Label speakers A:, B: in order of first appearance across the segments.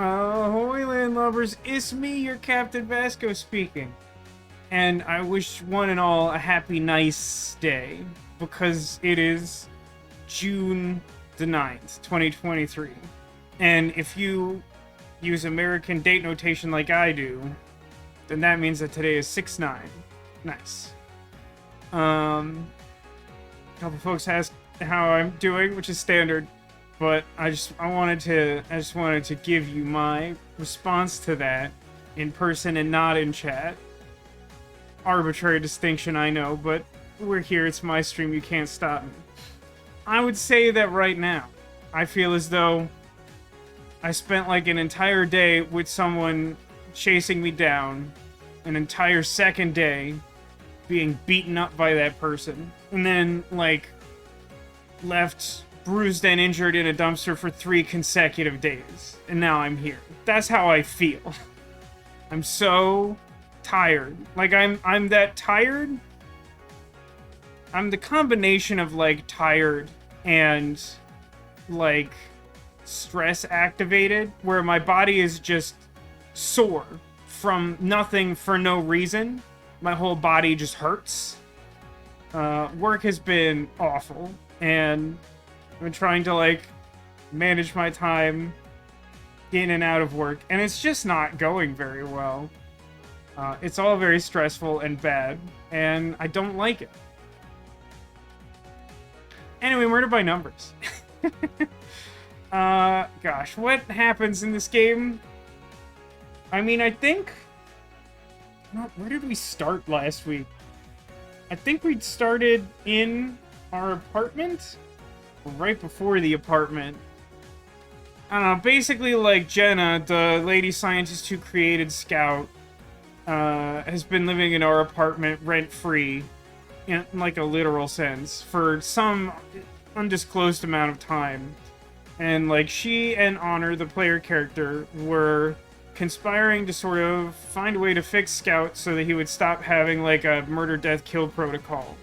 A: Ahoy, landlubbers, it's me, your Captain Vasco speaking. And I wish one and all a happy, nice day, because it is June the 9th, 2023. And if you use American date notation like I do, then that means that today is 6/9. Nice. A couple folks asked how I'm doing, which is standard. But I just wanted to give you my response to that in person and not in chat. Arbitrary distinction, I know, but we're here, it's my stream, you can't stop me. I would say that right now, I feel as though I spent like an entire day with someone chasing me down, an entire second day being beaten up by that person, and then like left bruised and injured in a dumpster for 3 consecutive days. And now I'm here. That's how I feel. I'm so tired. Like, I'm that tired. I'm the combination of, like, tired and, like, stress activated, where my body is just sore from nothing for no reason. My whole body just hurts. Work has been awful, and I've been trying to, like, manage my time in and out of work, and it's just not going very well. It's all very stressful and bad, and I don't like it. Anyway, murder by numbers. Gosh, what happens in this game? I mean, I think... Where did we start last week? I think we'd started in our apartment? Right before the apartment. I don't know, basically, like, Jenna, the lady scientist who created Scout, has been living in our apartment rent-free, in, like, a literal sense, for some undisclosed amount of time. And, like, she and Honor, the player character, were conspiring to sort of find a way to fix Scout so that he would stop having, like, a murder-death-kill protocol.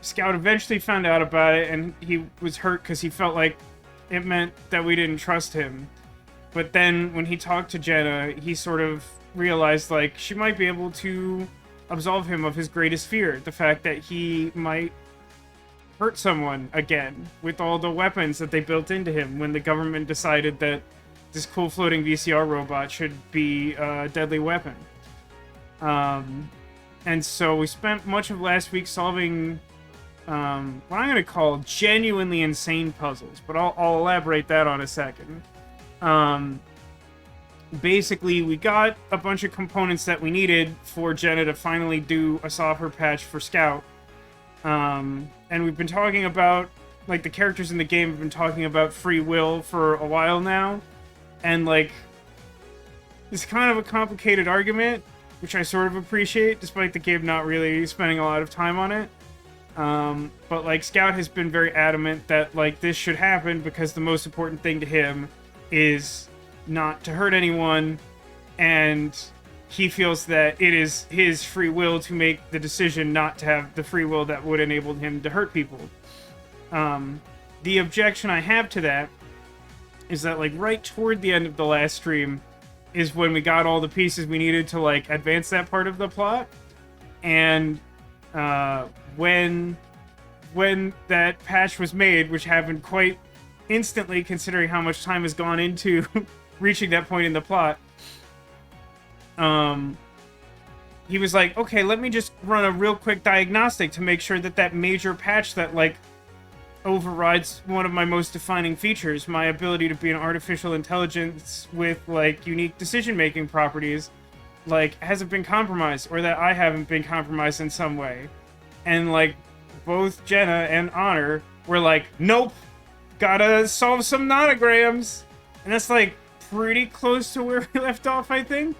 A: Scout eventually found out about it, and he was hurt because he felt like it meant that we didn't trust him. But then, when he talked to Jenna, he sort of realized, like, she might be able to absolve him of his greatest fear. The fact that he might hurt someone again with all the weapons that they built into him when the government decided that this cool floating VCR robot should be a deadly weapon. And so we spent much of last week solving what I'm going to call genuinely insane puzzles, but I'll elaborate that on a second. Basically, we got a bunch of components that we needed for Jenna to finally do a software patch for Scout. And we've been talking about, like, the characters in the game have been talking about free will for a while now. And, like, it's kind of a complicated argument, which I sort of appreciate, despite the game not really spending a lot of time on it. But, like, Scout has been very adamant that, like, this should happen because the most important thing to him is not to hurt anyone, and he feels that it is his free will to make the decision not to have the free will that would enable him to hurt people. The objection I have to that is that, like, right toward the end of the last stream is when we got all the pieces we needed to, like, advance that part of the plot, and, when that patch was made, which happened quite instantly considering how much time has gone into reaching that point in the plot, he was like, okay, let me just run a real quick diagnostic to make sure that that major patch that, like, overrides one of my most defining features, my ability to be an artificial intelligence with, like, unique decision-making properties, like, hasn't been compromised, or that I haven't been compromised in some way. And, like, both Jenna and Honor were like, nope, gotta solve some nanograms. And that's, like, pretty close to where we left off, I think.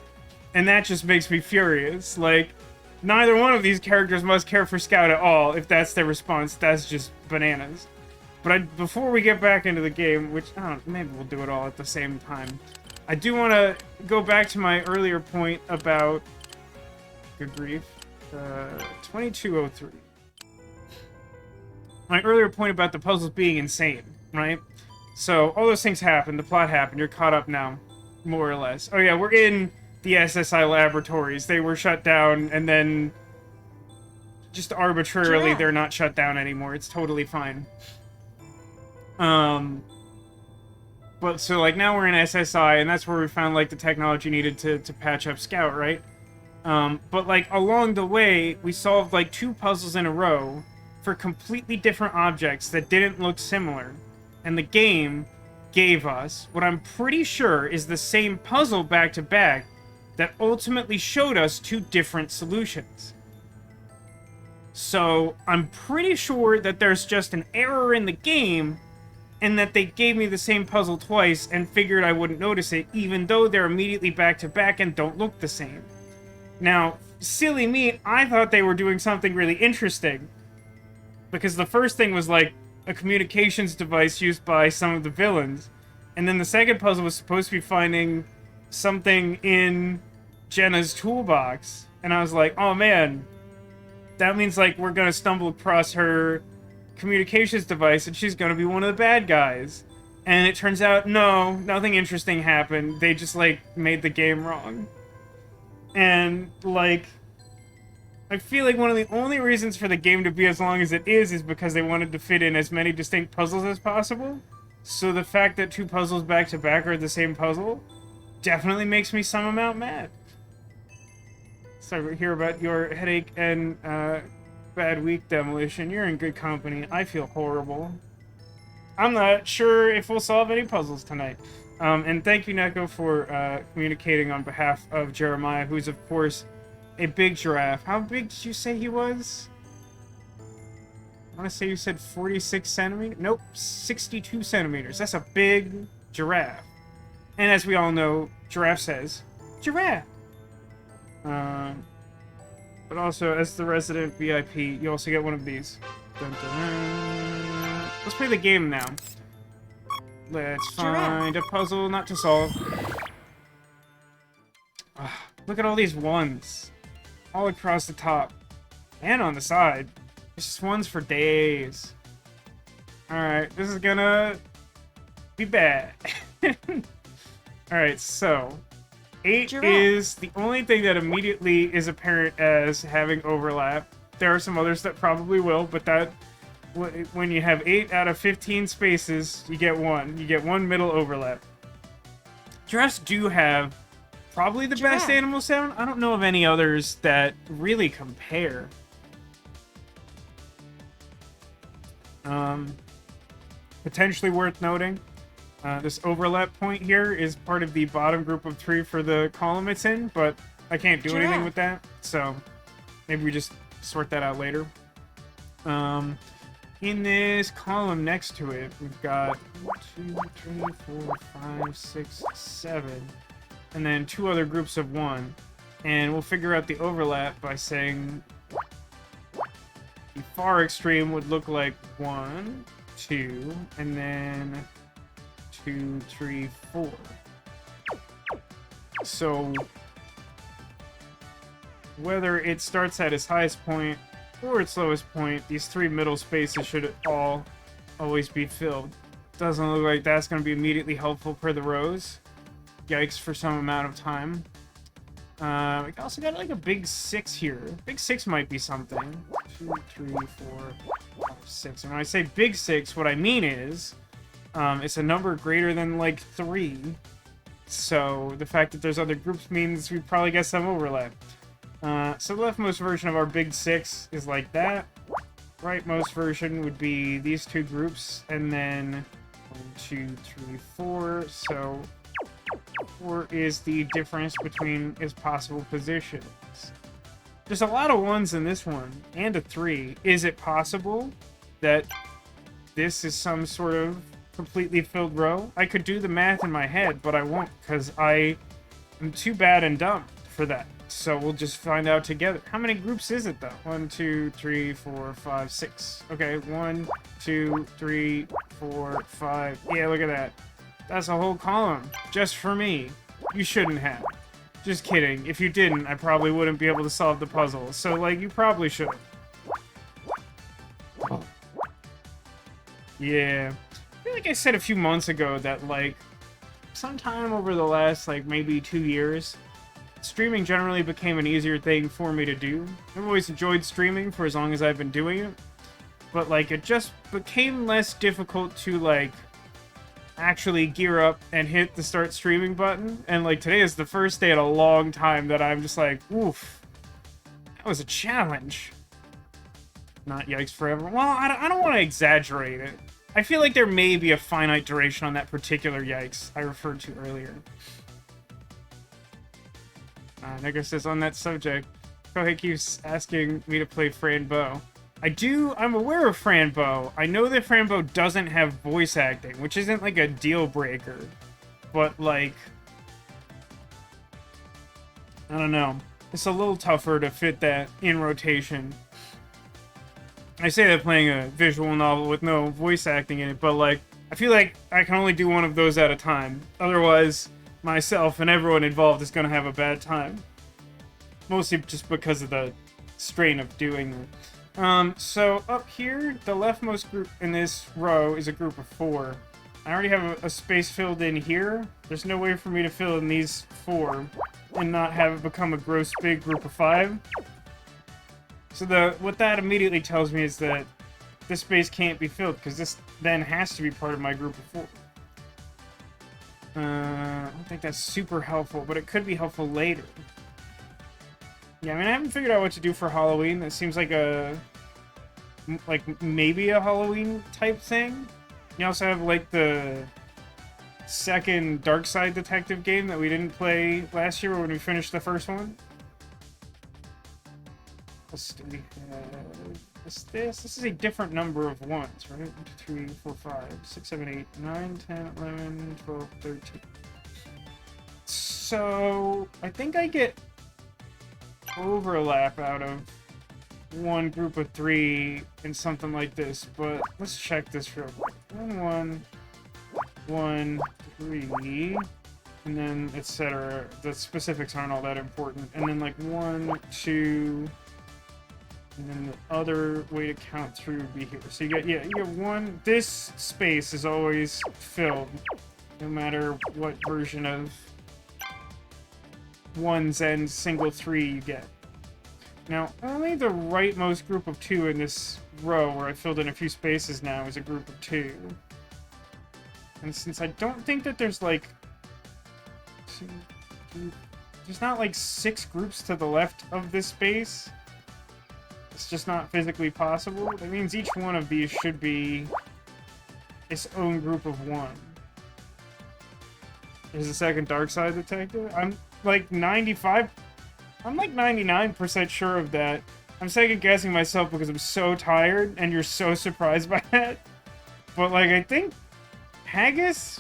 A: And that just makes me furious. Like, neither one of these characters must care for Scout at all. If that's their response, that's just bananas. But before we get back into the game, which, I don't know, maybe we'll do it all at the same time. I do want to go back to my earlier point about... Good grief. 2203. My earlier point about the puzzles being insane, right? So, all those things happened. The plot happened. You're caught up now, more or less. Oh yeah, we're in the SSI laboratories. They were shut down, and then just arbitrarily they're not shut down anymore. It's totally fine. But so, like, now we're in SSI, and that's where we found, like, the technology needed to patch up Scout, right? But, like, along the way, we solved, like, 2 puzzles in a row for completely different objects that didn't look similar. And the game gave us what I'm pretty sure is the same puzzle back-to-back that ultimately showed us 2 different solutions. So, I'm pretty sure that there's just an error in the game, and that they gave me the same puzzle twice and figured I wouldn't notice it, even though they're immediately back-to-back and don't look the same. Now, silly me, I thought they were doing something really interesting. Because the first thing was, like, a communications device used by some of the villains. And then the second puzzle was supposed to be finding something in Jenna's toolbox. And I was like, oh man, that means, like, we're gonna stumble across her communications device and she's gonna be one of the bad guys. And it turns out, no, nothing interesting happened. They just, like, made the game wrong. And, like, I feel like one of the only reasons for the game to be as long as it is because they wanted to fit in as many distinct puzzles as possible. So the fact that 2 puzzles back-to-back are the same puzzle definitely makes me some amount mad. Sorry to hear about your headache and bad week, Demolition. You're in good company. I feel horrible. I'm not sure if we'll solve any puzzles tonight. And thank you, Neko, for communicating on behalf of Jeremiah, who's, of course, a big giraffe. How big did you say he was? I want to say you said 46 centimeters? Nope, 62 centimeters. That's a big giraffe. And as we all know, giraffe says, giraffe. But also, as the resident VIP, you also get one of these. Dun, dun, dun. Let's play the game now. Let's find a puzzle not to solve. Look at all these ones. All across the top. And on the side. It's just ones for days. Alright, this is gonna be bad. Alright, so 8 is the only thing that immediately is apparent as having overlap. There are some others that probably will, but that when you have 8 out of 15 spaces, you get 1. You get 1 middle overlap. Giraffes do have probably the best animal sound. I don't know of any others that really compare. Potentially worth noting, this overlap point here is part of the bottom group of 3 for the column it's in, but I can't do anything with that, so maybe we just sort that out later. In this column next to it, we've got 1, 2, 3, 4, 5, 6, 7, and then 2 other groups of 1, and we'll figure out the overlap by saying the far extreme would look like 1, 2, and then 2, 3, 4. So whether it starts at its highest point or its lowest point, these 3 middle spaces should all always be filled. Doesn't look like that's going to be immediately helpful per the rows. Yikes for some amount of time. We also got like a big 6 here. Big 6 might be something. 2, 3, 4, 5, 6. And when I say big 6, what I mean is it's a number greater than like 3. So the fact that there's other groups means we probably get some overlap. So the leftmost version of our big 6 is like that. Rightmost version would be these 2 groups, and then 1, 2, 3, 4. So 4 is the difference between its possible positions. There's a lot of 1s in this one, and a 3. Is it possible that this is some sort of completely filled row? I could do the math in my head, but I won't, because I am too bad and dumb for that. So we'll just find out together. How many groups is it, though? 1, 2, 3, 4, 5, 6. Okay, 1, 2, 3, 4, 5. Yeah, look at that. That's a whole column, just for me. You shouldn't have. Just kidding. If you didn't, I probably wouldn't be able to solve the puzzle. So, like, you probably should. Yeah. like I said a few months ago that, like, sometime over the last, like, maybe 2 years, streaming generally became an easier thing for me to do. I've always enjoyed streaming for as long as I've been doing it, but, like, it just became less difficult to, like, actually gear up and hit the start streaming button. And, like, today is the first day in a long time that I'm just like, oof, that was a challenge. Not yikes forever. Well, I don't want to exaggerate it. I feel like there may be a finite duration on that particular yikes I referred to earlier. Nigger says, on that subject, Kohei keeps asking me to play Fran Bow. I'm aware of Fran Bow. I know that Fran Bow doesn't have voice acting, which isn't, like, a deal breaker. But, like, I don't know. It's a little tougher to fit that in rotation. I say that playing a visual novel with no voice acting in it, but, like, I feel like I can only do one of those at a time. Otherwise, myself and everyone involved is gonna have a bad time. Mostly just because of the strain of doing it. So up here, the leftmost group in this row is a group of 4. I already have a space filled in here. There's no way for me to fill in these 4 and not have it become a gross big group of 5. So what that immediately tells me is that this space can't be filled, because this then has to be part of my group of 4. I don't think that's super helpful, but it could be helpful later. Yeah, I mean, I haven't figured out what to do for Halloween. That seems like maybe a Halloween type thing. You also have, like, the second Dark Side Detective game that we didn't play last year when we finished the first one. This is a different number of ones, right? 1, 2, 3, 4, 5, 6, 7, 8, 9, 10, 11, 12, 13. So I think I get overlap out of one group of 3 in something like this, but let's check this real quick. 1, 1, 1, 3, and then etc. The specifics aren't all that important. And then, like, 1, 2. And then the other way to count through would be here. So you get 1. This space is always filled, no matter what version of ones and single 3 you get. Now, only the rightmost group of 2 in this row, where I filled in a few spaces now, is a group of 2. And since I don't think that there's, like, there's not, like, 6 groups to the left of this space, it's just not physically possible. That means each one of these should be its own group of 1. There's a second Dark Side Detective. I'm like 99% sure of that. I'm second guessing myself because I'm so tired and you're so surprised by that. But, like, I think Haggis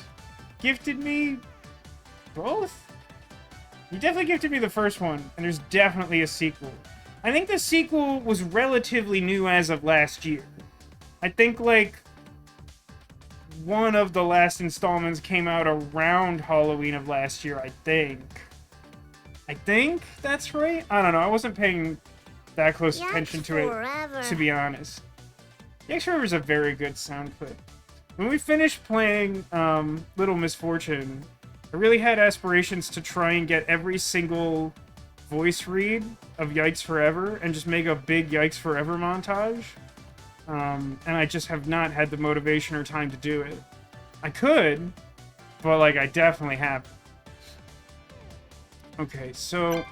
A: gifted me both? He definitely gifted me the first one, and there's definitely a sequel. I think the sequel was relatively new as of last year. I think, like, one of the last installments came out around Halloween of last year, I think. I think that's right? I don't know, I wasn't paying that close attention to it, to be honest. Yikes Forever is a very good sound clip. When we finished playing Little Misfortune, I really had aspirations to try and get every single voice read of Yikes Forever and just make a big Yikes Forever montage. And I just have not had the motivation or time to do it. I could, but, like, I definitely haven't. Okay, so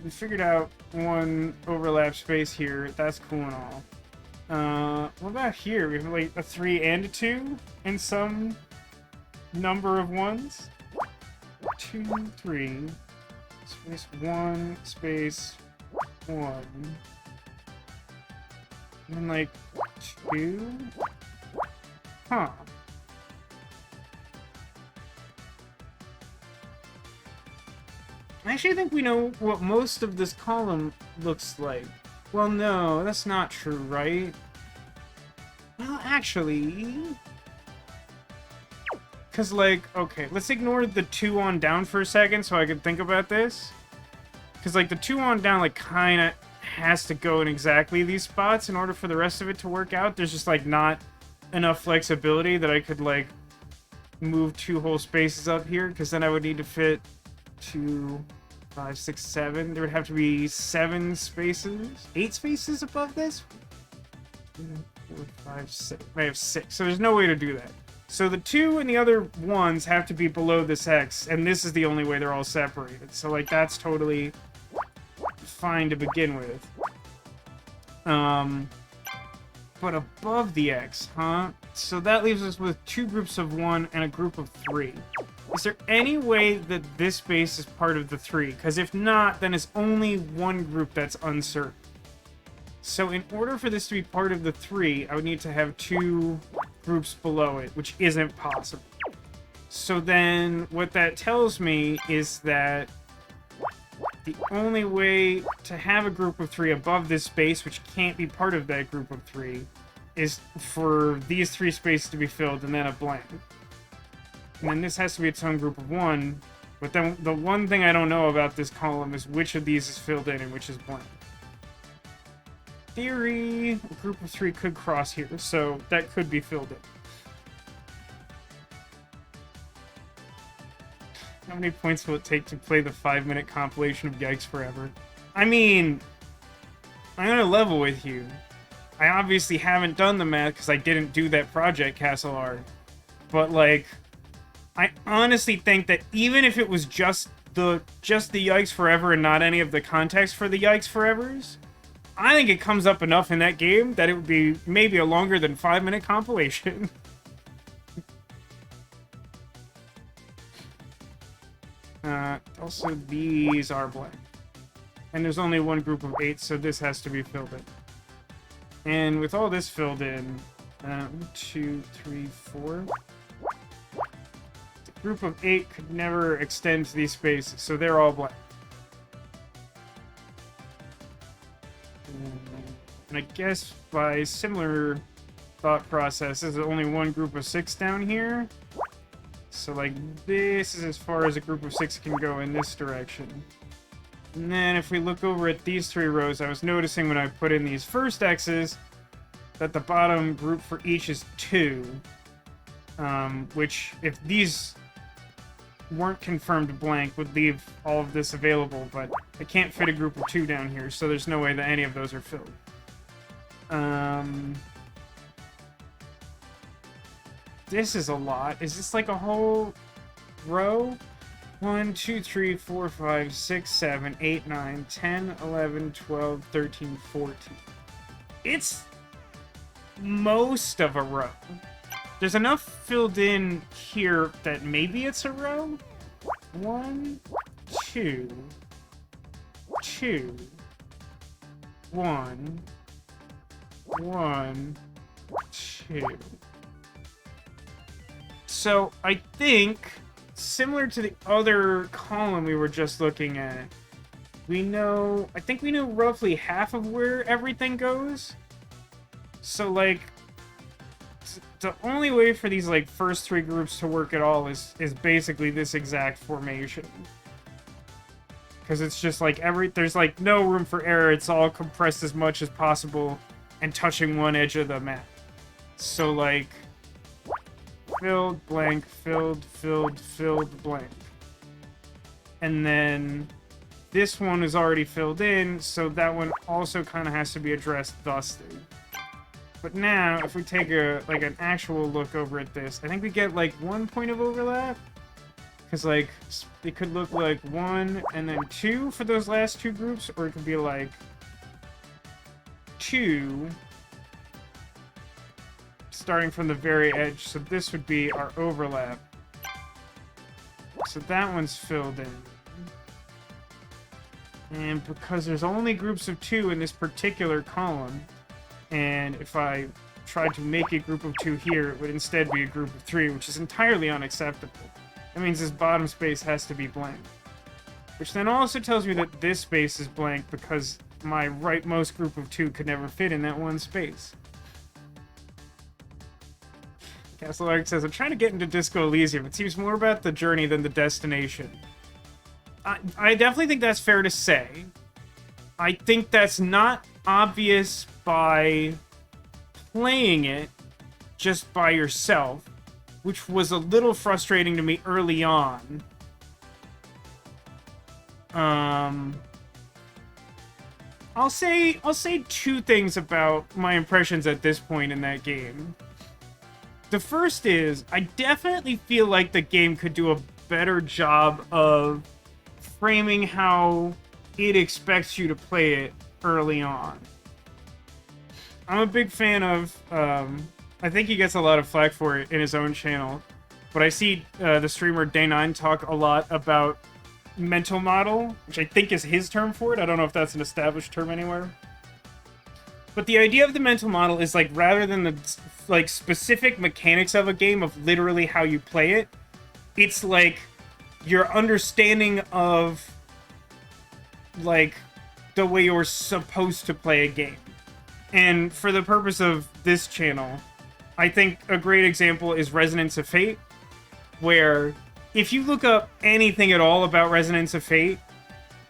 A: we figured out one overlap space here. That's cool and all. What about here? We have, like, a 3 and a 2 in some number of ones. 2, 3, space 1, space 1. And then, like, 2? Huh. I actually think we know what most of this column looks like. Well, no, that's not true, right? Well, actually... Because, like, okay, let's ignore the 2 on down for a second so I can think about this. Because, like, the 2 on down, like, kind of has to go in exactly these spots in order for the rest of it to work out. There's just, like, not enough flexibility that I could, like, move 2 whole spaces up here, because then I would need to fit 2, 5, 6, 7. There would have to be 7 spaces. 8 spaces above this? 4, 5, 6. I have 6, so there's no way to do that. So the 2 and the other ones have to be below this X, and this is the only way they're all separated. So, like, that's totally fine to begin with. But above the X, huh? So that leaves us with 2 groups of 1 and a group of 3. Is there any way that this space is part of the 3? Because if not, then it's only one group that's uncertain. So in order for this to be part of the 3, I would need to have 2 groups below it, which isn't possible. So then what that tells me is that the only way to have a group of 3 above this space, which can't be part of that group of 3, is for these 3 spaces to be filled and then a blank. And then this has to be its own group of 1, but then the one thing I don't know about this column is which of these is filled in and which is blank. Theory, a group of 3 could cross here, so that could be filled in. How many points will it take to play the 5-minute compilation of Yikes Forever? I mean, I'm gonna level with you. I obviously haven't done the math because I didn't do that project, Castle Art. But, like, I honestly think that even if it was just the Yikes Forever and not any of the context for the Yikes Forevers, I think it comes up enough in that game that it would be maybe a longer than 5-minute compilation. Also, these are blank. And there's only one group of 8, so this has to be filled in. And with all this filled in, 1, 2, 3, 4. The group of 8 could never extend to these spaces, so they're all blank. And I guess by similar thought process, there's only one group of 6 down here. So, like, this is as far as a group of 6 can go in this direction. And then if we look over at these 3 rows, I was noticing when I put in these first X's that the bottom group for each is 2. Which, if these weren't confirmed blank, would leave all of this available, but I can't fit a group of 2 down here, so there's no way that any of those are filled. This is a lot. Is this like a whole row? 1, 2, 3, 4, 5, 6, 7, 8, 9, 10, 11, 12, 13, 14. It's most of a row. There's enough filled in here that maybe it's a row. 1, 2, 2, 1, 1, 2. So I think, similar to the other column we were just looking at, I think we know roughly half of where everything goes. So, like, the only way for these, like, first 3 groups to work at all is basically this exact formation. Because it's just, like, there's, like, no room for error. It's all compressed as much as possible and touching one edge of the map. So, like, filled, blank, filled, filled, filled, blank. And then this one is already filled in, so that one also kind of has to be addressed thusly. But now, if we take an actual look over at this, I think we get, like, 1 point of overlap. Because, like, it could look like 1 and then 2 for those last 2 groups, or it could be, like, 2... starting from the very edge, so this would be our overlap. So that one's filled in. And because there's only groups of 2 in this particular column, and if I tried to make a group of 2 here, it would instead be a group of 3, which is entirely unacceptable. That means this bottom space has to be blank. Which then also tells me that this space is blank because my rightmost group of 2 could never fit in that one space. Castle Arc says, I'm trying to get into Disco Elysium. It seems more about the journey than the destination. I definitely think that's fair to say. I think that's not obvious by playing it, just by yourself, which was a little frustrating to me early on. I'll say two things about my impressions at this point in that game. The first is, I definitely feel like the game could do a better job of framing how it expects you to play it early on. I'm a big fan of, I think he gets a lot of flack for it in his own channel, but I see the streamer Day9 talk a lot about mental model, which I think is his term for it. I don't know if that's an established term anywhere. But the idea of the mental model is, like, rather than the, like, specific mechanics of a game, of literally how you play it, it's, like, your understanding of, like, the way you're supposed to play a game. And for the purpose of this channel, I think a great example is Resonance of Fate, where if you look up anything at all about Resonance of Fate,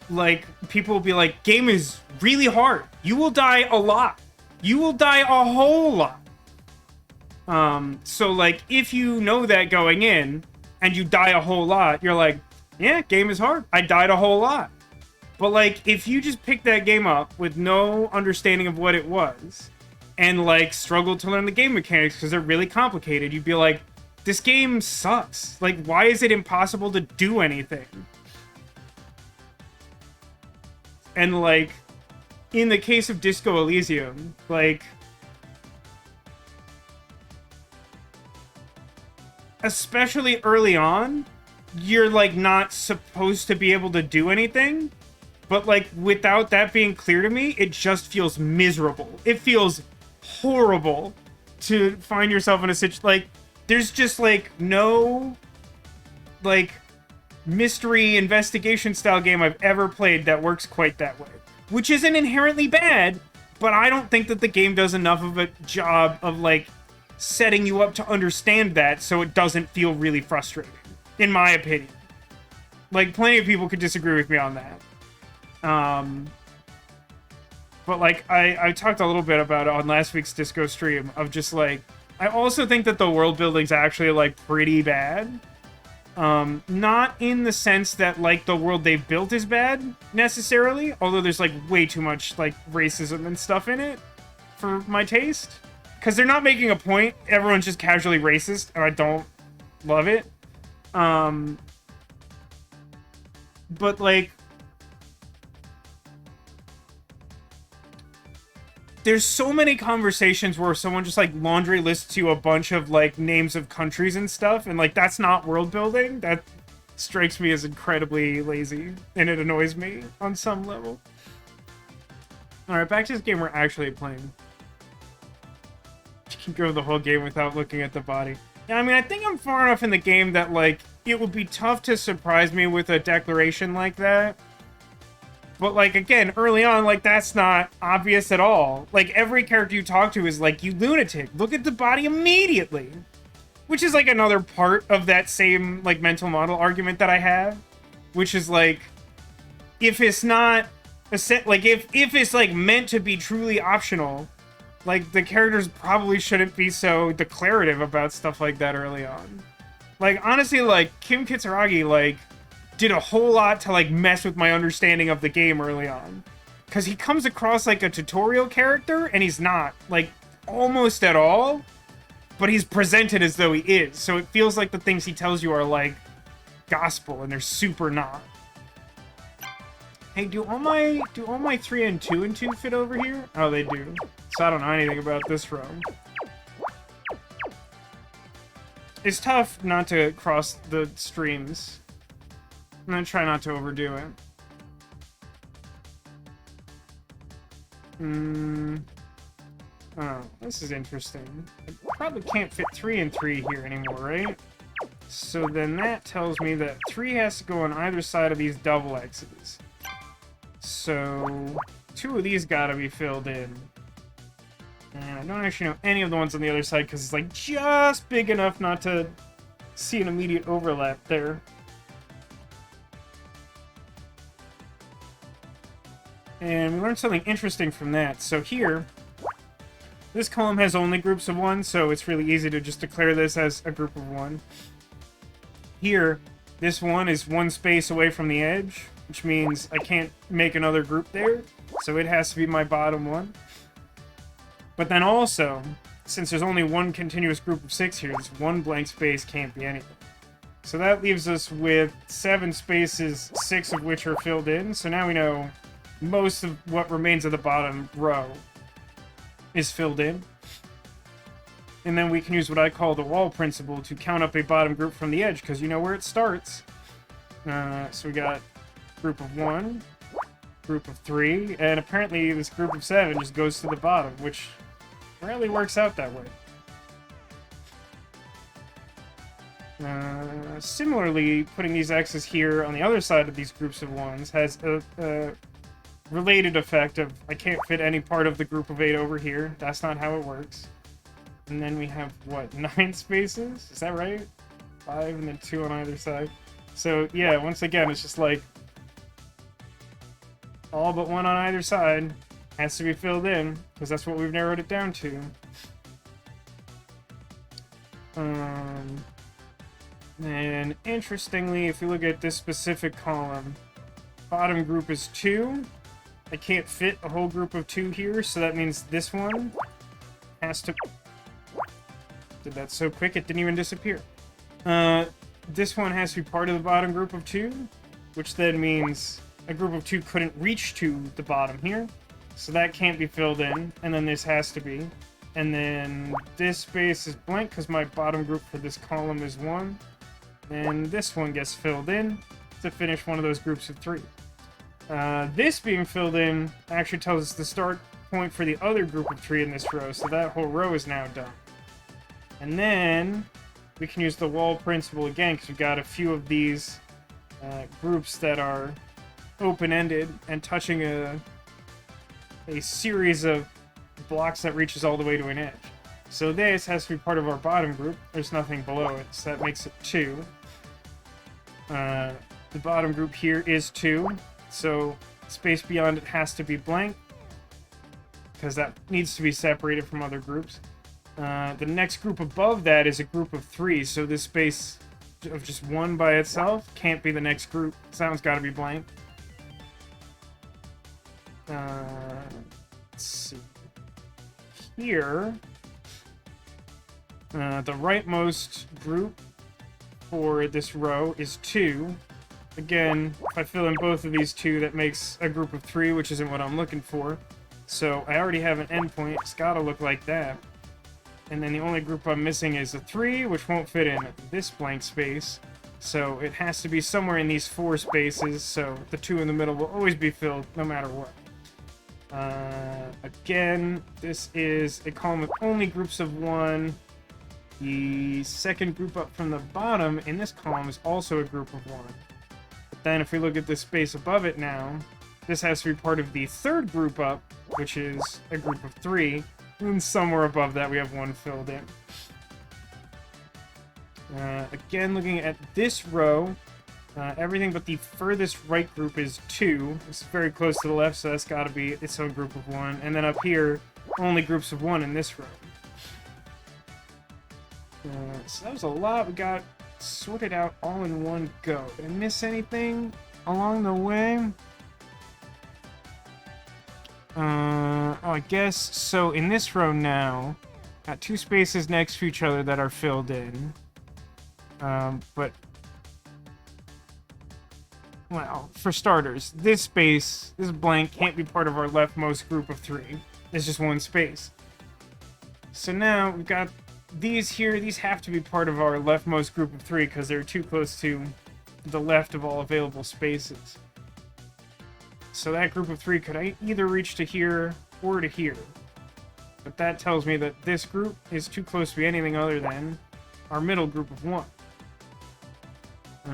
A: like, people will be like, game is really hard. You will die a lot. You will die a whole lot. So, like, if you know that going in, and you die a whole lot, you're like, yeah, game is hard. I died a whole lot. But, like, if you just pick that game up with no understanding of what it was, and, like, struggle to learn the game mechanics because they're really complicated, you'd be like, this game sucks. Like, why is it impossible to do anything? And, like, in the case of Disco Elysium, like, especially early on, you're, like, not supposed to be able to do anything. But, like, without that being clear to me, it just feels miserable. It feels horrible to find yourself in a situation, like, there's just, like, no, like, mystery investigation style game I've ever played that works quite that way. Which isn't inherently bad, but I don't think that the game does enough of a job of, like, setting you up to understand that so it doesn't feel really frustrating, in my opinion. Like, plenty of people could disagree with me on that. But, like, I talked a little bit about it on last week's Disco stream, of just, like, I also think that the world building's actually, like, pretty bad. Not in the sense that, like, the world they've built is bad, necessarily, although there's, like, way too much, like, racism and stuff in it, for my taste. Because they're not making a point, everyone's just casually racist, and I don't love it. But, like, there's so many conversations where someone just, like, laundry lists you a bunch of, like, names of countries and stuff, and, like, that's not world building. That strikes me as incredibly lazy, and it annoys me on some level. Alright, back to this game we're actually playing. You can go the whole game without looking at the body. Yeah, I mean, I think I'm far enough in the game that, like, it would be tough to surprise me with a declaration like that. But, like, again, early on, like, that's not obvious at all. Like, every character you talk to is like, you lunatic, look at the body immediately. Which is, like, another part of that same, like, mental model argument that I have. Which is, like, if it's not, like, if it's, like, meant to be truly optional, like, the characters probably shouldn't be so declarative about stuff like that early on. Like, honestly, like, Kim Kitsuragi, like, did a whole lot to, like, mess with my understanding of the game early on. Because he comes across like a tutorial character, and he's not. Like, almost at all. But he's presented as though he is. So it feels like the things he tells you are, like, gospel, and they're super not. Hey, do all my 3 and 2 and 2 fit over here? Oh, they do. So I don't know anything about this row. It's tough not to cross the streams. I'm gonna try not to overdo it. Oh, this is interesting. I probably can't fit 3 and 3 here anymore, right? So then that tells me that 3 has to go on either side of these double X's. So 2 of these gotta be filled in. And I don't actually know any of the ones on the other side because it's, like, just big enough not to see an immediate overlap there. And we learned something interesting from that. So here, This column has only groups of 1, so it's really easy to just declare this as a group of 1. Here, this 1 is 1 space away from the edge, which means I can't make another group there, so it has to be my bottom 1. But then also, since there's only 1 continuous group of 6 here, this 1 blank space can't be anything. So that leaves us with 7 spaces, 6 of which are filled in. So now we know most of what remains of the bottom row is filled in. And then we can use what I call the wall principle to count up a bottom group from the edge, because you know where it starts. So we got group of 1, group of 3, and apparently this group of 7 just goes to the bottom, which rarely works out that way. Similarly, putting these X's here on the other side of these groups of 1s has a related effect of I can't fit any part of the group of 8 over here. That's not how it works. And then we have, what, 9 spaces? Is that right? 5 and then 2 on either side. So, yeah, once again, it's just like all but 1 on either side has to be filled in, because that's what we've narrowed it down to. And interestingly, if you look at this specific column, bottom group is 2. I can't fit a whole group of 2 here, so that means this one has to... Did that so quick it didn't even disappear. This one has to be part of the bottom group of 2, which then means a group of 2 couldn't reach to the bottom here, so that can't be filled in, and then this has to be. And then this space is blank because my bottom group for this column is 1. And this one gets filled in to finish one of those groups of 3. This being filled in actually tells us the start point for the other group of 3 in this row, so that whole row is now done. And then we can use the wall principle again, because we've got a few of these groups that are open-ended and touching a series of blocks that reaches all the way to an edge. So this has to be part of our bottom group. There's nothing below it, so that makes it 2. The bottom group here is 2, so space beyond it has to be blank, because that needs to be separated from other groups. The next group above that is a group of 3, so this space of just 1 by itself can't be the next group, so that one's got to be blank. Let's see. Here, the rightmost group for this row is 2. Again, if I fill in both of these 2, that makes a group of 3, which isn't what I'm looking for. So I already have an endpoint. It's got to look like that. And then the only group I'm missing is a 3, which won't fit in this blank space. So it has to be somewhere in these 4 spaces, so the 2 in the middle will always be filled no matter what. Again, this is a column with only groups of 1. The second group up from the bottom in this column is also a group of 1. But then if we look at the space above it now, this has to be part of the third group up, which is a group of 3. And somewhere above that we have 1 filled in. Again, looking at this row, everything but the furthest right group is 2. It's very close to the left, so that's got to be its own group of 1. And then up here, only groups of 1 in this row. So that was a lot we got sorted out all in one go. Did I miss anything along the way? I guess, so in this row now, got 2 spaces next to each other that are filled in. But well, for starters, this space, this blank, can't be part of our leftmost group of 3. It's just 1 space. So now we've got these here. These have to be part of our leftmost group of 3 because they're too close to the left of all available spaces. So that group of 3 could either reach to here or to here. But that tells me that this group is too close to be anything other than our middle group of 1. I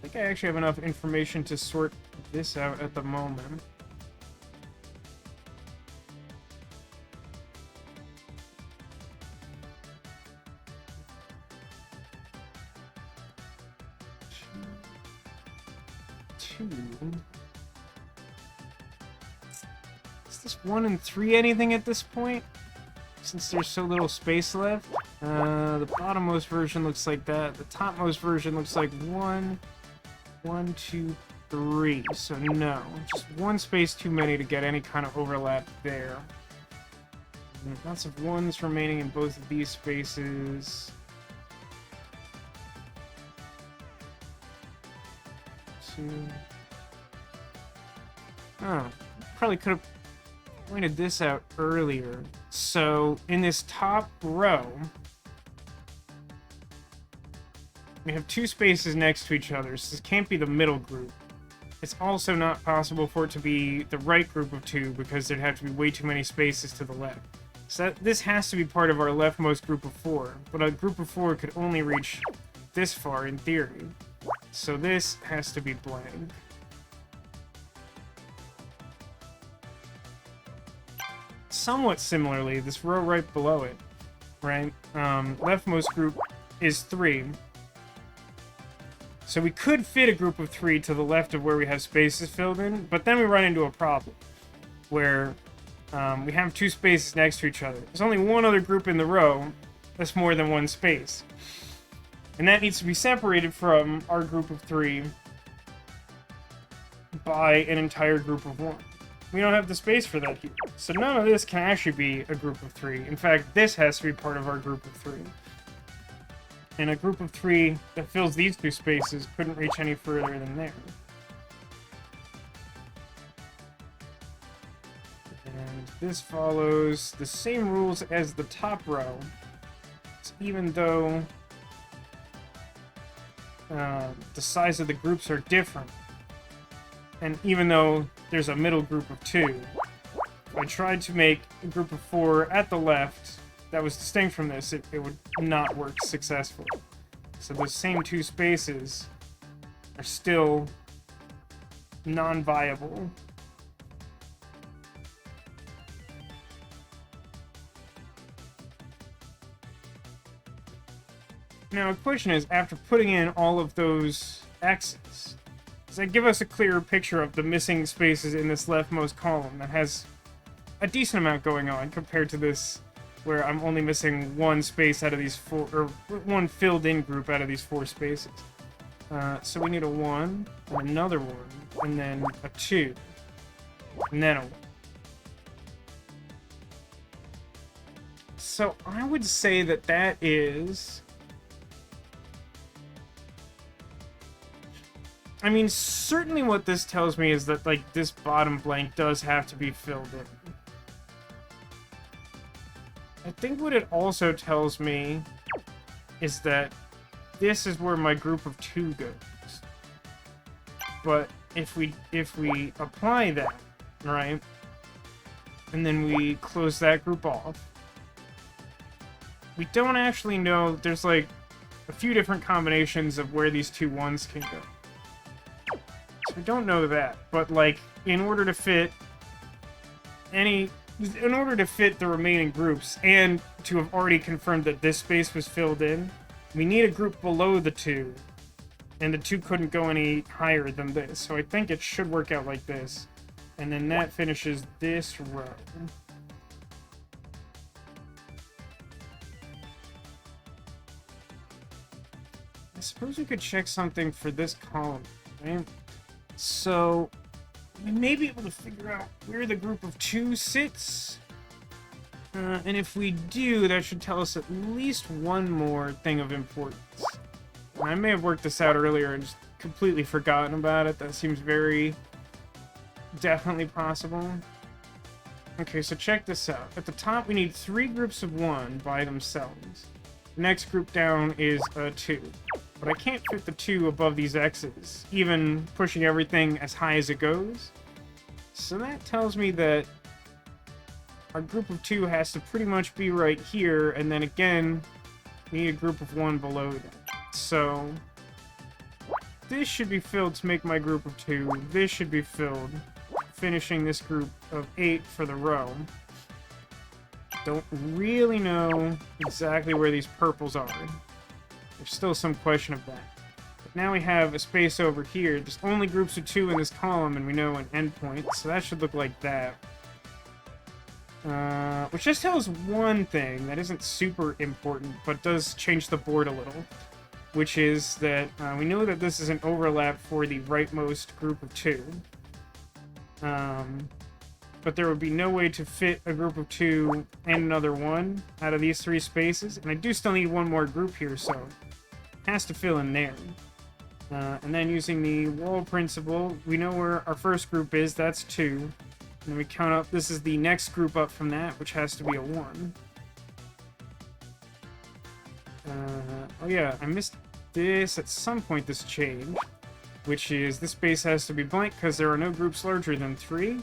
A: think I actually have enough information to sort this out at the moment. 2. Is this 1 and 3 anything at this point? Since there's so little space left. The bottommost version looks like that. The topmost version looks like 1, 1, 2, 3. So no, just one space too many to get any kind of overlap there. And lots of 1s remaining in both of these spaces. 2. Oh, probably could have pointed this out earlier. So in this top row, we have 2 spaces next to each other, so this can't be the middle group. It's also not possible for it to be the right group of 2 because there'd have to be way too many spaces to the left. So this has to be part of our leftmost group of 4, but a group of 4 could only reach this far in theory. So this has to be blank. Somewhat similarly, this row right below it, right? Leftmost group is 3. So we could fit a group of 3 to the left of where we have spaces filled in, but then we run into a problem where we have 2 spaces next to each other. There's only one other group in the row that's more than 1 space. And that needs to be separated from our group of 3 by an entire group of 1. We don't have the space for that here. So none of this can actually be a group of 3. In fact, this has to be part of our group of 3. And a group of 3 that fills these 2 spaces couldn't reach any further than there. And this follows the same rules as the top row. So even though the size of the groups are different, and even though there's a middle group of 2, if I tried to make a group of 4 at the left that was distinct from this, it would not work successfully. So those same 2 spaces are still non-viable. Now, the question is, after putting in all of those X's, does that give us a clearer picture of the missing spaces in this leftmost column that has a decent amount going on compared to this where I'm only missing 1 space out of these 4, or 1 filled-in group out of these 4 spaces. So we need a 1, and another 1, and then a 2, and then a 1. So I would say that that is... I mean, certainly what this tells me is that, like, this bottom blank does have to be filled in. I think what it also tells me is that this is where my group of 2 goes. But if we apply that, right, and then we close that group off, we don't actually know. There's like a few different combinations of where these 2 1s can go. So we don't know that, but like in order to fit the remaining groups, and to have already confirmed that this space was filled in, we need a group below the 2, and the 2 couldn't go any higher than this. So I think it should work out like this, and then that finishes this row. I suppose we could check something for this column, right? So we may be able to figure out where the group of 2 sits. And if we do, that should tell us at least one more thing of importance. And I may have worked this out earlier and just completely forgotten about it. That seems very definitely possible. Okay, so check this out. At the top, we need 3 groups of 1 by themselves. The next group down is a 2. But I can't fit the 2 above these X's, even pushing everything as high as it goes. So that tells me that our group of 2 has to pretty much be right here, and then again, we need a group of 1 below that. So this should be filled to make my group of 2. This should be filled, finishing this group of 8 for the row. Don't really know exactly where these purples are. There's still some question of that. But now we have a space over here. There's only groups of 2 in this column, and we know an endpoint, so that should look like that. Which just tells one thing that isn't super important, but does change the board a little, which is that we know that this is an overlap for the rightmost group of 2. But there would be no way to fit a group of 2 and another 1 out of these 3 spaces, and I do still need one more group here, so it has to fill in there. And then using the wall principle, we know where our first group is, that's 2. And then we count up, this is the next group up from that, which has to be a 1. Oh yeah, I missed this at some point, this changed, which is this space has to be blank because there are no groups larger than 3.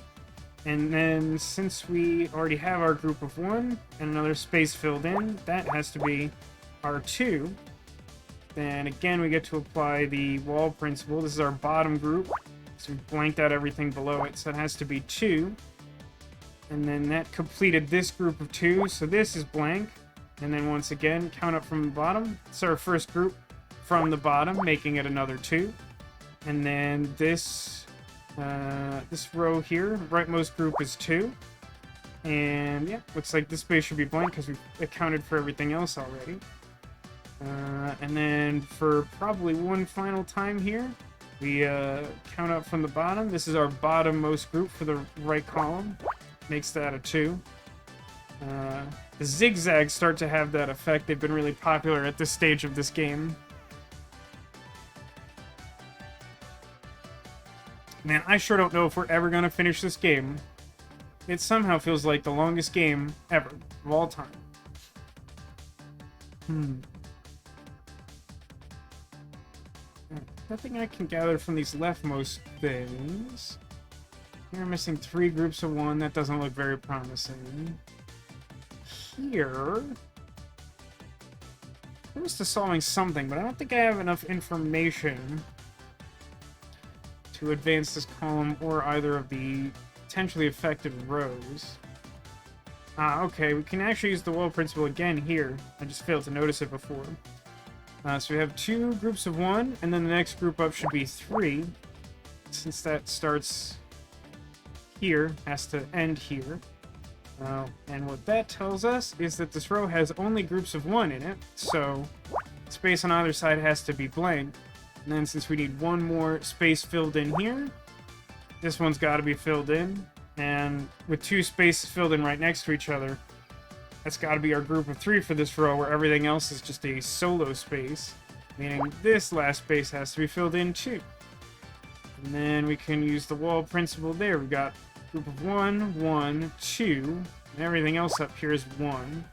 A: And then since we already have our group of 1 and another space filled in, that has to be our 2. Then again, we get to apply the wall principle. This is our bottom group, so we blanked out everything below it, so it has to be 2. And then that completed this group of 2, so this is blank. And then once again, count up from the bottom. It's our first group from the bottom, making it another 2. And then this row here, rightmost group is 2. And yeah, looks like this space should be blank because we've accounted for everything else already. And then for probably one final time here, we count up from the bottom. This is our bottommost group for the right column. Makes that a 2. The zigzags start to have that effect. They've been really popular at this stage of this game. Man, I sure don't know if we're ever going to finish this game. It somehow feels like the longest game ever, of all time. Nothing I can gather from these leftmost things. Here, missing 3 groups of 1. That doesn't look very promising. Here, close to solving something, but I don't think I have enough information to advance this column or either of the potentially affected rows. Okay, we can actually use the wall principle again here. I just failed to notice it before. So we have 2 groups of 1, and then the next group up should be 3. Since that starts here, has to end here. And what that tells us is that this row has only groups of 1 in it, so space on either side has to be blank. And then since we need one more space filled in here, this one's got to be filled in. And with 2 spaces filled in right next to each other, that's got to be our group of 3 for this row, where everything else is just a solo space. Meaning this last space has to be filled in too. And then we can use the wall principle there. We've got group of 1, 1, 2, and everything else up here is 1.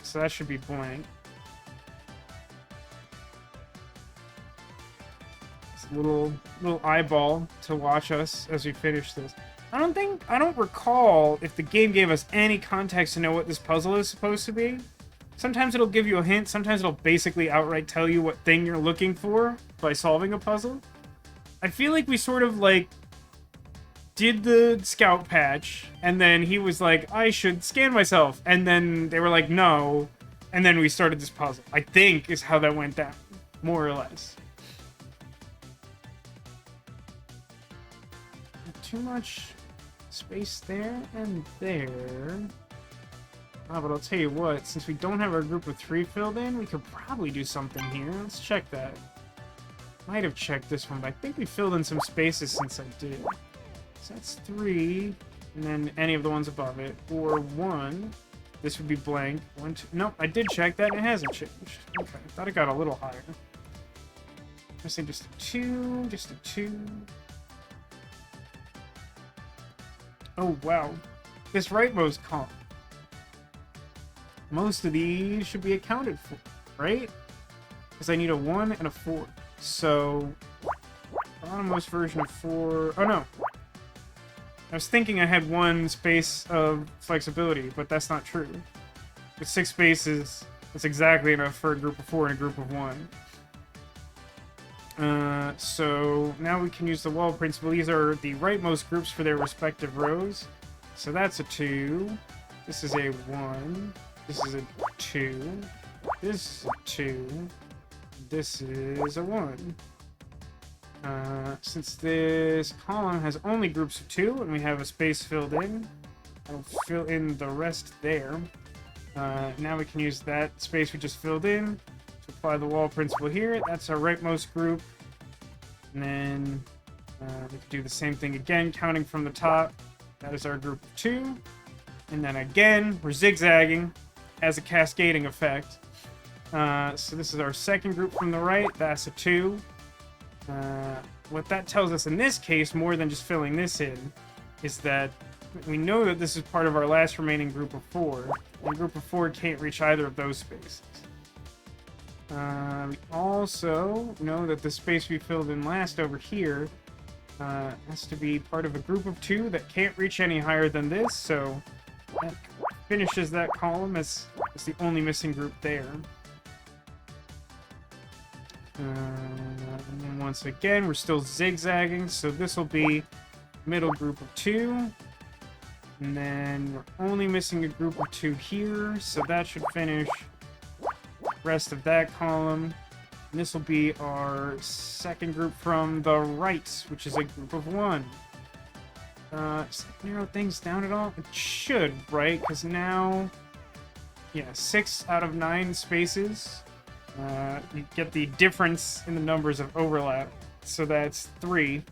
A: So that should be blank. Little eyeball to watch us as we finish this. I don't recall if the game gave us any context to know what this puzzle is supposed to be. Sometimes it'll give you a hint, sometimes it'll basically outright tell you what thing you're looking for by solving a puzzle. I feel like we sort of like did the scout patch, and then he was like, I should scan myself, and then they were like, no, and then we started this puzzle. I think is how that went down, more or less. Too much space there and there. But I'll tell you what, since we don't have our group of 3 filled in, we could probably do something here. Let's check that. Might have checked this one, but I think we filled in some spaces since I did. So that's 3, and then any of the ones above it. Or 1. This would be blank. 1, 2. Nope, I did check that and it hasn't changed. Okay, I thought it got a little higher. I say just a 2, just a 2. Oh, wow. This rightmost column. Most of these should be accounted for, right? Because I need a 1 and a 4. So, bottommost version of 4... Oh, no. I was thinking I had 1 space of flexibility, but that's not true. With 6 spaces, that's exactly enough for a group of 4 and a group of 1. So now we can use the wall principle. These are the rightmost groups for their respective rows. So that's a 2. This is a 1. This is a 2. This is a 2. This is a 1. Since this column has only groups of 2 and we have a space filled in, I'll fill in the rest there. Now we can use that space we just filled in to apply the wall principle here. That's our rightmost group. And then we can do the same thing again, counting from the top. That is our group of 2. And then again, we're zigzagging as a cascading effect. So this is our second group from the right. That's a 2. What that tells us in this case, more than just filling this in, is that we know that this is part of our last remaining group of 4. And group of 4 can't reach either of those spaces. We also know that the space we filled in last over here has to be part of a group of 2 that can't reach any higher than this, so that finishes that column as the only missing group there. And then once again, we're still zigzagging, so this will be middle group of 2. And then we're only missing a group of 2 here, so that should finish the rest of that column. And this will be our second group from the right, which is a group of 1. Does that narrow things down at all? It should, right? Because now, yeah, 6 out of 9 spaces. You get the difference in the numbers of overlap, so that's 3.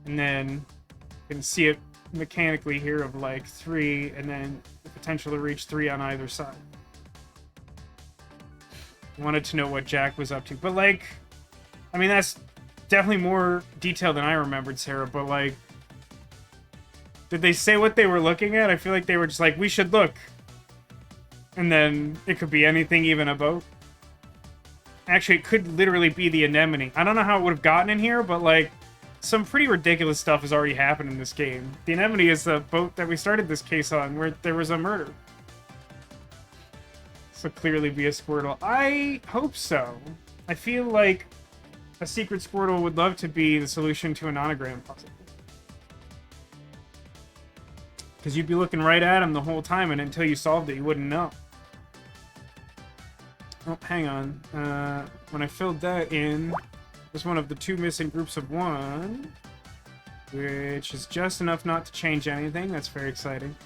A: And then you can see it mechanically here of like 3, and then the potential to reach 3 on either side. Wanted to know what Jack was up to, but like, I mean, that's definitely more detail than I remembered, Sarah, but like, did they say what they were looking at? I feel like they were just like, we should look. And then it could be anything, even a boat. Actually, it could literally be the anemone. I don't know how it would have gotten in here, but like, some pretty ridiculous stuff has already happened in this game. The anemone is the boat that we started this case on, where there was a murder. So clearly be a Squirtle. I hope so. I feel like a secret Squirtle would love to be the solution to a nonogram puzzle. Because you'd be looking right at him the whole time, and until you solved it, you wouldn't know. Oh, hang on. When I filled that in, there's one of the 2 missing groups of 1, which is just enough not to change anything. That's very exciting.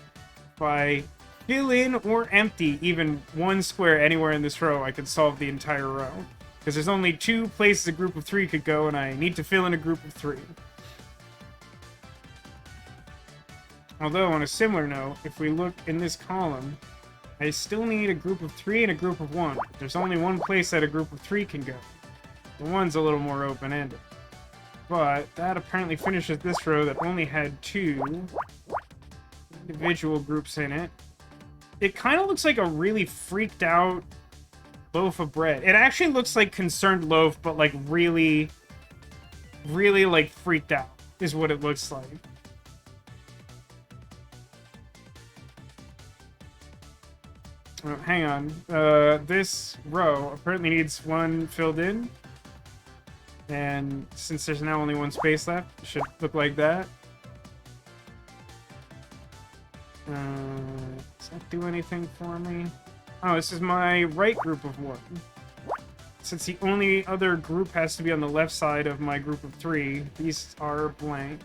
A: If I fill in or empty even 1 square anywhere in this row, I could solve the entire row. Because there's only 2 places a group of 3 could go, and I need to fill in a group of 3. Although, on a similar note, if we look in this column, I still need a group of 3 and a group of 1. There's only 1 place that a group of 3 can go. The 1's a little more open-ended. But that apparently finishes this row that only had 2 individual groups in it. It kind of looks like a really freaked out loaf of bread. It actually looks like concerned loaf, but like really, really like freaked out is what it looks like. Oh, hang on. This row apparently needs 1 filled in. And since there's now only 1 space left, it should look like that. Does that do anything for me? Oh, this is my right group of 1. Since the only other group has to be on the left side of my group of 3, these are blank.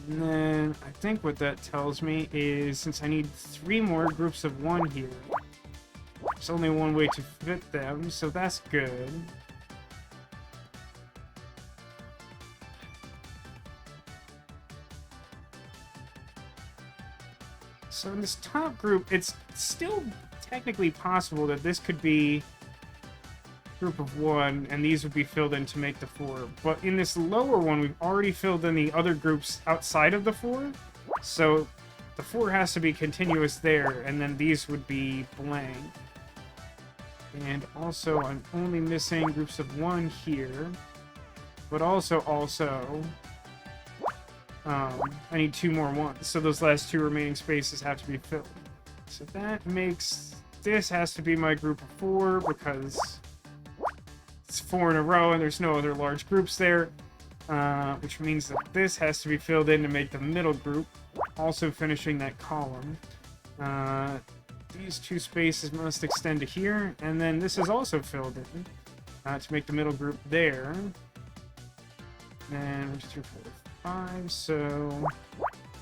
A: And then I think what that tells me is since I need 3 more groups of 1 here, there's only 1 way to fit them, so that's good. So in this top group, it's still technically possible that this could be group of 1, and these would be filled in to make the 4. But in this lower one, we've already filled in the other groups outside of the 4. So the 4 has to be continuous there, and then these would be blank. And also, I'm only missing groups of 1 here. But also, I need 2 more 1s, so those last 2 remaining spaces have to be filled. So that makes... this has to be my group of 4, because it's 4 in a row and there's no other large groups there. Which means that this has to be filled in to make the middle group, also finishing that column. These 2 spaces must extend to here, and then this is also filled in to make the middle group there. And 1, 2, 3, 4, 5. So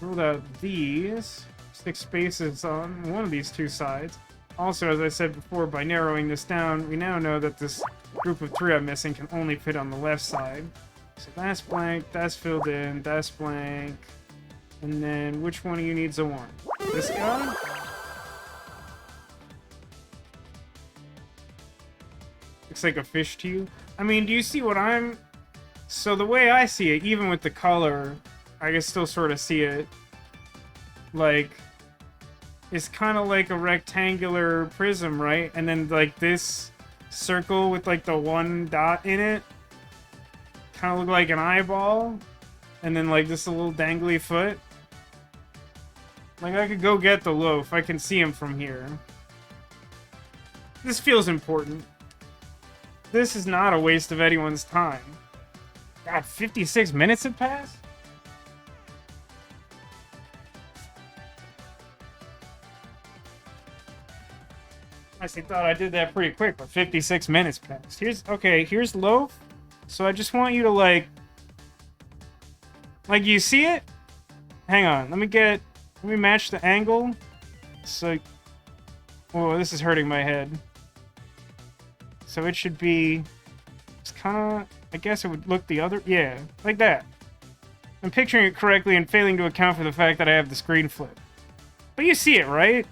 A: ruled out these. Stick spaces on one of these two sides. Also, as I said before, by narrowing this down, we now know that this group of 3 I'm missing can only fit on the left side. So that's blank, that's filled in, that's blank. And then which one of you needs a 1? This guy? Looks like a fish to you. I mean, do you see what I'm... So the way I see it, even with the color, I can still sort of see it. Like, it's kind of like a rectangular prism, right? And then, like, this circle with, like, the 1 dot in it kind of look like an eyeball. And then, like, this little dangly foot. Like, I could go get the loaf. I can see him from here. This feels important. This is not a waste of anyone's time. God, 56 minutes have passed? I actually thought I did that pretty quick, but 56 minutes passed. Here's loaf. So I just want you to, like, you see it? Hang on, let me match the angle. So, whoa, this is hurting my head. So it should be, it's kind of, I guess it would look the other, yeah, like that. I'm picturing it correctly and failing to account for the fact that I have the screen flip. But you see it, right?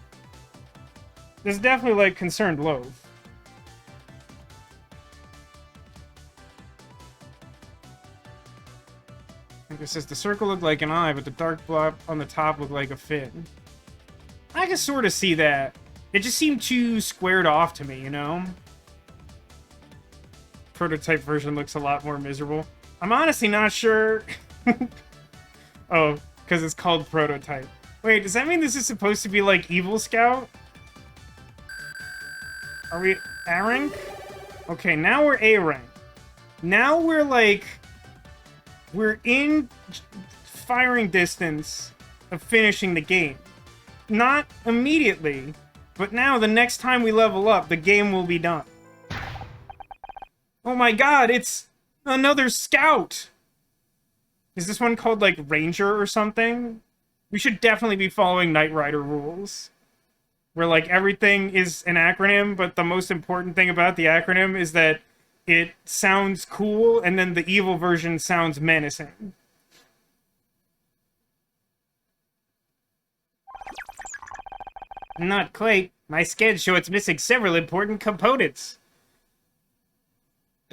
A: There's definitely, like, concerned loaf. Like it says, the circle looked like an eye, but the dark blob on the top looked like a fin. I can sort of see that. It just seemed too squared off to me, you know? Prototype version looks a lot more miserable. I'm honestly not sure. Oh, because it's called Prototype. Wait, does that mean this is supposed to be like Evil Scout? Are we A rank? Okay, now we're A rank. Now we're like... We're in firing distance of finishing the game. Not immediately, but now the next time we level up, the game will be done. Oh my god, it's another scout! Is this one called, like, Ranger or something? We should definitely be following Knight Rider rules. Where, like, everything is an acronym, but the most important thing about the acronym is that it sounds cool, and then the evil version sounds menacing. Not quite. My scans show it's missing several important components.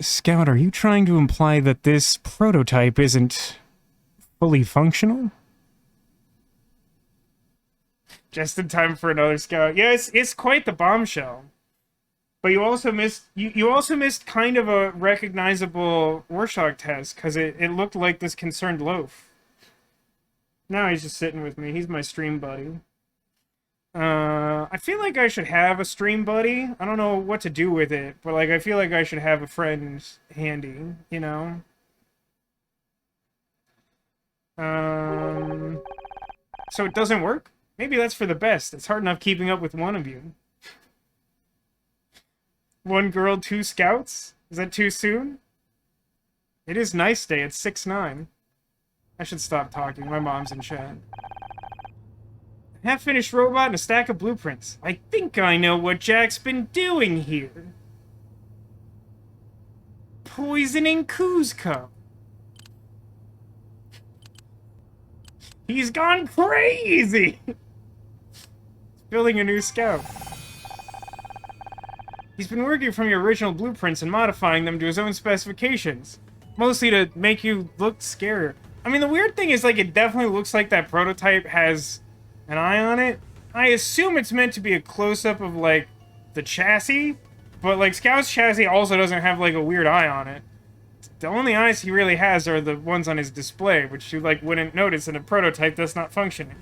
A: Scout, are you trying to imply that this prototype isn't fully functional? Just in time for another scout. Yeah, it's quite the bombshell. But you also missed you also missed kind of a recognizable Rorschach test, because it looked like this concerned loaf. Now he's just sitting with me. He's my stream buddy. I feel like I should have a stream buddy. I don't know what to do with it, but, like, I feel like I should have a friend handy, you know? So it doesn't work? Maybe that's for the best. It's hard enough keeping up with one of you. 1 girl, 2 scouts? Is that too soon? It is nice day. It's 6-9. I should stop talking. My mom's in chat. Half-finished robot and a stack of blueprints. I think I know what Jack's been doing here. Poisoning Kuzco. He's gone crazy! He's building a new scout. He's been working from your original blueprints and modifying them to his own specifications. Mostly to make you look scarier. I mean, the weird thing is, like, it definitely looks like that prototype has an eye on it. I assume it's meant to be a close-up of, like, the chassis, but, like, Scout's chassis also doesn't have, like, a weird eye on it. The only eyes he really has are the ones on his display, which you, like, wouldn't notice in a prototype that's not functioning.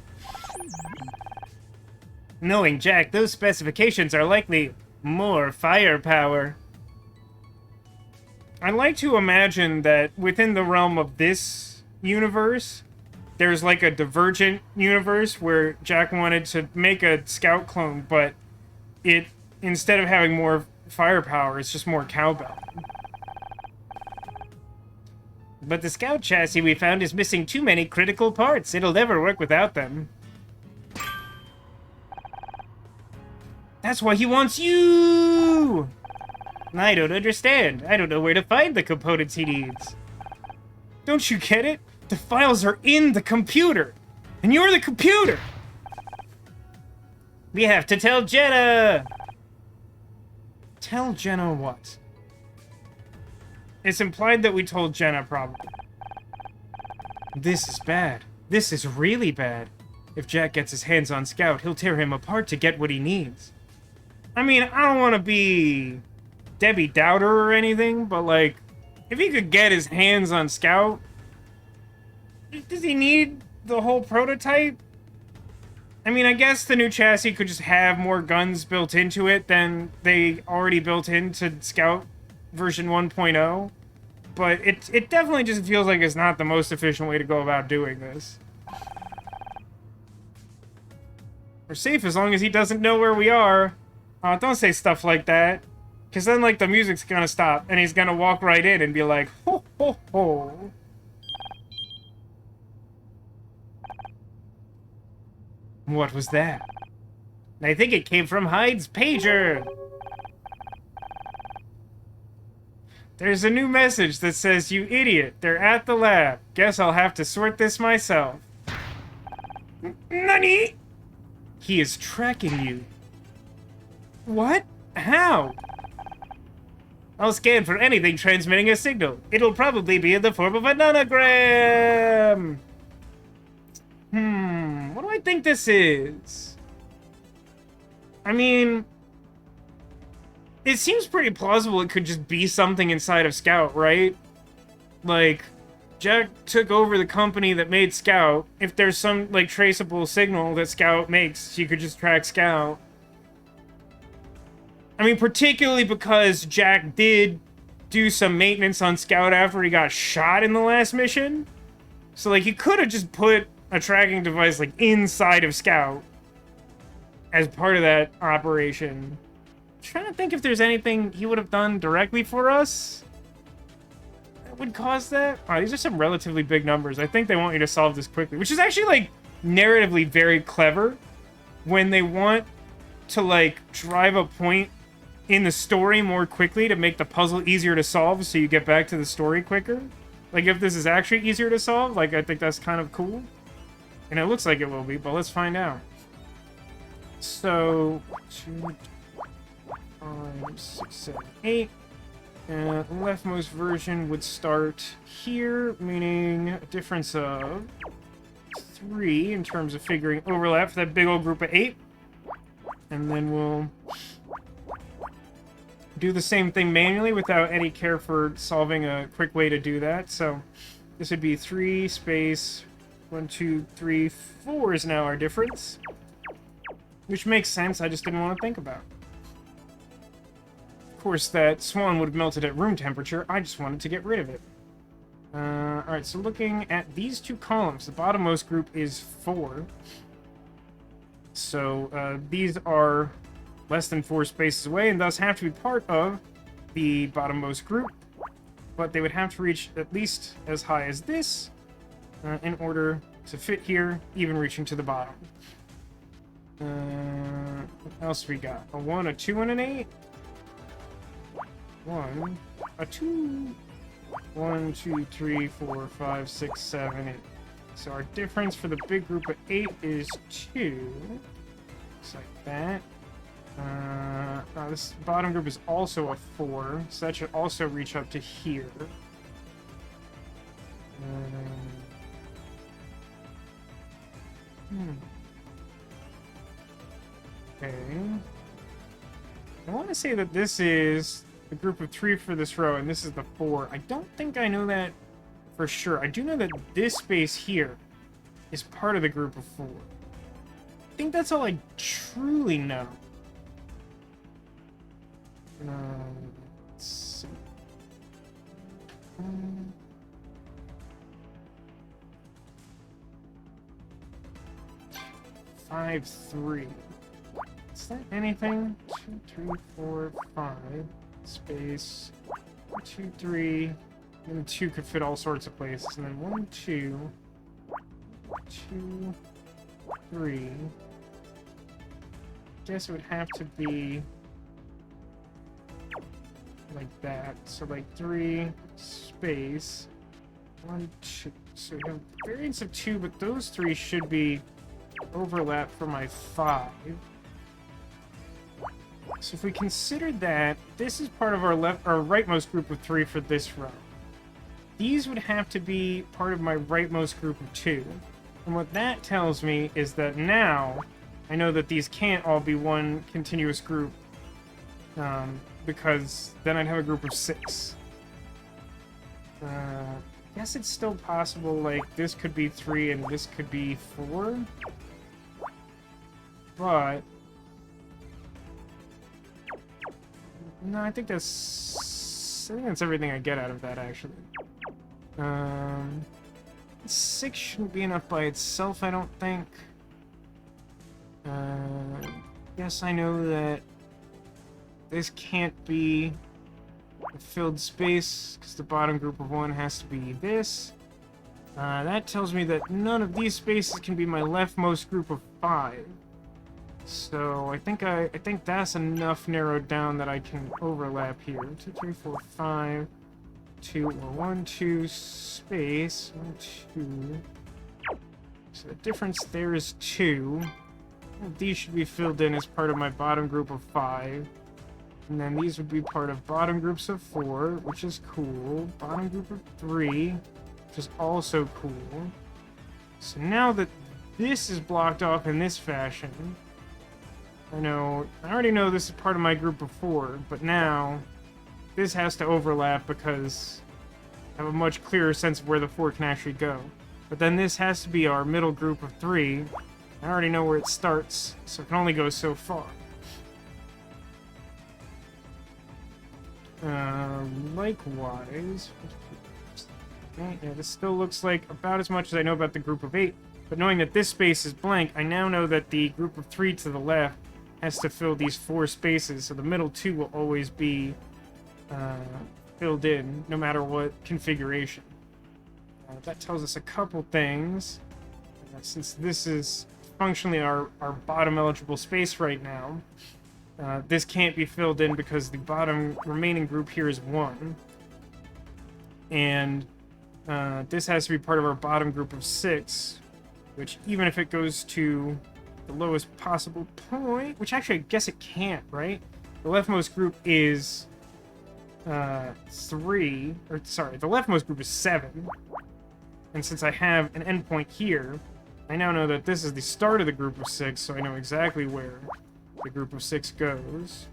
A: Knowing Jack, those specifications are likely more firepower. I like to imagine that within the realm of this universe, there's like a divergent universe where Jack wanted to make a Scout clone, but it, instead of having more firepower, it's just more cowbell. But the Scout chassis we found is missing too many critical parts. It'll never work without them. That's why he wants you! I don't understand. I don't know where to find the components he needs. Don't you get it? The files are in the computer. And you're the computer! We have to tell Jenna! Tell Jenna what? It's implied that we told Jenna, probably. This is bad. This is really bad. If Jack gets his hands on Scout, he'll tear him apart to get what he needs. I mean, I don't want to be Debbie Dowder or anything, but, like, if he could get his hands on Scout, does he need the whole prototype? I mean, I guess the new chassis could just have more guns built into it than they already built into Scout version 1.0, but it definitely just feels like it's not the most efficient way to go about doing this. We're safe as long as he doesn't know where we are. Don't say stuff like that, because then, like, the music's gonna stop, and he's gonna walk right in and be like, ho, ho, ho. What was that? I think it came from Hyde's pager. There's a new message that says, "You idiot, they're at the lab. Guess I'll have to sort this myself." Nani? He is tracking you. What? How? I'll scan for anything transmitting a signal. It'll probably be in the form of a nonogram. What do I think this is? I mean, it seems pretty plausible it could just be something inside of Scout, right? Like, Jack took over the company that made Scout. If there's some, like, traceable signal that Scout makes, you could just track Scout. I mean, particularly because Jack did do some maintenance on Scout after he got shot in the last mission. So, like, he could have just put a tracking device, like, inside of Scout as part of that operation. I'm trying to think if there's anything he would have done directly for us that would cause that. Oh, these are some relatively big numbers. I think they want you to solve this quickly, which is actually, like, narratively very clever when they want to, like, drive a point in the story more quickly to make the puzzle easier to solve so you get back to the story quicker. Like, if this is actually easier to solve, like, I think that's kind of cool. And it looks like it will be, but let's find out. So, 2, 5, 6, 7, 8. The leftmost version would start here, meaning a difference of 3 in terms of figuring overlap for that big old group of 8. And then we'll do the same thing manually without any care for solving a quick way to do that. So this would be 3 space 1, 2, 3, 4 is now our difference. Which makes sense, I just didn't want to think about. Of course, that swan would have melted at room temperature, I just wanted to get rid of it. Alright, so looking at these two columns, the bottommost group is 4. So, these are less than 4 spaces away, and thus have to be part of the bottommost group. But they would have to reach at least as high as this, in order to fit here, even reaching to the bottom. What else we got? A 1, a 2, and an 8? 1, a 2, 1, 2, 3, 4, 5, 6, 7, 8. So our difference for the big group of 8 is 2. Looks like that. This bottom group is also a 4, so that should also reach up to here. Okay. I want to say that this is the group of 3 for this row, and this is the 4. I don't think I know that for sure. I do know that this space here is part of the group of 4. I think that's all I truly know. Let's see. 5, 3. Is that anything? 2, 3, 4, 5. Space. 2, 3. And 2 could fit all sorts of places. And then 1, 2, 2, 3. Guess it would have to be like that. So like 3 space 1, 2. So we have variants of 2, but those 3 should be overlap for my 5. So if we consider that this is part of our rightmost group of 3 for this row, these would have to be part of my rightmost group of 2. And what that tells me is that now I know that these can't all be one continuous group, because then I'd have a group of 6. Guess it's still possible, like, this could be 3 and this could be 4. But no, I think that's everything I get out of that, actually. 6 shouldn't be enough by itself, I don't think. Yes, I know that this can't be a filled space, because the bottom group of 1 has to be this. That tells me that none of these spaces can be my leftmost group of 5. So I think that's enough narrowed down that I can overlap here. 2, 3, 4, 5, 2, or 1, 2, space, 1, 2. So the difference there is 2. These should be filled in as part of my bottom group of 5. And then these would be part of bottom groups of 4, which is cool. Bottom group of 3, which is also cool. So now that this is blocked off in this fashion, I already know this is part of my group of 4, but now this has to overlap because I have a much clearer sense of where the 4 can actually go. But then this has to be our middle group of 3. I already know where it starts, so it can only go so far. Likewise, okay, yeah, this still looks like about as much as I know about the group of 8, but knowing that this space is blank, I now know that the group of 3 to the left has to fill these 4 spaces, so the middle 2 will always be filled in, no matter what configuration. That tells us a couple things. Since this is functionally our bottom eligible space right now, this can't be filled in because the bottom remaining group here is 1. And this has to be part of our bottom group of 6, which even if it goes to the lowest possible point, which actually I guess it can't, right? The leftmost group is 3, or sorry, the leftmost group is 7. And since I have an endpoint here, I now know that this is the start of the group of 6, so I know exactly where the group of 6 goes.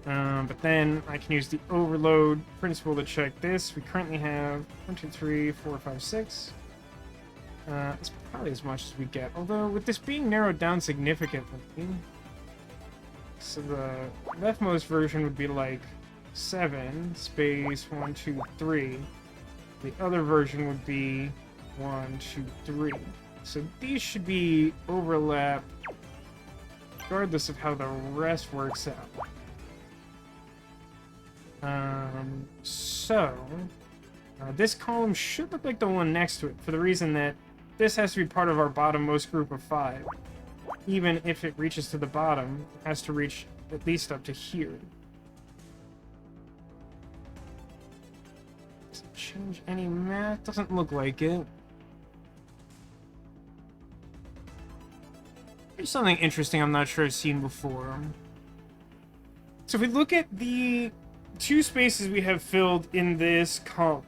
A: But then I can use the overload principle to check this. We currently have 1, 2, 3, 4, 5, 6. It's probably as much as we get. Although, with this being narrowed down significantly, so the leftmost version would be like 7, space 1, 2, 3. The other version would be 1, 2, 3. So these should be overlap regardless of how the rest works out. This column should look like the one next to it, for the reason that this has to be part of our bottommost group of 5. Even if it reaches to the bottom, it has to reach at least up to here. Does it change any math? Doesn't look like it. Here's something interesting I'm not sure I've seen before. So if we look at the 2 spaces we have filled in this column,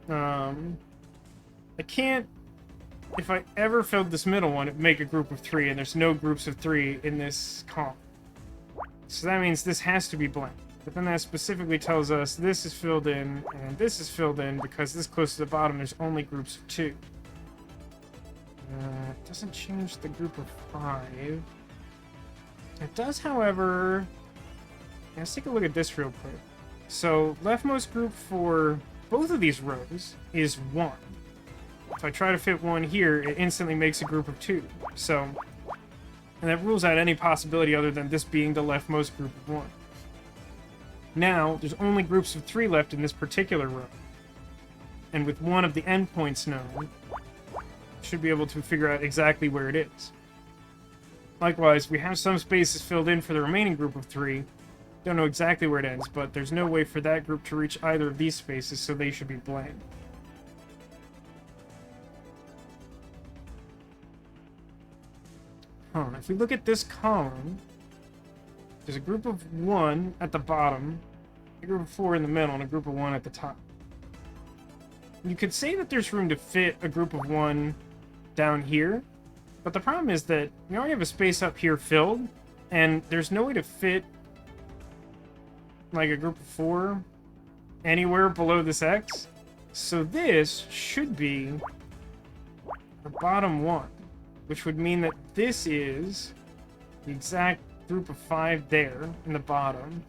A: I can't, if I ever filled this middle one, it'd make a group of 3, and there's no groups of 3 in this column. So that means this has to be blank. But then that specifically tells us this is filled in, and this is filled in, because this close to the bottom, there's only groups of 2. It doesn't change the group of 5. It does, however... Let's take a look at this real quick. So, leftmost group for both of these rows is 1. If I try to fit 1 here, it instantly makes a group of 2. So, and that rules out any possibility other than this being the leftmost group of 1. Now, there's only groups of 3 left in this particular row. And with one of the endpoints known, should be able to figure out exactly where it is. Likewise, we have some spaces filled in for the remaining group of 3. Don't know exactly where it ends, but there's no way for that group to reach either of these spaces, so they should be blank. If we look at this column, there's a group of 1 at the bottom, a group of 4 in the middle, and a group of 1 at the top. You could say that there's room to fit a group of 1 down here, but the problem is that we already have a space up here filled, and there's no way to fit like a group of 4 anywhere below this X. So this should be the bottom 1, which would mean that this is the exact group of 5 there in the bottom.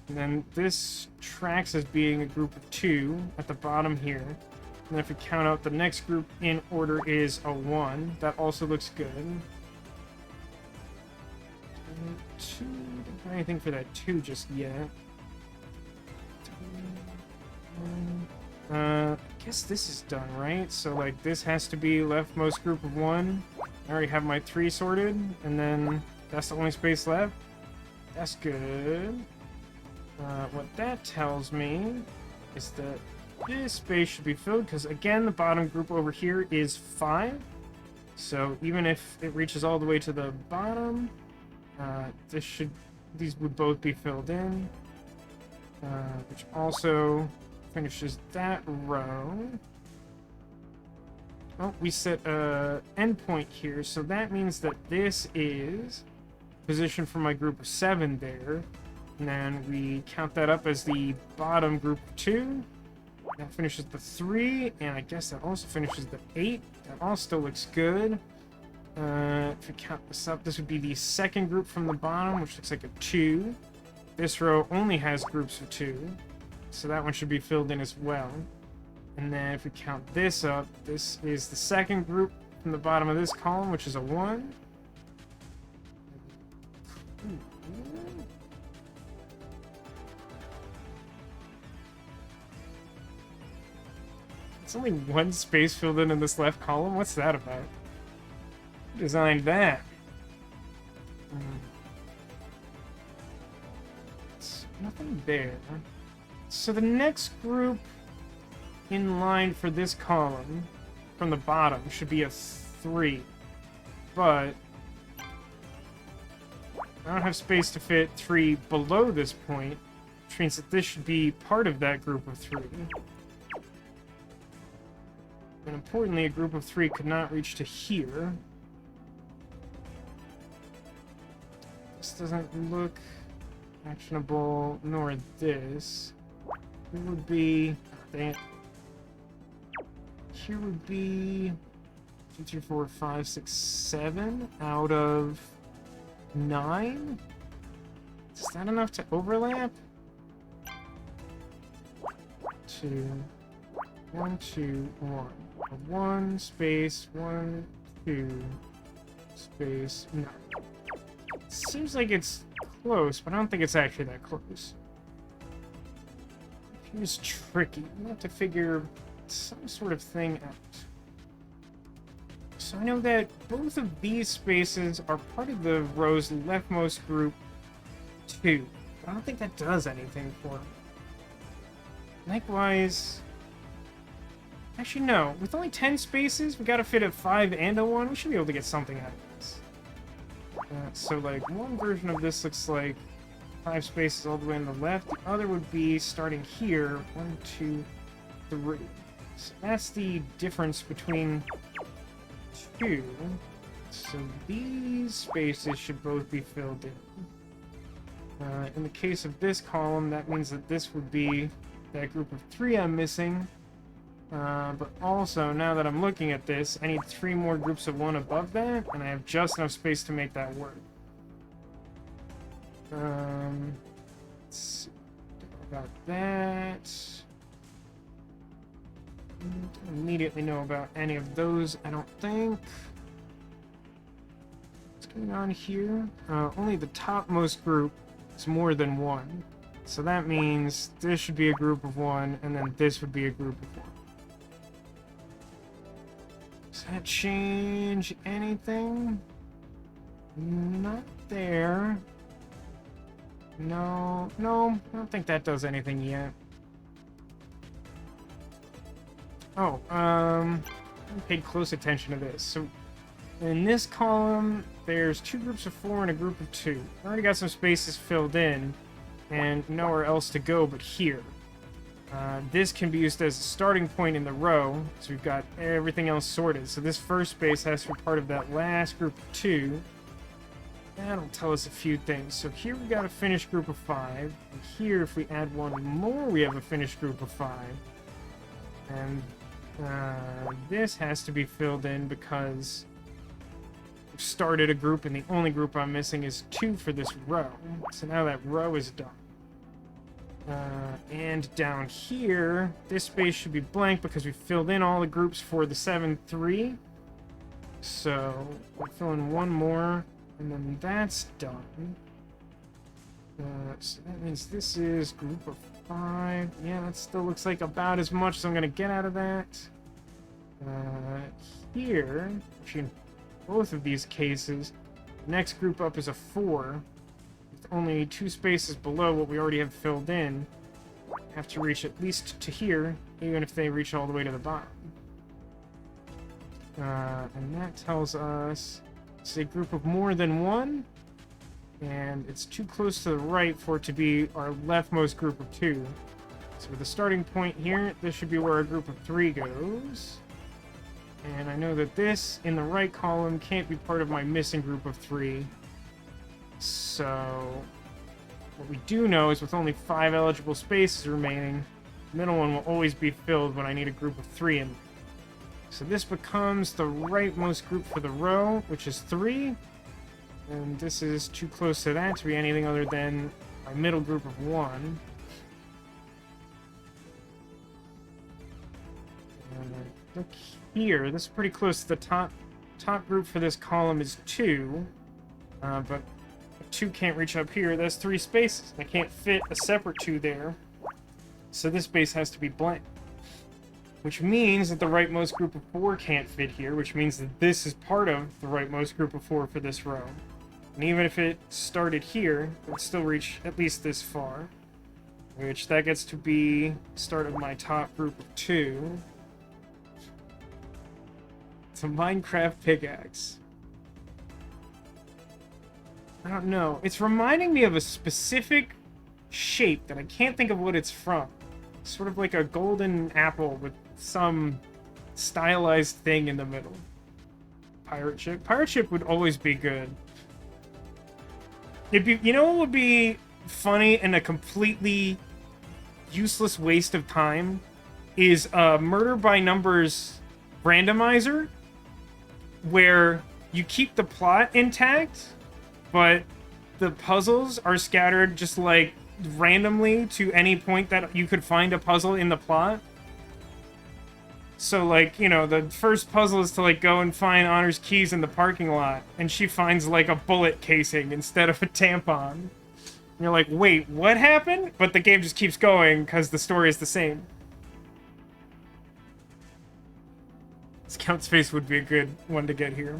A: And then this tracks as being a group of 2 at the bottom here. And then if we count out the next group in order is a 1. That also looks good. 2, don't have anything for that 2 just yet. I guess this is done, right? So, like, this has to be leftmost group of 1. I already have my 3 sorted, and then that's the only space left. That's good. What that tells me is that this space should be filled, because, again, the bottom group over here is 5. So, even if it reaches all the way to the bottom, these would both be filled in. Which also finishes that row. Oh, we set a endpoint here, so that means that this is position for my group of 7 there. And then we count that up as the bottom group of 2. That finishes the 3, and I guess that also finishes the 8. That all still looks good. If we count this up, this would be the second group from the bottom, which looks like a 2. This row only has groups of 2, so that one should be filled in as well. And then if we count this up, this is the second group from the bottom of this column, which is a 1. It's only 1 space filled in this left column? What's that about? Who designed that? Nothing there. So the next group in line for this column from the bottom should be a 3. But I don't have space to fit 3 below this point, which means that this should be part of that group of 3. And importantly, a group of 3 could not reach to here. This doesn't look actionable, nor this. It would be... Dang it. Here would be 2, 3, 4, 5, 6, 7 out of 9? Is that enough to overlap? 2, 1, 2, 1. 1 space, 1, 2 space, no. Seems like it's close, but I don't think it's actually that close. It's tricky. I'm gonna have to figure some sort of thing out. So I know that both of these spaces are part of the row's leftmost group 2. But I don't think that does anything for them. Likewise... Actually, no. With only 10 spaces, we gotta fit a 5 and a 1. We should be able to get something out of this. So, like, one version of this looks like 5 spaces all the way on the left. The other would be starting here. 1, 2, 3. So that's the difference between 2. So these spaces should both be filled in. In the case of this column, that means that this would be that group of 3 I'm missing. But also, now that I'm looking at this, I need 3 more groups of 1 above that, and I have just enough space to make that work. Let's see about that. Don't immediately know about any of those, I don't think. What's going on here? Only the topmost group is more than 1. So that means this should be a group of 1, and then this would be a group of 1. Does that change anything? Not there. No, I don't think that does anything yet. Oh, I paid close attention to this. So, in this column, there's 2 groups of 4 and a group of 2. I already got some spaces filled in, and nowhere else to go but here. This can be used as a starting point in the row, so we've got everything else sorted. So this first space has to be part of that last group of 2. That'll tell us a few things. So here we got a finished group of 5. And here, if we add 1 more, we have a finished group of 5. And this has to be filled in because we've started a group, and the only group I'm missing is 2 for this row. So now that row is done. And down here, this space should be blank because we filled in all the groups for the 7-3. So we'll fill in 1 more, and then that's done. So that means this is group of 5. Yeah, that still looks like about as much as I'm going to get out of that. Here, actually in both of these cases, the next group up is a 4. With only 2 spaces below what we already have filled in. Have to reach at least to here, even if they reach all the way to the bottom. And that tells us it's a group of more than 1. And it's too close to the right for it to be our leftmost group of 2. So with the starting point here, this should be where our group of 3 goes. And I know that this, in the right column, can't be part of my missing group of 3. So what we do know is with only 5 eligible spaces remaining, the middle one will always be filled when I need a group of 3 in there. So this becomes the rightmost group for the row, which is 3. And this is too close to that to be anything other than my middle group of 1. Look here, this is pretty close to the top group for this column is 2. But 2 can't reach up here. That's 3 spaces. I can't fit a separate 2 there. So this space has to be blank. Which means that the rightmost group of 4 can't fit here, which means that this is part of the rightmost group of 4 for this row. And even if it started here, it would still reach at least this far. Which, that gets to be the start of my top group of 2. It's a Minecraft pickaxe. I don't know. It's reminding me of a specific shape that I can't think of what it's from. Sort of like a golden apple with some stylized thing in the middle. Pirate ship? Pirate ship would always be good. It'd be, you know what would be funny and a completely useless waste of time? Is a murder by numbers randomizer where you keep the plot intact, but the puzzles are scattered just like randomly to any point that you could find a puzzle in the plot. So, like, you know, the first puzzle is to, like, go and find Honor's keys in the parking lot, and she finds, like, a bullet casing instead of a tampon. And you're like, wait, what happened? But the game just keeps going because the story is the same. Scout's face would be a good one to get here.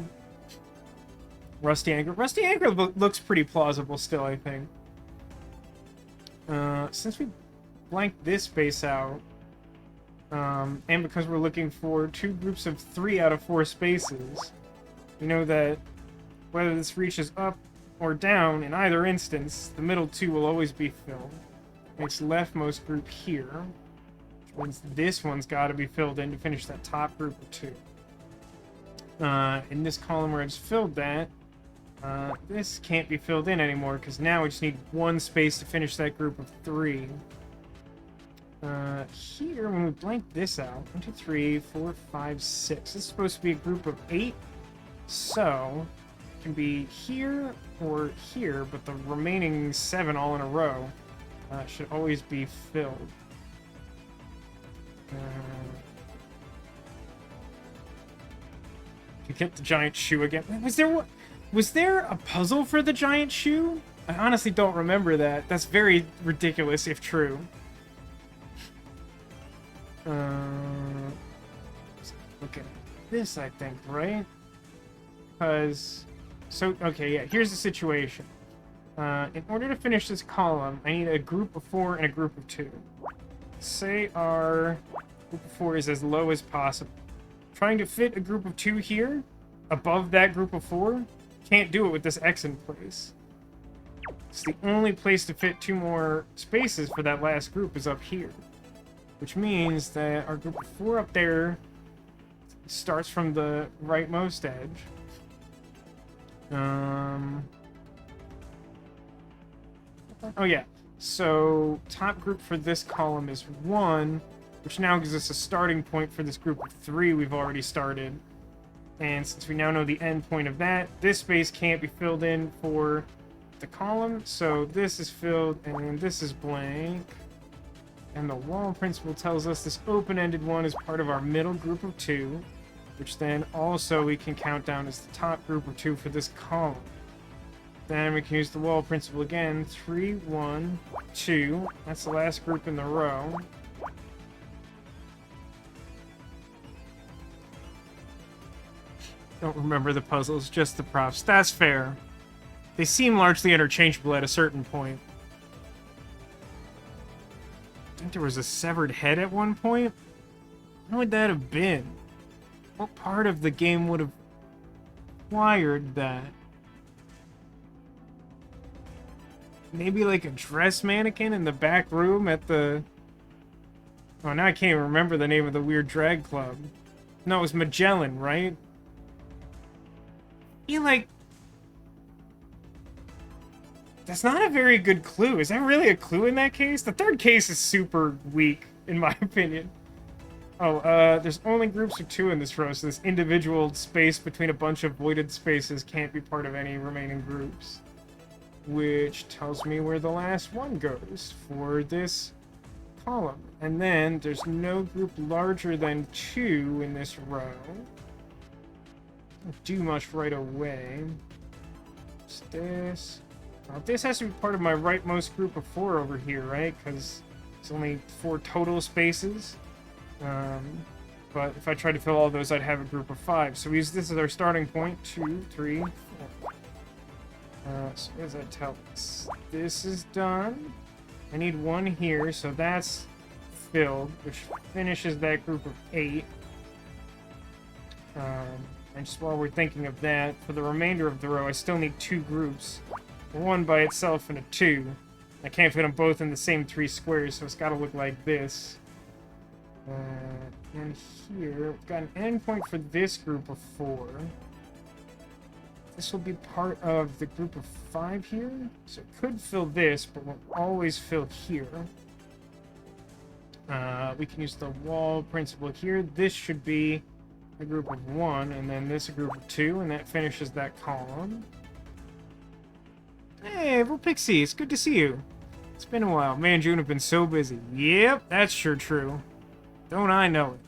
A: Rusty Anchor. Rusty Anchor looks pretty plausible still, I think. Since we blanked this space out, and because we're looking for 2 groups of 3 out of 4 spaces, we know that whether this reaches up or down, in either instance, the middle 2 will always be filled. It's leftmost group here, which means this one's got to be filled in to finish that top group of 2. In this column where I just filled that, this can't be filled in anymore, because now we just need 1 space to finish that group of 3. Here, when we blank this out, 1, 2, 3, 4, 5, 6. This is supposed to be a group of 8, so it can be here or here, but the remaining 7 all in a row should always be filled. To get the giant shoe again. Was there a puzzle for the giant shoe? I honestly don't remember that. That's very ridiculous if true. Look at this, I think, right? Because... So, okay, yeah, here's the situation. In order to finish this column, I need a group of 4 and a group of 2. Say our group of 4 is as low as possible. Trying to fit a group of 2 here, above that group of 4, can't do it with this X in place. It's the only place to fit 2 more spaces for that last group is up here. Which means that our group of 4 up there starts from the rightmost edge. Oh yeah, so top group for this column is 1, which now gives us a starting point for this group of 3 we've already started. And since we now know the end point of that, this space can't be filled in for the column, so this is filled and this is blank. And the wall principle tells us this open-ended one is part of our middle group of 2, which then also we can count down as the top group of 2 for this column. Then we can use the wall principle again. 3, 1, 2. That's the last group in the row. Don't remember the puzzles, just the props. That's fair. They seem largely interchangeable at a certain point. I think there was a severed head at one point. What would that have been? What part of the game would have required that? Maybe like a dress mannequin in the back room at the... Oh, now I can't even remember the name of the weird drag club. No, it was Magellan, right? I feel like... That's not a very good clue. Is that really a clue in that case? The third case is super weak, in my opinion. Oh, there's only groups of 2 in this row, so this individual space between a bunch of voided spaces can't be part of any remaining groups. Which tells me where the last one goes for this column. And then there's no group larger than 2 in this row. Don't do much right away. What's this? Well, this has to be part of my rightmost group of 4 over here, right? Because it's only 4 total spaces. But if I tried to fill all those, I'd have a group of 5. So we use this as our starting point. 2, 3, 4. So what does that tell us? This is done. I need 1 here, so that's filled, which finishes that group of 8. And just while we're thinking of that, for the remainder of the row, I still need 2 groups. 1 by itself and a 2. I can't fit them both in the same 3 squares, so it's got to look like this. And here, we've got an endpoint for this group of 4. This will be part of the group of 5 here. So it could fill this, but won't always fill here. We can use the wall principle here. This should be a group of 1, and then this a group of 2, and that finishes that column. Hey, Pixie, it's good to see you. It's been a while. Me and June have been so busy. Yep, that's sure true. Don't I know it?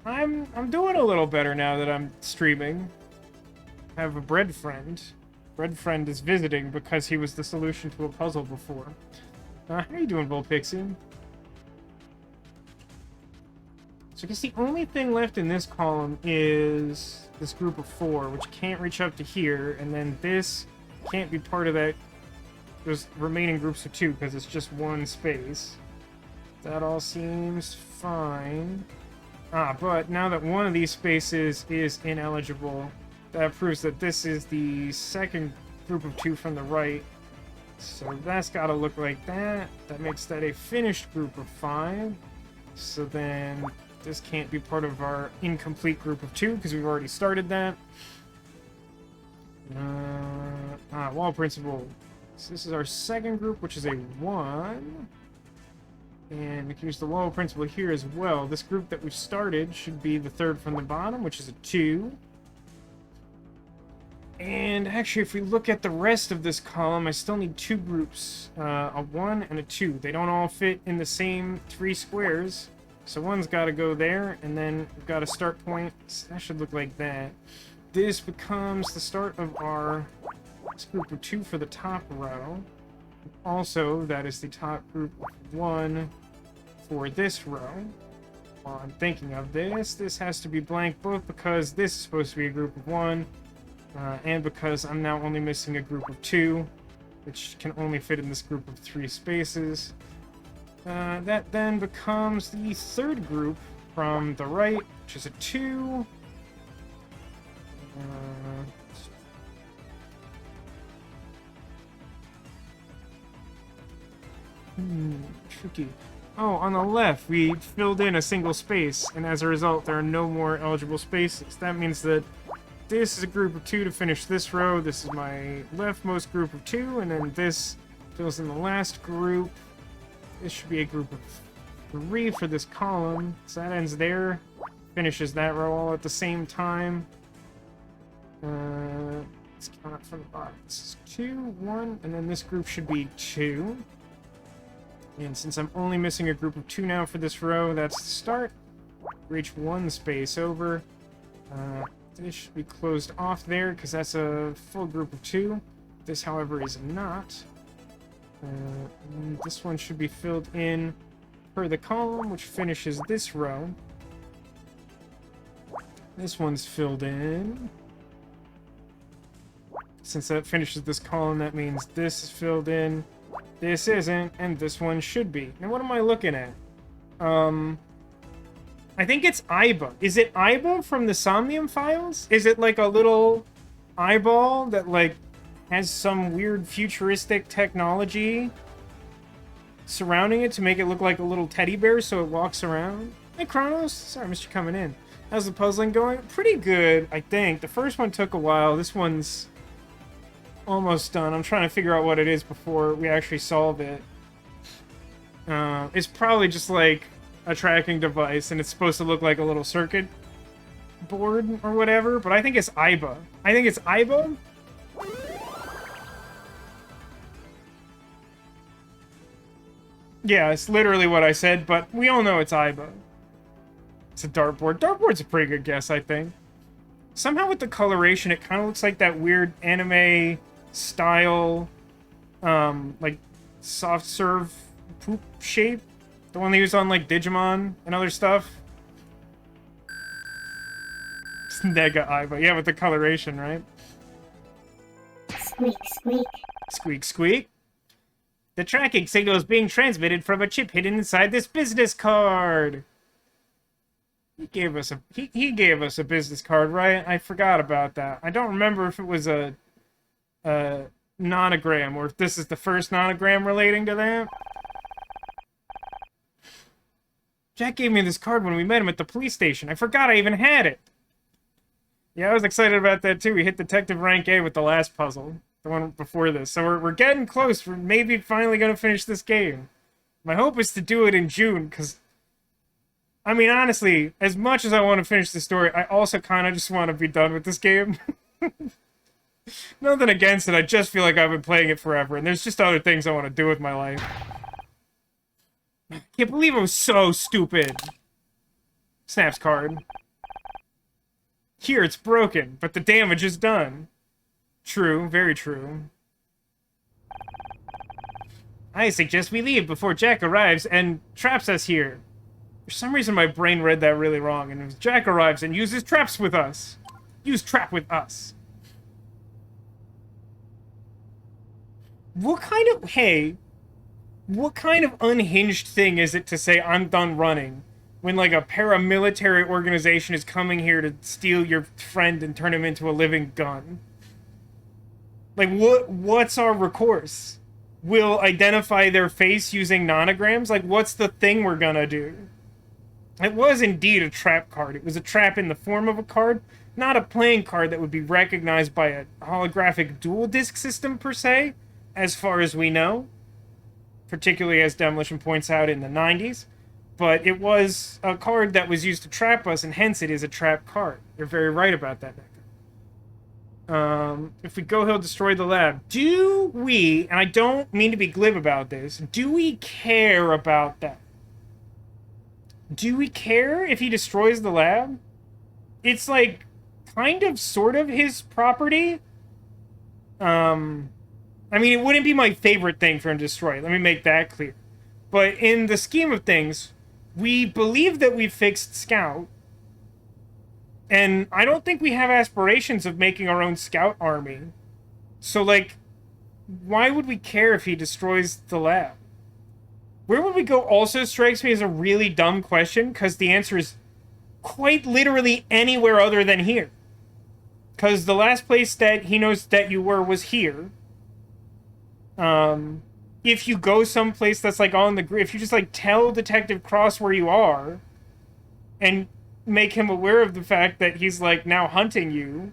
A: I'm doing a little better now that I'm streaming. I have a bread friend. Bread friend is visiting because he was the solution to a puzzle before. How are you doing, Pixie? So I guess the only thing left in this column is this group of 4, which can't reach up to here, and then this can't be part of that. Those remaining groups of 2 because it's just 1 space. That all seems fine. But now that one of these spaces is ineligible, that proves that this is the second group of 2 from the right. So that's got to look like that. That makes that a finished group of 5. So then this can't be part of our incomplete group of 2 because we've already started that. Wall principle. So this is our second group, which is a 1. And we can use the wall principle here as well. This group that we've started should be the third from the bottom, which is a 2. And actually, if we look at the rest of this column, I still need 2 groups, a 1 and a 2. They don't all fit in the same 3 squares, so one's got to go there, and then we've got a start point. So that should look like that. This becomes the start of our This group of 2 for the top row. Also, that is the top group of 1 for this row. While I'm thinking of this has to be blank both because this is supposed to be a group of 1, and because I'm now only missing a group of 2, which can only fit in this group of 3 spaces. That then becomes the third group from the right, which is a 2. Tricky. Oh, on the left, we filled in a single space, and as a result, there are no more eligible spaces. That means that this is a group of 2 to finish this row. This is my leftmost group of 2, and then this fills in the last group. This should be a group of 3 for this column. So that ends there. Finishes that row all at the same time. Let's count up from the bottom. This is 2, 1, and then this group should be 2. And since I'm only missing a group of 2 now for this row, that's the start. Reach 1 space over. This should be closed off there, because that's a full group of 2. This, however, is not. And this one should be filled in per the column, which finishes this row. This one's filled in. Since that finishes this column, that means this is filled in. This isn't, and this one should be. Now, what am I looking at? I think it's Iba. Is it Iba from the Somnium Files? Is it like a little eyeball that, like, has some weird futuristic technology surrounding it to make it look like a little teddy bear so it walks around? Hey, Kronos. Sorry, I missed you coming in. How's the puzzling going? Pretty good, I think. The first one took a while. This one's almost done. I'm trying to figure out what it is before we actually solve it. It's probably just like a tracking device, and it's supposed to look like a little circuit board or whatever, but I think it's Iba. I think it's Iba. Yeah, it's literally what I said, but we all know it's Iba. It's a dartboard. Dartboard's a pretty good guess, I think. Somehow with the coloration, it kind of looks like that weird anime style, like soft serve poop shape. The one they use on like Digimon and other stuff. It's Nega Iba. Yeah, with the coloration, right?
B: Squeak, squeak.
A: Squeak, squeak. The tracking signal is being transmitted from a chip hidden inside this business card. He gave us a business card, right? I forgot about that. I don't remember if it was a nonogram or if this is the first nonogram relating to that. Jack gave me this card when we met him at the police station. I forgot I even had it. Yeah, I was excited about that too. We hit Detective Rank A with the last puzzle. The one before this. So we're getting close. We're maybe finally going to finish this game. My hope is to do it in June, because I mean, honestly, as much as I want to finish the story, I also kind of just want to be done with this game. Nothing against it, I just feel like I've been playing it forever, and there's just other things I want to do with my life. Can't believe I was so stupid. Snaps card. Here, it's broken, but the damage is done. True, very true. I suggest we leave before Jack arrives and traps us here. For some reason, my brain read that really wrong, and it was Jack arrives and uses traps with us. Use trap with us. What kind of... Hey, what kind of unhinged thing is it to say, I'm done running, when, like, a paramilitary organization is coming here to steal your friend and turn him into a living gun? Like, what's our recourse? We'll identify their face using nonograms? Like, what's the thing we're gonna do? It was indeed a trap card. It was a trap in the form of a card, not a playing card that would be recognized by a holographic dual disc system, per se, as far as we know. Particularly as Demolition points out in the 90s. But it was a card that was used to trap us, and hence it is a trap card. You're very right about that, Nectar. If we go, he'll destroy the lab. Do we, and I don't mean to be glib about this, do we care about that? Do we care if he destroys the lab? It's like, kind of, sort of his property. I mean, it wouldn't be my favorite thing for him to destroy. Let me make that clear. But in the scheme of things, we believe that we fixed Scout, and I don't think we have aspirations of making our own Scout army. So, like, why would we care if he destroys the lab? Where would we go also strikes me as a really dumb question, because the answer is quite literally anywhere other than here. Because the last place that he knows that you were was here. If you go someplace that's, like, on the grid, if you just, like, tell Detective Cross where you are, and make him aware of the fact that he's, like, now hunting you,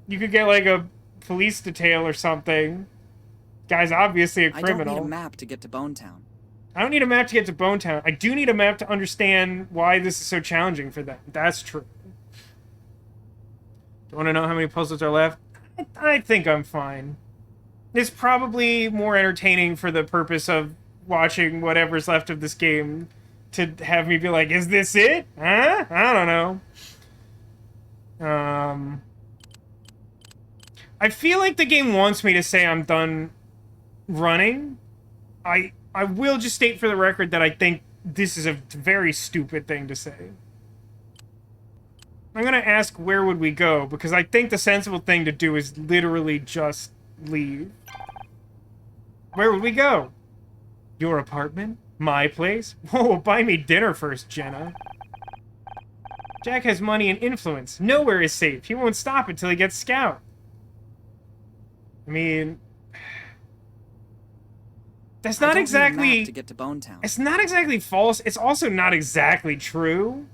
A: you could get, like, a police detail or something. Guy's obviously a criminal.
B: I don't need a map to get to Bonetown.
A: I don't need a map to get to Bonetown. I do need a map to understand why this is so challenging for them. That's true. Do you want to know how many puzzles are left? I think I'm fine. It's probably more entertaining for the purpose of watching whatever's left of this game to have me be like, is this it? Huh? I don't know. I feel like the game wants me to say I'm done running. I will just state for the record that I think this is a very stupid thing to say. I'm gonna ask where would we go, because I think the sensible thing to do is literally just leave. Where would we go? Your apartment? My place? Whoa, buy me dinner first, Jenna. Jack has money and influence. Nowhere is safe. He won't stop until he gets Scout. I mean... That's not exactly...
B: to get to Bonetown.
A: It's not exactly false. It's also not exactly true.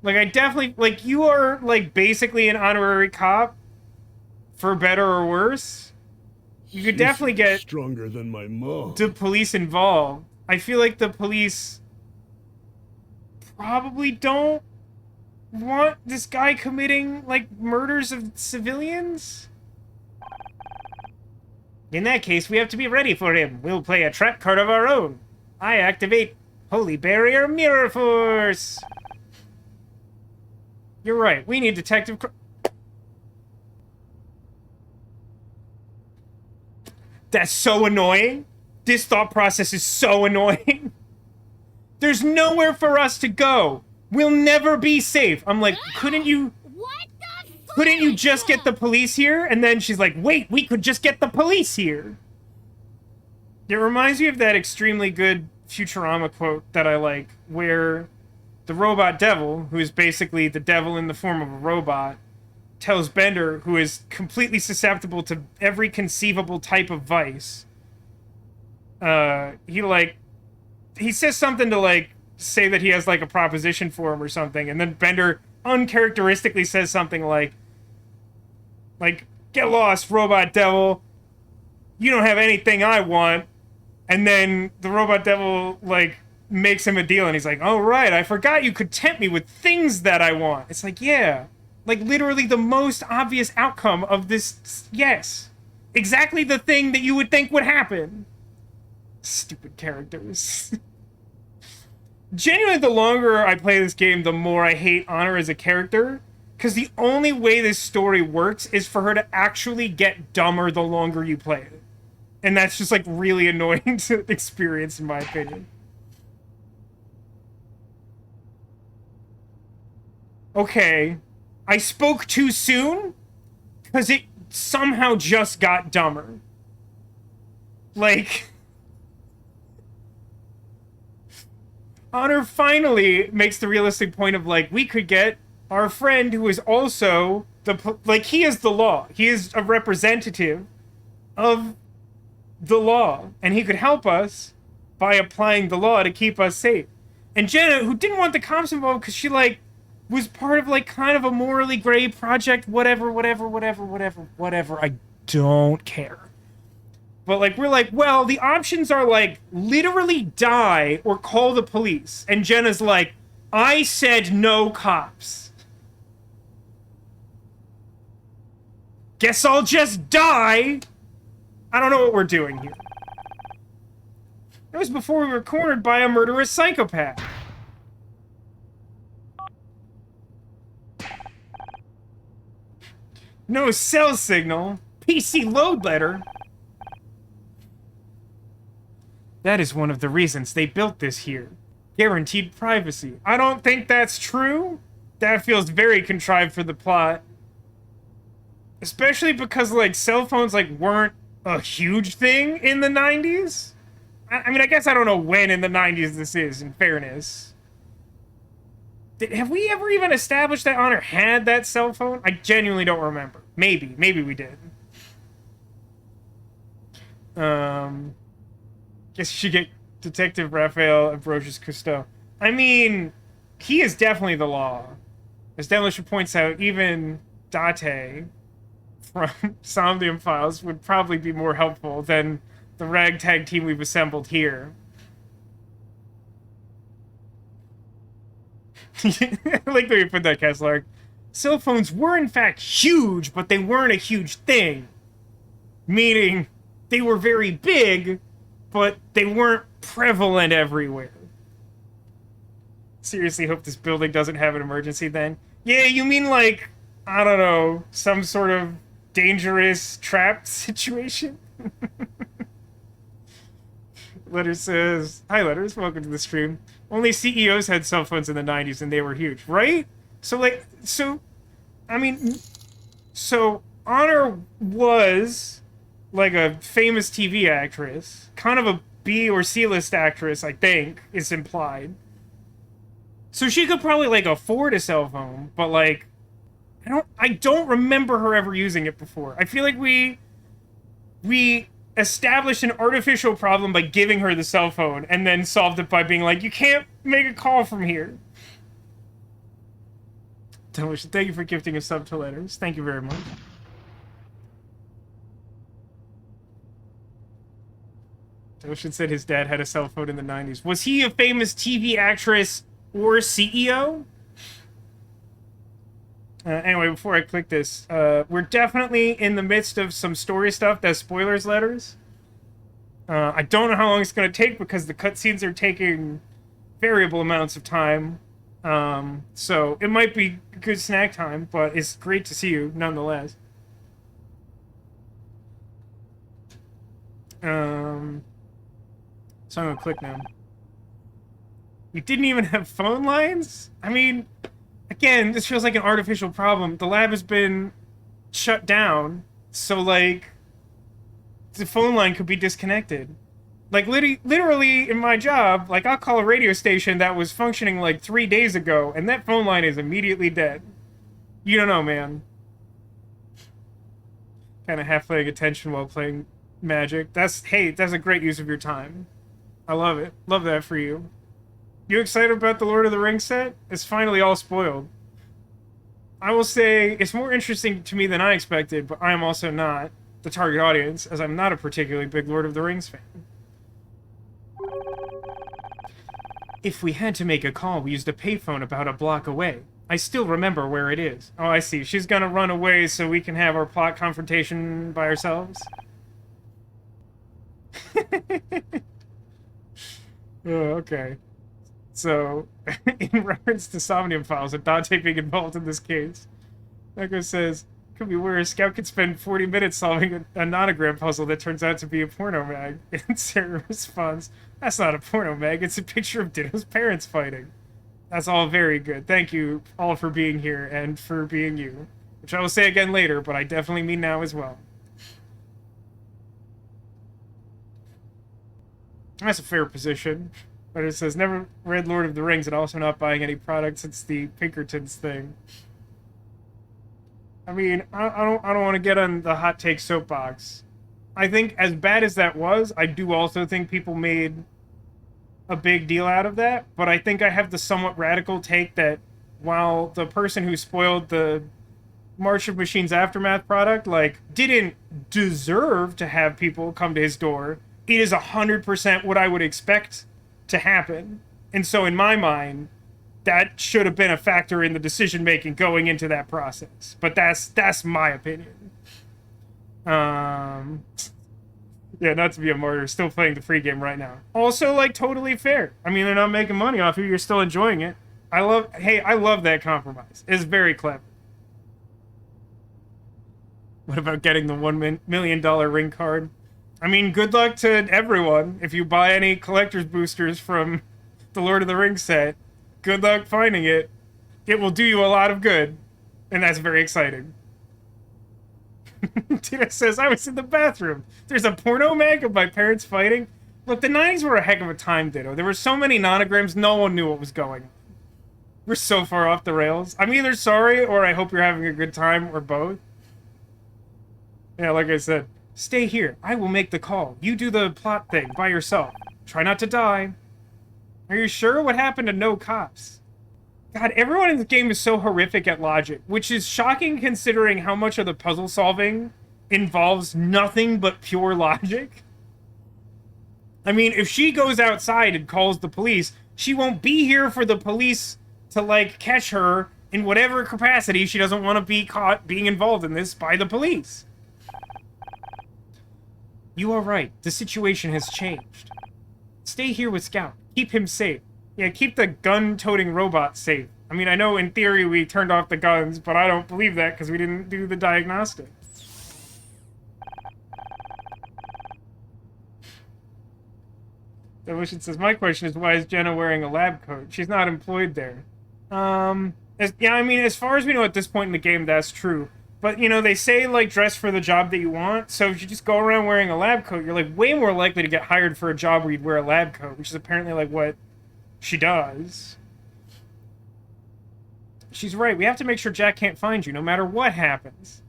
A: Like, I definitely... Like, you are, like, basically an honorary cop. For better or worse. You could definitely get...
C: stronger than my mom.
A: The police involved. I feel like the police... probably don't... want this guy committing, like, murders of civilians? In that case, we have to be ready for him. We'll play a trap card of our own. I activate Holy Barrier Mirror Force. You're right. We need Detective That's so annoying. This thought process is so annoying. There's nowhere for us to go. We'll never be safe. I'm like, couldn't you just get the police here? And then she's like, wait, we could just get the police here. It reminds me of that extremely good Futurama quote that I like, where the robot devil, who is basically the devil in the form of a robot, tells Bender, who is completely susceptible to every conceivable type of vice, he says something to, like, say that he has, like, a proposition for him or something, and then Bender uncharacteristically says something like, get lost, robot devil. You don't have anything I want. And then the robot devil, like, makes him a deal, and he's like, oh, right, I forgot you could tempt me with things that I want. It's like, yeah. Like, literally the most obvious outcome of this, yes. Exactly the thing that you would think would happen. Stupid characters. Genuinely, the longer I play this game, the more I hate Honor as a character. Because the only way this story works is for her to actually get dumber the longer you play it. And that's just, like, really annoying to experience, in my opinion. Okay. I spoke too soon? Because it somehow just got dumber. Like... Honor finally makes the realistic point of, like, we could get our friend who is also like, he is the law. He is a representative of the law, and he could help us by applying the law to keep us safe. And Jenna, who didn't want the cops involved because she, like, was part of, like, kind of a morally gray project, whatever, I don't care. But, like, we're like, well, the options are, like, literally die or call the police. And Jenna's like, I said no cops. Guess I'll just die. I don't know what we're doing here. It was before we were cornered by a murderous psychopath. No cell signal. PC load letter? That is one of the reasons they built this here. Guaranteed privacy. I don't think that's true. That feels very contrived for the plot. Especially because, like, cell phones, like, weren't a huge thing in the 90s. I mean, I guess I don't know when in the 90s this is, in fairness. Have we ever even established that Honor had that cell phone? I genuinely don't remember. Maybe we did. Guess you should get Detective Raphael Ambrosius Cousteau. I mean, he is definitely the law. As Demolition points out, even Date from Somnium Files would probably be more helpful than the ragtag team we've assembled here. I like the way you put that, Kessler. Cell phones were in fact huge, but they weren't a huge thing. Meaning, they were very big, but they weren't prevalent everywhere. Seriously hope this building doesn't have an emergency then. Yeah, you mean like, I don't know, some sort of dangerous trap situation? Letter says, hi Letters, welcome to the stream. Only CEOs had cell phones in the 90s and they were huge, right? So like, so Honor was like a famous TV actress, kind of a B or C list actress, I think, is implied. So she could probably like afford a cell phone, but like, I don't remember her ever using it before. I feel like we established an artificial problem by giving her the cell phone and then solved it by being like, you can't make a call from here. Thank you for gifting a sub to Letters. Thank you very much. Ocean said his dad had a cell phone in the 90s. Was he a famous TV actress or CEO? Anyway, before I click this, we're definitely in the midst of some story stuff that's spoilers letters. I don't know how long it's going to take because the cutscenes are taking variable amounts of time. So it might be good snack time, but it's great to see you nonetheless. So I'm going to click now. We didn't even have phone lines? I mean, again, this feels like an artificial problem. The lab has been shut down, so, like, the phone line could be disconnected. Like, literally, in my job, like, I'll call a radio station that was functioning, like, 3 days ago, and that phone line is immediately dead. You don't know, man. Kind of half paying attention while playing Magic. That's a great use of your time. I love it. Love that for you. You excited about the Lord of the Rings set? It's finally all spoiled. I will say, it's more interesting to me than I expected, but I am also not the target audience, as I'm not a particularly big Lord of the Rings fan. If we had to make a call, we used a payphone about a block away. I still remember where it is. Oh, I see. She's gonna run away so we can have our plot confrontation by ourselves? Oh, okay. So, in reference to Somnium Files and Dante being involved in this case, Echo says, could be worse. Scout could spend 40 minutes solving a nonogram puzzle that turns out to be a porno mag. And Sarah responds, that's not a porno mag, it's a picture of Ditto's parents fighting. That's all very good. Thank you all for being here and for being you. Which I will say again later, but I definitely mean now as well. That's a fair position. But it says, never read Lord of the Rings and also not buying any products since the Pinkertons thing. I mean, I don't want to get on the hot take soapbox. I think as bad as that was, I do also think people made a big deal out of that. But I think I have the somewhat radical take that while the person who spoiled the March of Machines Aftermath product, like, didn't deserve to have people come to his door, it is 100% what I would expect to happen. And so in my mind, that should have been a factor in the decision making going into that process. But that's my opinion. Yeah, not to be a martyr, still playing the free game right now. Also, like, totally fair. I mean, they're not making money off you, you're still enjoying it. I love that compromise. It's very clever. What about getting the $1 million ring card? I mean, good luck to everyone. If you buy any collector's boosters from the Lord of the Rings set, good luck finding it. It will do you a lot of good, and that's very exciting. Tina says, I was in the bathroom. There's a porno mag of my parents fighting. Look, the 90s were a heck of a time, Ditto. There were so many nonograms, no one knew what was going on. We're so far off the rails. I'm either sorry, or I hope you're having a good time, or both. Yeah, like I said, stay here. I will make the call. You do the plot thing by yourself. Try not to die. Are you sure? What happened to no cops? God, everyone in this game is so horrific at logic, which is shocking considering how much of the puzzle solving involves nothing but pure logic. I mean, if she goes outside and calls the police, she won't be here for the police to, like, catch her in whatever capacity she doesn't want to be caught being involved in this by the police. You are right. The situation has changed. Stay here with Scout. Keep him safe. Yeah, keep the gun-toting robot safe. I mean, I know in theory we turned off the guns, but I don't believe that because we didn't do the diagnostic. Devotion says, my question is, why is Jenna wearing a lab coat? She's not employed there. Yeah, I mean, as far as we know at this point in the game, that's true. But, you know, they say, like, dress for the job that you want, so if you just go around wearing a lab coat, you're, like, way more likely to get hired for a job where you'd wear a lab coat, which is apparently, like, what she does. She's right. We have to make sure Jack can't find you, no matter what happens.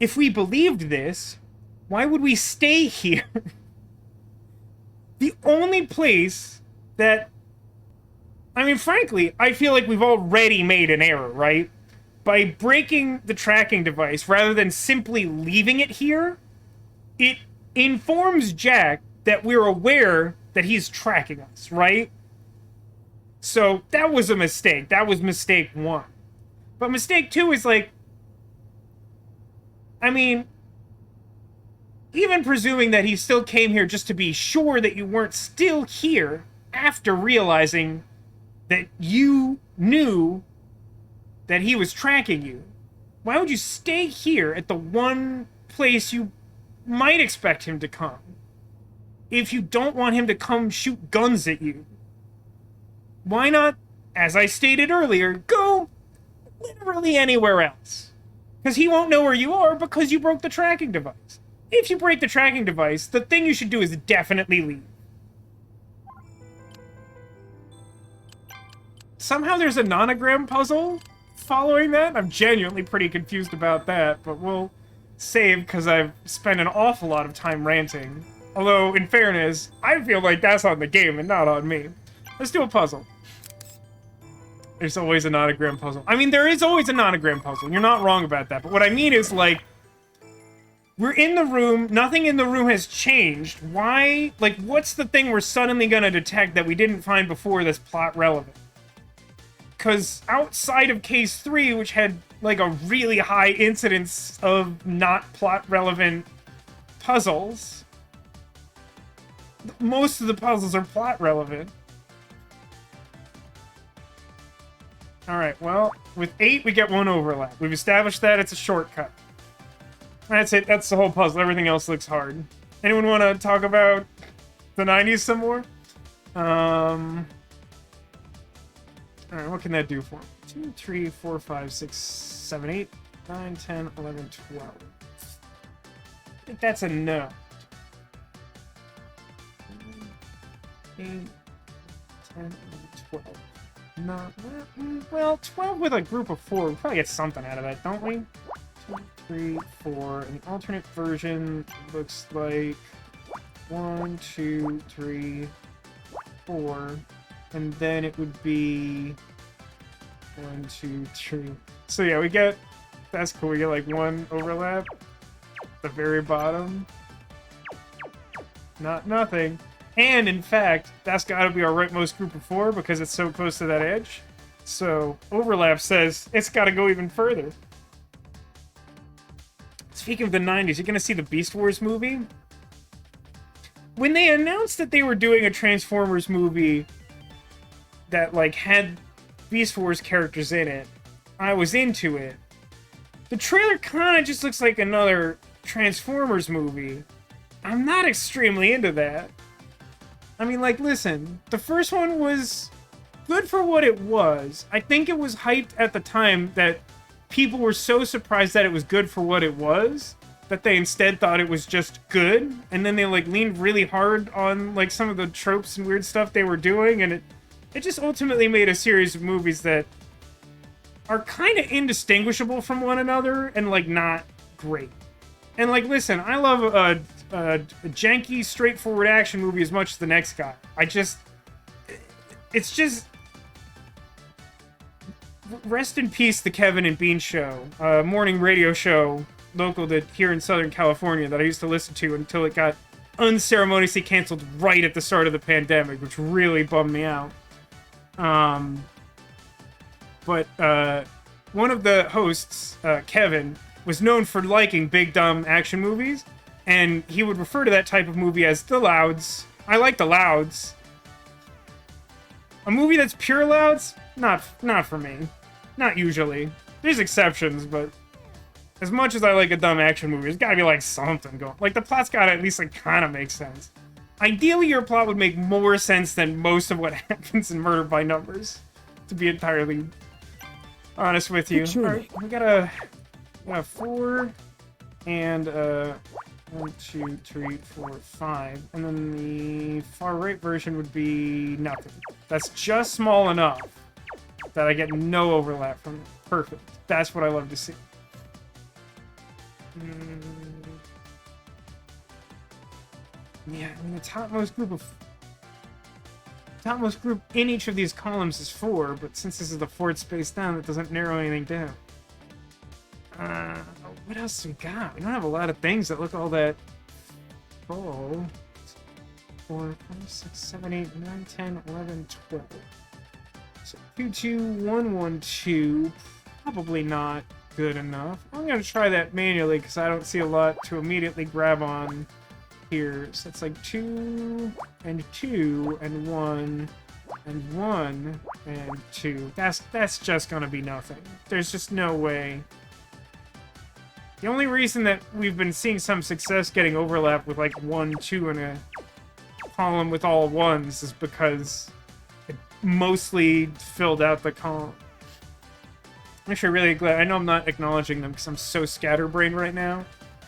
A: If we believed this, why would we stay here? The only place that... I mean, frankly, I feel like we've already made an error, right? By breaking the tracking device, rather than simply leaving it here, it informs Jack that we're aware that he's tracking us, right? So, that was a mistake. That was mistake 1. But mistake 2 is like... I mean... even presuming that he still came here just to be sure that you weren't still here after realizing that you knew that he was tracking you, why would you stay here at the one place you might expect him to come if you don't want him to come shoot guns at you? Why not, as I stated earlier, go literally anywhere else? Because he won't know where you are because you broke the tracking device. If you break the tracking device, the thing you should do is definitely leave. Somehow there's a nonogram puzzle following that? I'm genuinely pretty confused about that, but we'll save because I've spent an awful lot of time ranting. Although, in fairness, I feel like that's on the game and not on me. Let's do a puzzle. There's always a nonogram puzzle. I mean, there is always a nonogram puzzle. You're not wrong about that. But what I mean is, like, we're in the room. Nothing in the room has changed. Why? Like, what's the thing we're suddenly going to detect that we didn't find before that's plot relevant? Because outside of case 3, which had, like, a really high incidence of not plot relevant puzzles, most of the puzzles are plot relevant. Alright, well, with 8, we get 1 overlap. We've established that it's a shortcut. That's it. That's the whole puzzle. Everything else looks hard. Anyone want to talk about the 90s some more? Alright, what can that do for me? 2, 3, 4, 5, 6, 7, 8, 9, 10, 11, 12. I think that's a no. 8, 10, 11, 12. No, well, 12 with a group of 4. We probably get something out of that, don't we? 2, 3, 4. And the alternate version looks like 1, 2, 3, 4. And then it would be 1, 2, 3. So yeah, we get... That's cool. We get like 1 overlap. At the very bottom. Nothing. And, in fact, that's got to be our rightmost group of 4 because it's so close to that edge. So, overlap says it's got to go even further. Speaking of the 90s, you're going to see the Beast Wars movie? When they announced that they were doing a Transformers movie that, like, had Beast Wars characters in it. I was into it. The trailer kind of just looks like another Transformers movie. I'm not extremely into that. I mean, like, listen, the first one was good for what it was. I think it was hyped at the time that people were so surprised that it was good for what it was that they instead thought it was just good, and then they like leaned really hard on like some of the tropes and weird stuff they were doing, and it just ultimately made a series of movies that are kind of indistinguishable from one another and like not great. And like, listen, I love a janky, straightforward action movie as much as the next guy. It's just rest in peace, the Kevin and Bean Show, morning radio show local to here in Southern California that I used to listen to until it got unceremoniously canceled right at the start of the pandemic, which really bummed me out. But one of the hosts, Kevin, was known for liking big, dumb action movies, and he would refer to that type of movie as the Louds. I like the Louds. A movie that's pure Louds? Not for me. Not usually. There's exceptions, but as much as I like a dumb action movie, there's gotta be like something going. Like the plot's gotta at least like kind of make sense. Ideally, your plot would make more sense than most of what happens in Murder by Numbers, to be entirely honest with you. Alright, we got a 4 and 1, 2, 3, 4, 5, and then the far right version would be nothing. That's just small enough that I get no overlap from it. Perfect. That's what I love to see. Yeah, I mean the topmost group in each of these columns is 4, but since this is the fourth space down, it doesn't narrow anything down. What else do we got? We don't have a lot of things that look all that full. 4, 5, 6, 7, 8, 9, 10, 11, 12. So 2, 2, 1, 1, 2. Probably not good enough. I'm gonna try that manually because I don't see a lot to immediately grab on here. So it's like 2 and 2 and 1 and 1 and 2. That's just gonna be nothing. There's just no way. The only reason that we've been seeing some success getting overlap with like 1, 2 in a column with all ones is because it mostly filled out the column. I'm actually really glad. I know I'm not acknowledging them because I'm so scatterbrained right now.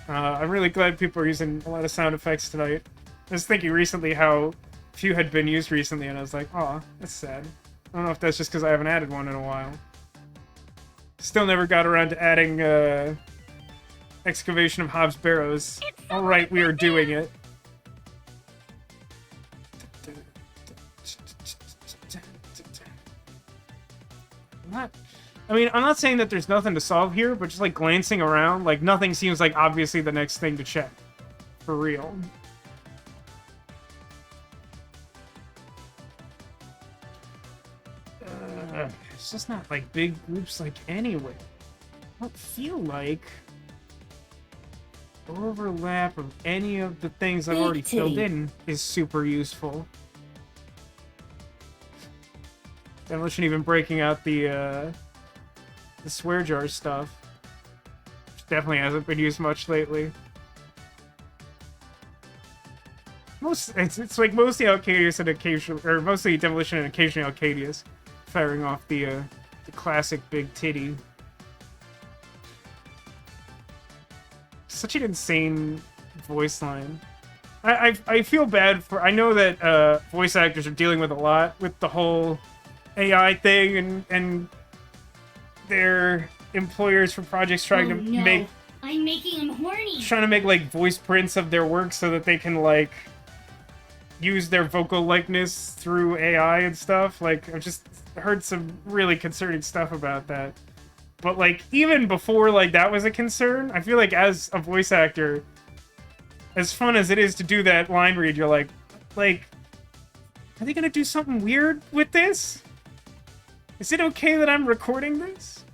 A: I'm really glad people are using a lot of sound effects tonight. I was thinking recently how few had been used recently, and I was like, oh, that's sad. I don't know if that's just because I haven't added one in a while. Still never got around to adding excavation of Hobbs Barrows. Alright, we are doing it. I'm not saying that there's nothing to solve here, but just like glancing around, like nothing seems like obviously the next thing to check. For real. It's just not like big groups like anyway. I don't feel like overlap of any of the things I've already filled in is super useful. Demolition even breaking out the swear jar stuff, which definitely hasn't been used much lately. It's like mostly Alcadius and occasionally, or mostly Demolition and occasionally Alcadius firing off the classic big titty. Such an insane voice line. I feel bad for. I know that voice actors are dealing with a lot with the whole AI thing and their employers for projects trying to make.
C: I'm making him horny.
A: Trying to make like voice prints of their work so that they can like use their vocal likeness through AI and stuff. Like I've just heard some really concerning stuff about that. But like even before like that was a concern, I feel like as a voice actor, as fun as it is to do that line read, you're like, are they gonna do something weird with this? Is it okay that I'm recording this?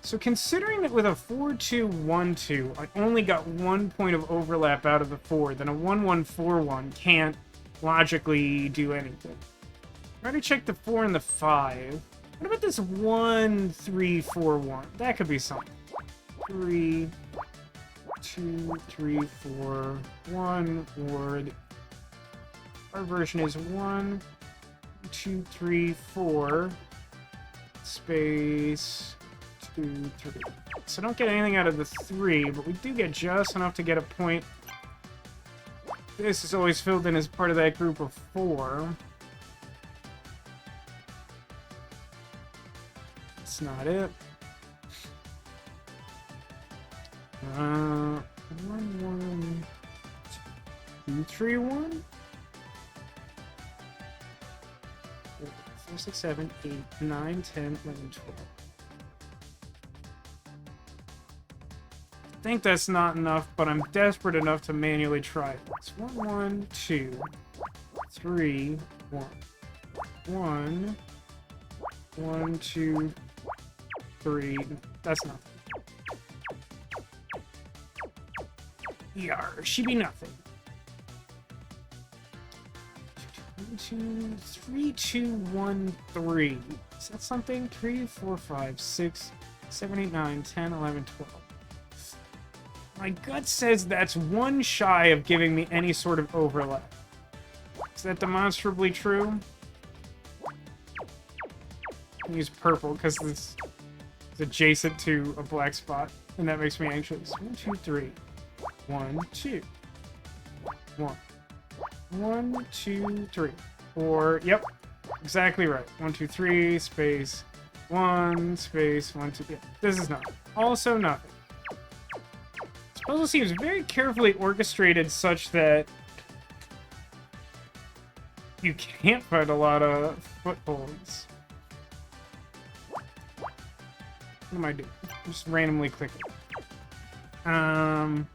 A: So considering that with a 4-2-1-2, I only got 1 point of overlap out of the 4, then a 1-1-4-1 can't logically do anything. Try to check the 4 and the 5. What about this 1-3-4-1? That could be something. 3, 2, 3, 4, 1, or our version is 1, 2, 3, 4, space 2, 3. So don't get anything out of the 3, but we do get just enough to get a point. This is always filled in as part of that group of 4. That's not it. 1, 1, 2, 3, 1. 4, 6, 7, 8, 9, 10, 11, 12. I think that's not enough, but I'm desperate enough to manually try it. It's 1, 1, 2, 3, 1. 1, 1, 2, 3. That's nothing. Yar, she be nothing. 2, 3, 2, 1, 3. Is that something? 3, 4, 5, 6, 7, 8, 9, 10, 11, 12. My gut says that's 1 shy of giving me any sort of overlap. Is that demonstrably true? I use purple because it's adjacent to a black spot, and that makes me anxious. 1, 2, 3. 1, 2. 1. 1, 2, 3. Or, yep, exactly right. 1, 2, 3, space, 1, space, 1, 2. Yeah, this is nothing. Also nothing. This puzzle seems very carefully orchestrated such that you can't find a lot of footholds. What am I doing? I'm just randomly clicking. I'm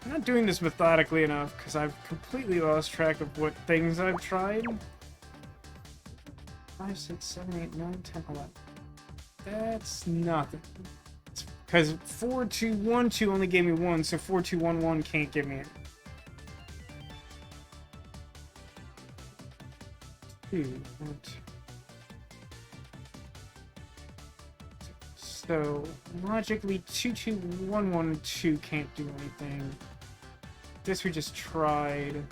A: not doing this methodically enough because I've completely lost track of what things I've tried. 5, 6, 7, 8, 9, 10, 11. That's nothing. Because 4, 2, 1, 2 only gave me 1, so 4, 2, 1, 1 can't give me it. 2, 1, 2. So logically 2, 2, 1, 1, 2 can't do anything. This we just tried.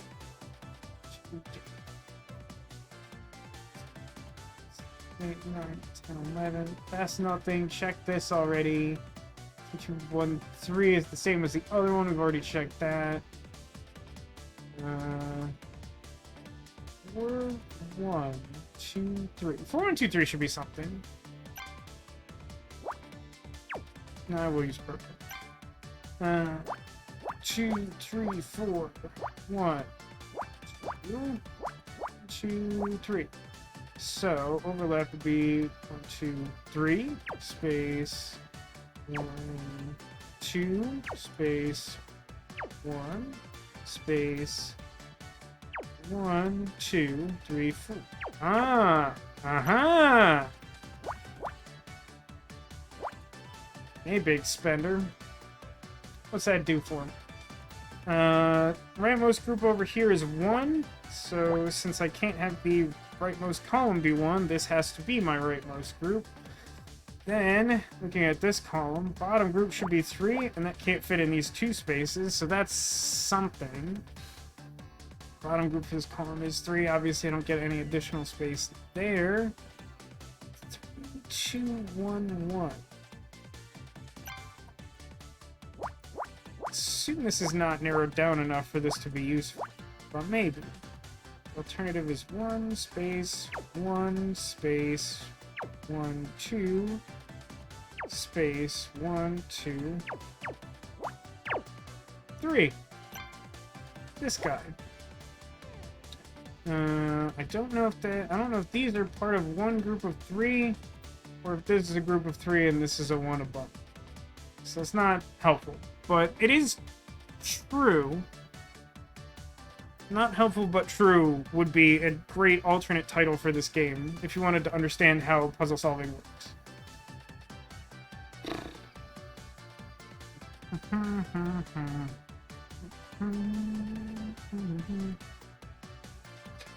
A: 8, 9, 10, 11. That's nothing. Check this already. 2, 2, 1, 3 is the same as the other one. We've already checked that. 4, 1, 2, 3. 4, 1, 2, 3 should be something. No, I will use purple. 2, 3, 4. 1, 2, 2, 3. So overlap would be 1, 2, 3 space 1, 2 space 1 space 1, 2, 3, 4. Ah, aha. Hey, big spender. What's that do for him? Rightmost group over here is 1. So since I can't have the rightmost column be 1, this has to be my rightmost group. Then, looking at this column, bottom group should be 3, and that can't fit in these 2 spaces, so that's something. Bottom group for this column is 3. Obviously, I don't get any additional space there. 3, 2, 1, 1. Assume this is not narrowed down enough for this to be useful, but maybe. Alternative is 1 space 1 space 1 2 space 1 2 3. This guy. I don't know if these are part of one group of 3, or if this is a group of 3 and this is a 1 above. So it's not helpful, but it is true Not helpful but true would be a great alternate title for this game if you wanted to understand how puzzle solving works.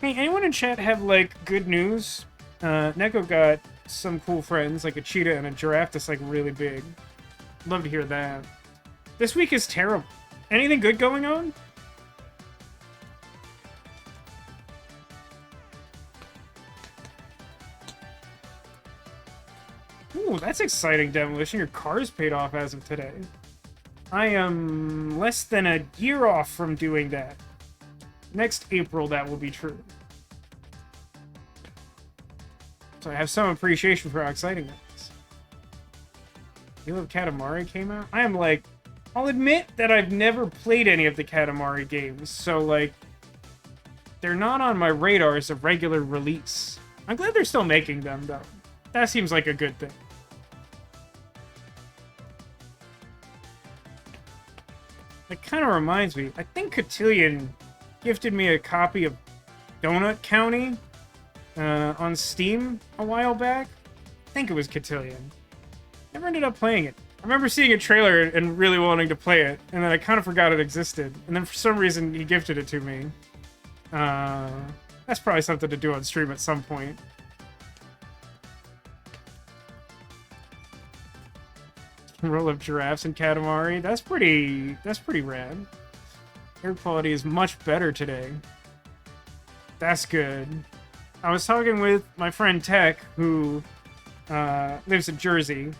A: Hey, anyone in chat have, like, good news? Neko got some cool friends, like a cheetah and a giraffe that's, like, really big. Love to hear that. This week is terrible. Anything good going on? Ooh, that's exciting, Demolition. Your car's paid off as of today. I am less than a year off from doing that. Next April, that will be true. So I have some appreciation for how exciting that is. Halo of Katamari came out? I am like... I'll admit that I've never played any of the Katamari games, so, like... They're not on my radar as a regular release. I'm glad they're still making them, though. That seems like a good thing. That kind of reminds me, I think Cotillion gifted me a copy of Donut County on Steam a while back. I think it was Cotillion. Never ended up playing it. I remember seeing a trailer and really wanting to play it, and then I kind of forgot it existed. And then for some reason, he gifted it to me. That's probably something to do on stream at some point. Roll of giraffes and Katamari. That's pretty rad. Air quality is much better today. That's good. I was talking with my friend Tech, who lives in Jersey,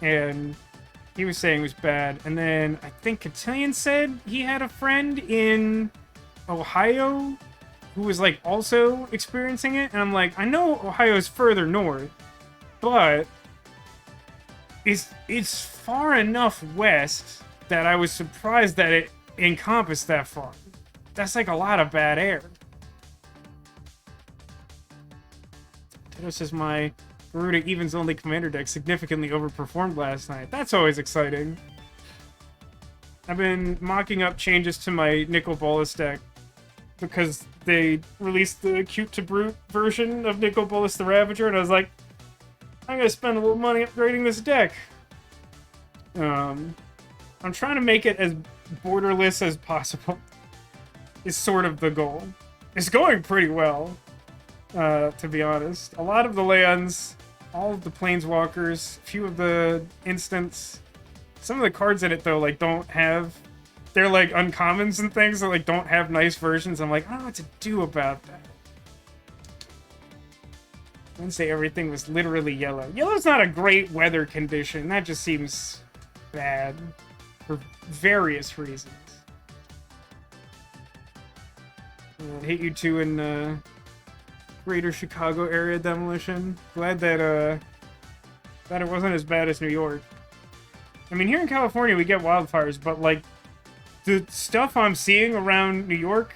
A: and he was saying it was bad. And then I think Cotillion said he had a friend in Ohio who was like also experiencing it. And I'm like, I know Ohio's further north, but it's far enough west that I was surprised that it encompassed that far. That's like a lot of bad air. Tato says my Garuda Evens only commander deck significantly overperformed last night. That's always exciting. I've been mocking up changes to my Nicol Bolas deck because they released the Cute to Brute version of Nicol Bolas the Ravager, and I was like, I'm gonna spend a little money upgrading this deck. I'm trying to make it as borderless as possible. Is sort of the goal. It's going pretty well, to be honest. A lot of the lands, all of the planeswalkers, a few of the instants. Some of the cards in it, though, like, don't have... They're, like, uncommons and things that, like, don't have nice versions. I'm like, I don't know what to do about that. Wednesday, everything was literally yellow. Yellow's not a great weather condition. That just seems bad for various reasons. I hate you two in Greater Chicago area, Demolition. Glad that it wasn't as bad as New York. I mean, here in California we get wildfires, but like the stuff I'm seeing around New York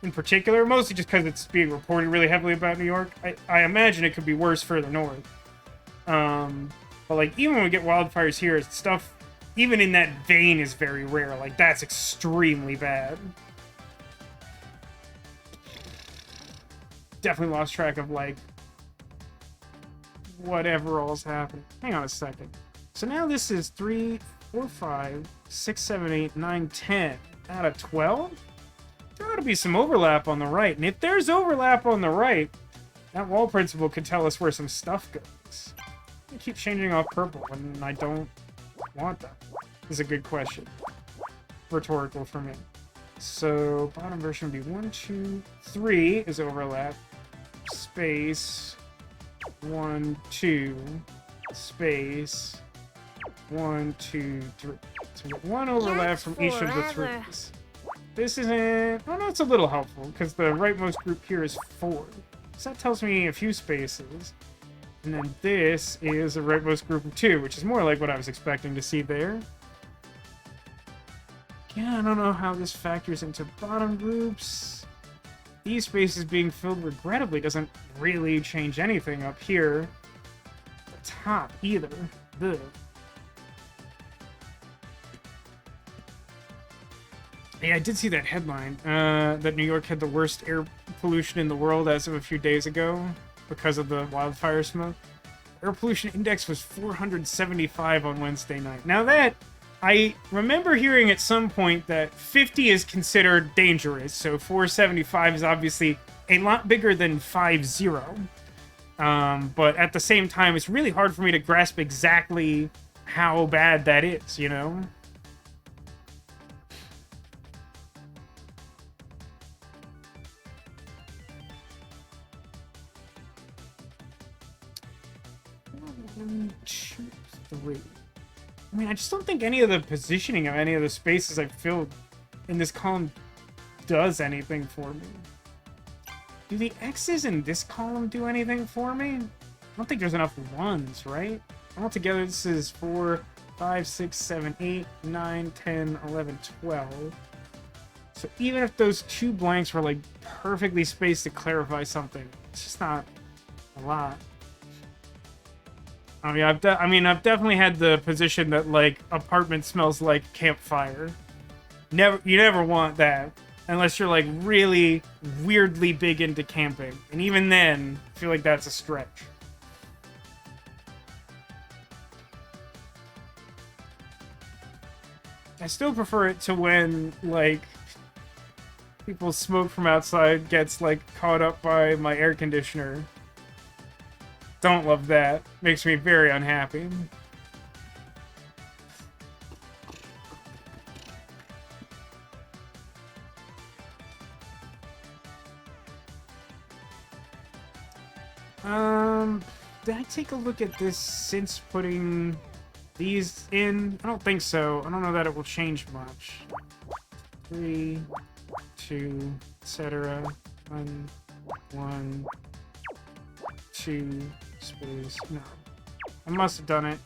A: in particular, mostly just because it's being reported really heavily about New York, I imagine it could be worse further north. But like even when we get wildfires here, stuff even in that vein is very rare. Like that's extremely bad. Definitely lost track of like whatever all's happening. Hang on a second. So now this is 3, 4, 5, 6, 7, 8, 9, 10 out of 12? There ought to be some overlap on the right. And if there's overlap on the right, that wall principle could tell us where some stuff goes. I keep changing off purple when I don't want that. This is a good question. Rhetorical for me. So bottom version would be 1, 2, 3 is overlap. Space 1, 2 space 1, 2, 3. So we get one overlap from each of the threes. This isn't... Oh no, it's a little helpful because the rightmost group here is 4. So that tells me a few spaces. And then this is a rightmost group of 2, which is more like what I was expecting to see there. Yeah, I don't know how this factors into bottom groups. These spaces being filled regrettably doesn't really change anything up here. The top either. Ugh. Yeah, I did see that headline that New York had the worst air pollution in the world as of a few days ago because of the wildfire smoke. Air pollution index was 475 on Wednesday night. Now that, I remember hearing at some point that 50 is considered dangerous, so 475 is obviously a lot bigger than 50. But at the same time, it's really hard for me to grasp exactly how bad that is, you know? One, two, three. I mean, I just don't think any of the positioning of any of the spaces I've filled in this column does anything for me. Do the X's in this column do anything for me? I don't think there's enough ones, right? Altogether, this is 4, 5, 6, 7, 8, 9, 10, 11, 12. So even if those two blanks were, like, perfectly spaced to clarify something, it's just not a lot. I mean, I've definitely had the position that, like, apartment smells like campfire. You never want that. Unless you're, like, really weirdly big into camping. And even then, I feel like that's a stretch. I still prefer it to when, like, people's smoke from outside gets, like, caught up by my air conditioner. Don't love that. Makes me very unhappy. Did I take a look at this since putting these in? I don't think so. I don't know that it will change much. 3, 2, etc. 1, 1, 2, space. No. I must have done it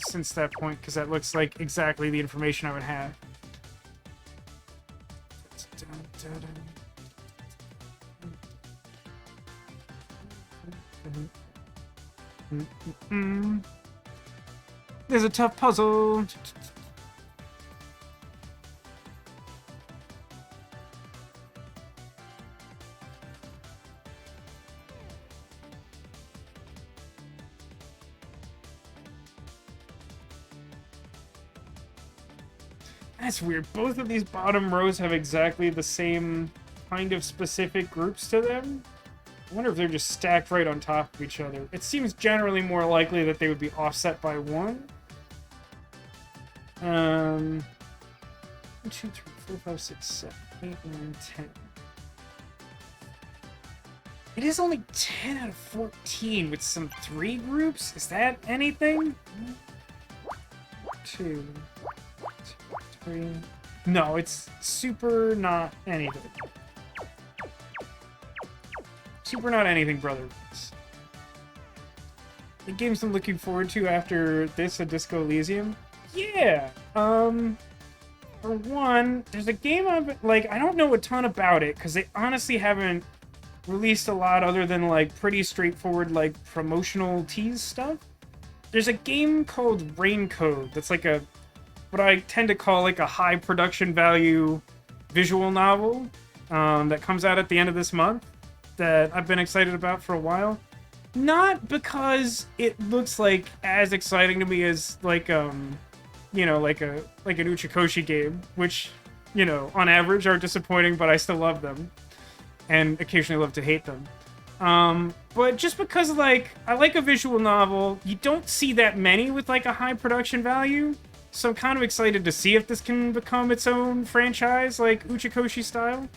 A: since that point, because that looks like exactly the information I would have. There's a tough puzzle. That's weird. Both of these bottom rows have exactly the same kind of specific groups to them. I wonder if they're just stacked right on top of each other. It seems generally more likely that they would be offset by 1. 1, 2, 3, 4, 5, 6, 7, 8, 9, 10. It is only 10 out of 14 with some 3 groups? Is that anything? 2, 3. No, it's super not anything. Super not anything, brother. The games I'm looking forward to after this, a Disco Elysium. Yeah. For one, there's a game I've, like, I don't know a ton about it because they honestly haven't released a lot other than, like, pretty straightforward, like, promotional tease stuff. There's a game called Raincode that's like a, what I tend to call like a high production value visual novel that comes out at the end of this month that I've been excited about for a while. Not because it looks like as exciting to me as like you know, like an Uchikoshi game, which, you know, on average are disappointing, but I still love them and occasionally love to hate them. But just because, like, I like a visual novel, you don't see that many with like a high production value. So I'm kind of excited to see if this can become its own franchise, like Uchikoshi style.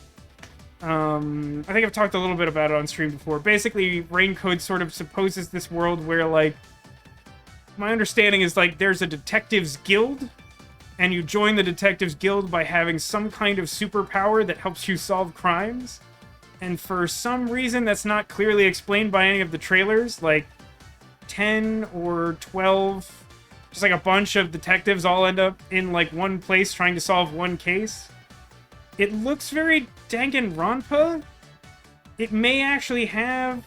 A: I think I've talked a little bit about it on stream before. Basically, Raincode sort of supposes this world where, like, my understanding is, like, there's a detectives guild, and you join the detectives guild by having some kind of superpower that helps you solve crimes. And for some reason that's not clearly explained by any of the trailers, like, 10 or 12, just like a bunch of detectives all end up in, like, one place trying to solve one case. It looks very Danganronpa. It may actually have...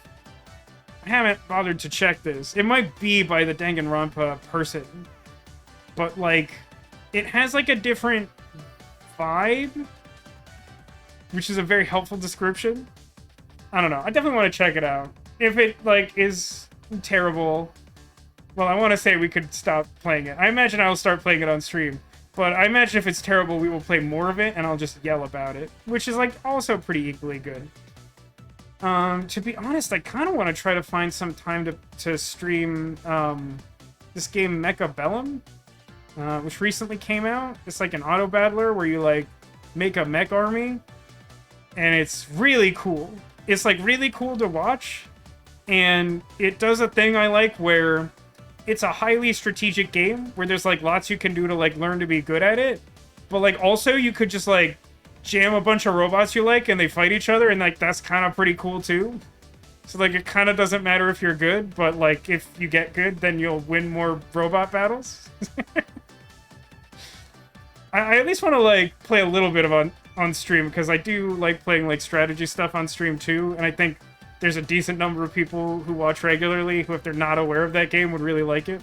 A: I haven't bothered to check this. It might be by the Danganronpa person. But, like, it has, like, a different vibe which is a very helpful description. I don't know. I definitely want to check it out. If it, like, is terrible, well, I want to say we could stop playing it. I imagine I'll start playing it on stream. But I imagine if it's terrible, we will play more of it, and I'll just yell about it. Which is, like, also pretty equally good. To be honest, I kind of want to try to find some time to stream, this game Mecha Bellum, which recently came out. It's like an auto battler where you, like, make a mech army, and it's really cool. It's, like, really cool to watch, and it does a thing I like where it's a highly strategic game where there's, like, lots you can do to, like, learn to be good at it, but, like, also you could just, like, jam a bunch of robots you like and they fight each other, and, like, that's kind of pretty cool, too. So, like, it kind of doesn't matter if you're good, but, like, if you get good, then you'll win more robot battles. I at least want to, like, play a little bit of on stream, because I do like playing, like, strategy stuff on stream, too, and I think there's a decent number of people who watch regularly who, if they're not aware of that game, would really like it.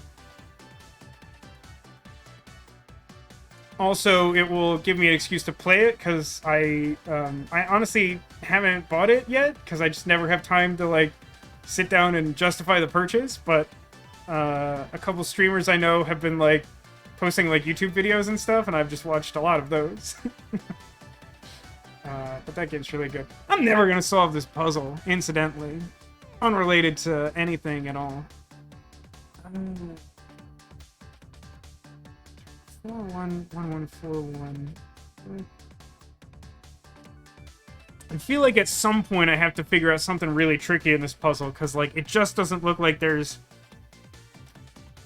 A: Also, it will give me an excuse to play it, because I honestly haven't bought it yet, because I just never have time to, like, sit down and justify the purchase, but a couple streamers I know have been, like, posting, like, YouTube videos and stuff, and I've just watched a lot of those. But that game's really good. I'm never gonna solve this puzzle, incidentally. Unrelated to anything at all. 411141. I feel like at some point I have to figure out something really tricky in this puzzle, because, like, it just doesn't look like there's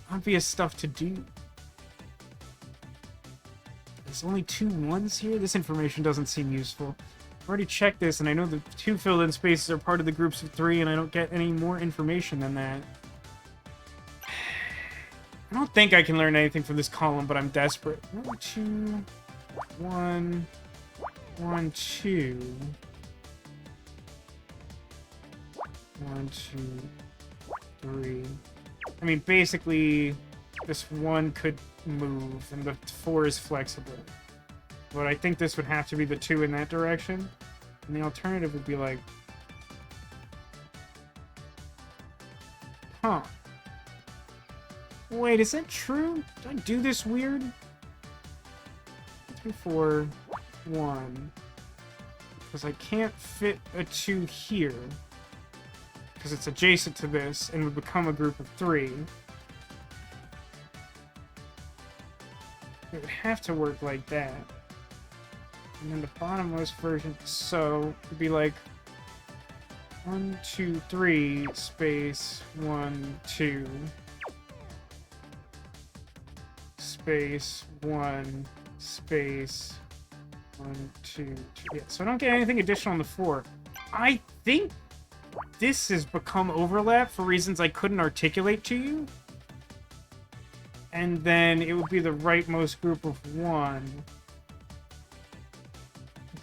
A: obvious stuff to do. There's only 2 ones here? This information doesn't seem useful. I've already checked this, and I know the 2 filled-in spaces are part of the groups of 3, and I don't get any more information than that. I don't think I can learn anything from this column, but I'm desperate. 1, 2, 1, 1, 2. 1, 2, 3. I mean, basically, this 1 could move, and the 4 is flexible. But I think this would have to be the 2 in that direction. And the alternative would be like... Huh. Wait, is that true? Did I do this weird? 2, 4, 1. Because I can't fit a 2 here. Because it's adjacent to this and would become a group of 3. It would have to work like that. And then the bottommost version, so it'd be like 1, 2, 3, space 1, 2, space 1, space 1, 2, 2. Yeah, so I don't get anything additional on the 4. I think this has become overlap for reasons I couldn't articulate to you. And then it would be the rightmost group of 1.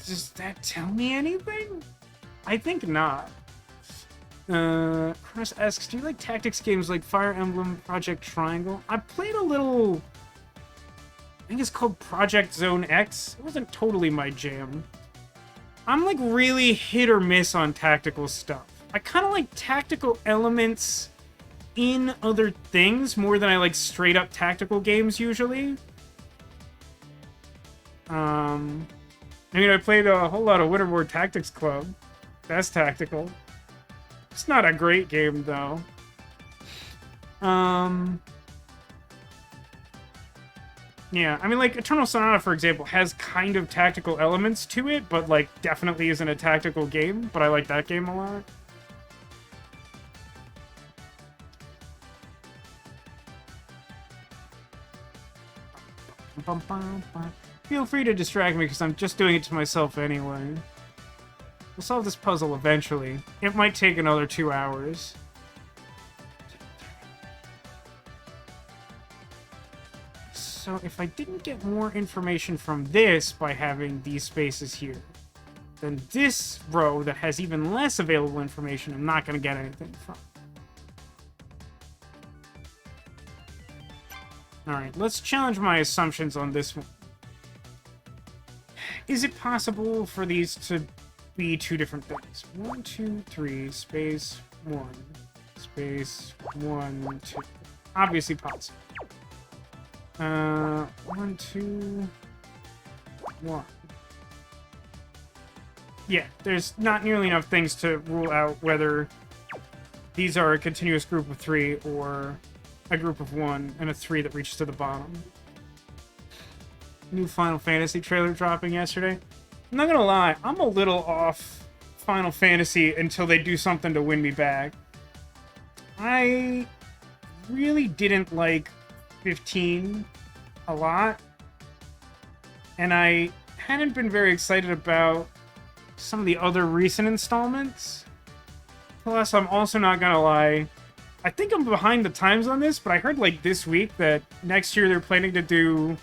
A: Does that tell me anything? I think not. Chris asks, do you like tactics games like Fire Emblem, Project Triangle? I played a little... I think it's called Project Zone X. It wasn't totally my jam. I'm, like, really hit or miss on tactical stuff. I kind of like tactical elements in other things more than I like straight up tactical games usually. I mean, I played a whole lot of Winterboard Tactics Club. That's tactical. It's not a great game though. Yeah, I mean, like, Eternal Sonata, for example, has kind of tactical elements to it, but, like, definitely isn't a tactical game, but I like that game a lot. Feel free to distract me, because I'm just doing it to myself anyway. We'll solve this puzzle eventually. It might take another 2 hours. So if I didn't get more information from this by having these spaces here, then this row that has even less available information, I'm not going to get anything from. Alright, let's challenge my assumptions on this one. is it possible for these to be two different things? 1, 2, 3, space 1, space 1, 2. Obviously possible. 1, 2, 1. Yeah, there's not nearly enough things to rule out whether these are a continuous group of 3 or a group of 1 and a 3 that reaches to the bottom. New Final Fantasy trailer dropping yesterday. I'm not gonna lie, I'm a little off Final Fantasy until they do something to win me back. I really didn't like 15 a lot, and I hadn't been very excited about some of the other recent installments. Plus, I'm also not gonna lie, I think I'm behind the times on this, but I heard like this week that next year they're planning to do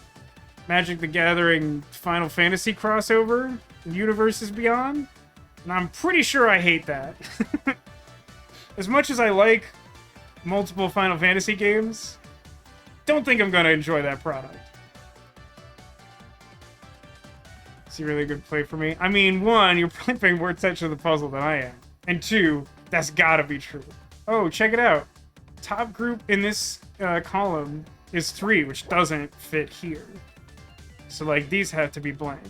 A: Magic the Gathering Final Fantasy crossover, Universes Beyond, and I'm pretty sure I hate that. As much as I like multiple Final Fantasy games, don't think I'm gonna enjoy that product. It's a really good play for me. I mean, 1, you're probably paying more attention to the puzzle than I am. And 2, that's gotta be true. Oh, check it out. Top group in this column is 3, which doesn't fit here. So, like, these have to be blank.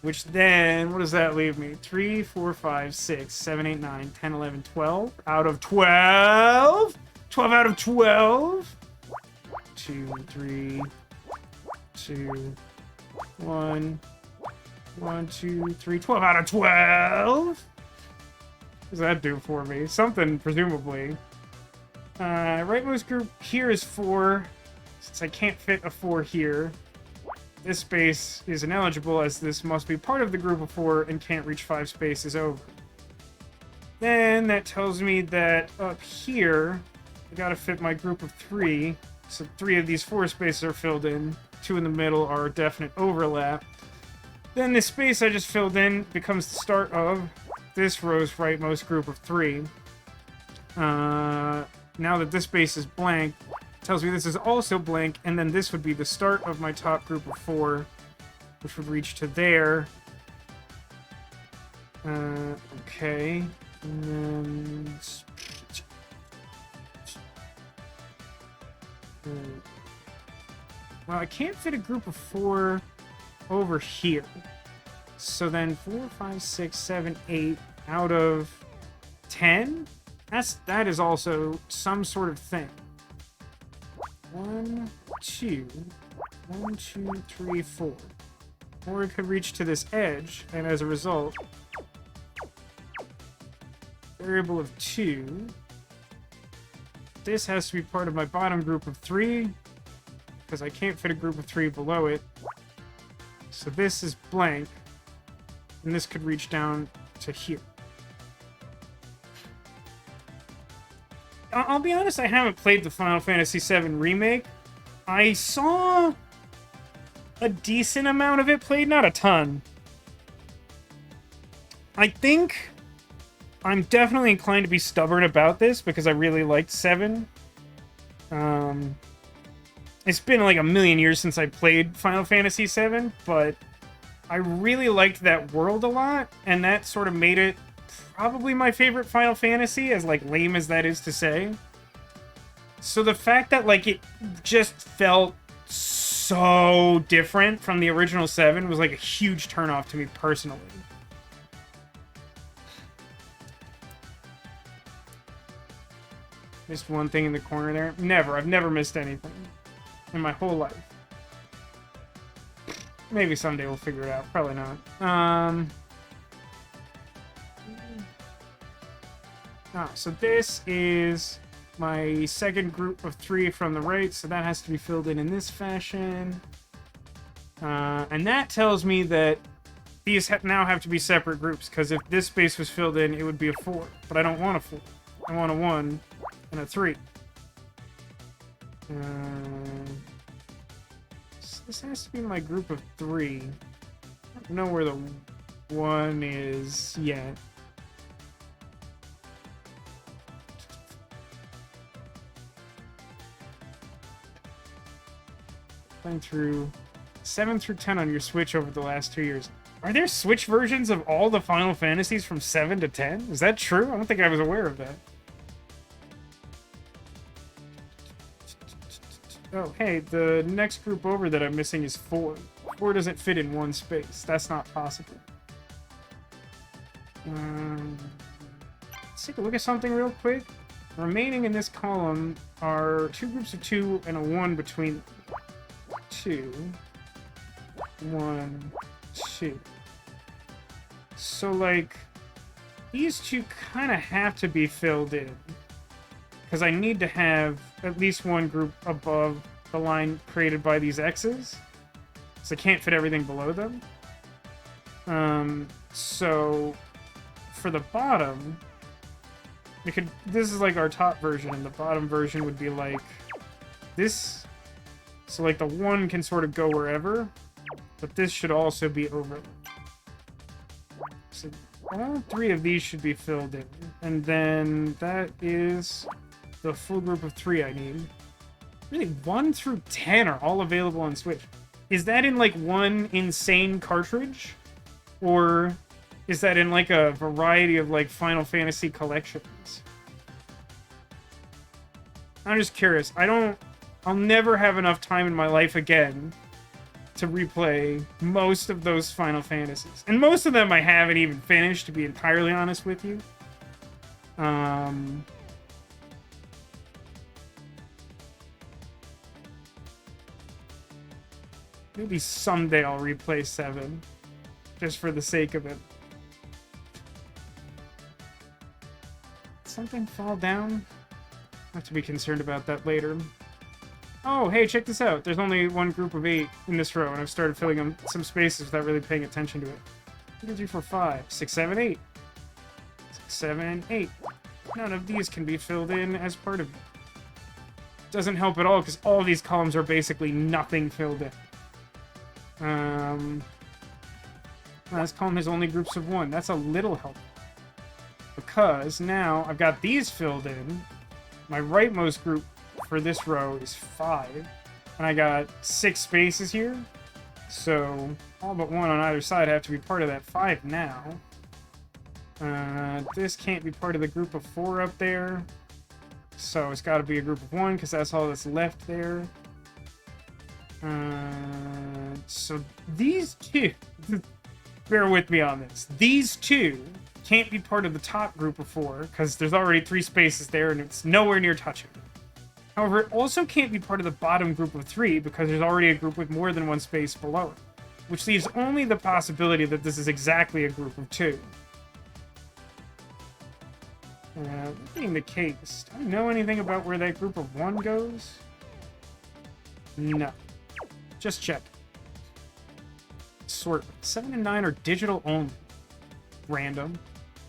A: Which then, what does that leave me? 3, 4, 5, 6, 7, 8, 9, 10, 11, 12. Out of 12? 12 out of 12? 2, 3, 2, 1. 1, 2, 3, 12 out of 12? What does that do for me? Something, presumably. Rightmost group here is 4. Since I can't fit a 4 here, this space is ineligible, as this must be part of the group of 4 and can't reach 5 spaces over. Then that tells me that up here, I gotta fit my group of 3. So 3 of these 4 spaces are filled in. 2 in the middle are a definite overlap. Then this space I just filled in becomes the start of this row's rightmost group of 3. Now that this space is blank, it tells me this is also blank, and then this would be the start of my top group of 4, which would reach to there. Okay. And then... Well, I can't fit a group of 4 over here. So then 4, 5, 6, 7, 8 out of 10? That is also some sort of thing. 1, 2, 1, 2, 3, 4. Or it could reach to this edge, and as a result, variable of 2. This has to be part of my bottom group of 3, because I can't fit a group of 3 below it. So this is blank, and this could reach down to here. I'll be honest, I haven't played the Final Fantasy VII Remake. I saw a decent amount of it played, not a ton. I think I'm definitely inclined to be stubborn about this, because I really liked 7. It's been like a million years since I played Final Fantasy VII, but I really liked that world a lot, and that sort of made it probably my favorite Final Fantasy, as like lame as that is to say. So the fact that like it just felt so different from the original 7 was like a huge turnoff to me personally. Missed one thing in the corner there. I've never missed anything in my whole life. Maybe someday we'll figure it out. Probably not. So this is my second group of 3 from the right, so that has to be filled in this fashion. And that tells me that these now have to be separate groups, because if this space was filled in, it would be a 4. But I don't want a 4. I want a 1 and a 3. So this has to be my group of 3. I don't know where the 1 is yet. Playing through 7 through 10 on your Switch over the last 2 years. Are there Switch versions of all the Final Fantasies from 7 to 10? Is that true? I don't think I was aware of that. Oh, hey, the next group over that I'm missing is 4. 4 doesn't fit in one space. That's not possible. Let's take a look at something real quick. Remaining in this column are 2 groups of 2 and a 1 between 2. 1, 2. So, like, these 2 kind of have to be filled in. Because I need to have at least one group above the line created by these X's. So I can't fit everything below them. So for the bottom, this is like our top version, and the bottom version would be like this. So like the 1 can sort of go wherever, but this should also be over. So all 3 of these should be filled in. And then that is the full group of 3 I need. Really, 1 through 10 are all available on Switch. Is that in, like, one insane cartridge? Or is that in, like, a variety of, like, Final Fantasy collections? I'm just curious. I'll never have enough time in my life again to replay most of those Final Fantasies. And most of them I haven't even finished, to be entirely honest with you. Maybe someday I'll replay 7. Just for the sake of it. Did something fall down? I'll have to be concerned about that later. Oh, hey, check this out. There's only one group of 8 in this row, and I've started filling them some spaces without really paying attention to it. 1, 2, 3, 4, 5, 6, 7, 8. 6, 7, 8. None of these can be filled in as part of it. Doesn't help at all, because all of these columns are basically nothing filled in. This column has only groups of 1. That's a little helpful. Because now I've got these filled in. My rightmost group for this row is 5. And I got 6 spaces here. So all but 1 on either side have to be part of that 5 now. This can't be part of the group of 4 up there. So it's got to be a group of 1 because that's all that's left there. So these 2, bear with me on this. These 2 can't be part of the top group of 4 because there's already 3 spaces there and it's nowhere near touching. However, it also can't be part of the bottom group of 3 because there's already a group with more than 1 space below it, which leaves only the possibility that this is exactly a group of 2. That being the case, do I know anything about where that group of 1 goes? No. Just check. Sort. 7 and 9 are digital only. Random.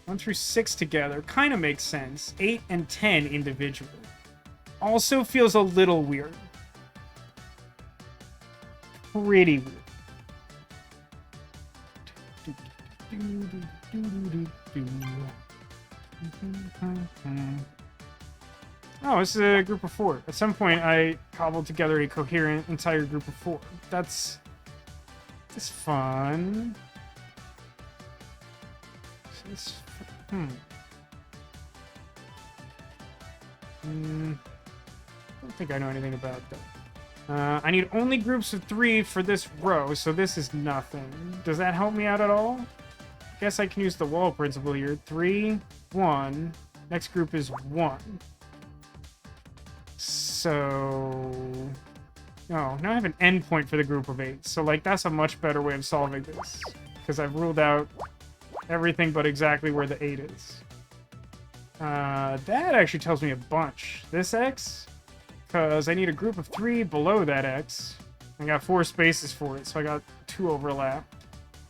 A: 1 through 6 together kind of makes sense. 8 and 10 individually. Also feels a little weird. Pretty weird. Oh, this is a group of 4. At some point, I cobbled together a coherent entire group of 4. That's fun. Don't think I know anything about that. I need only groups of 3 for this row, so this is nothing. Does that help me out at all? Guess I can use the wall principle here. 3, 1. Next group is 1. So... Oh, now I have an endpoint for the group of 8. So, like, that's a much better way of solving this. Because I've ruled out everything but exactly where the 8 is. That actually tells me a bunch. This X, because I need a group of 3 below that X. I got 4 spaces for it, so I got 2 overlap.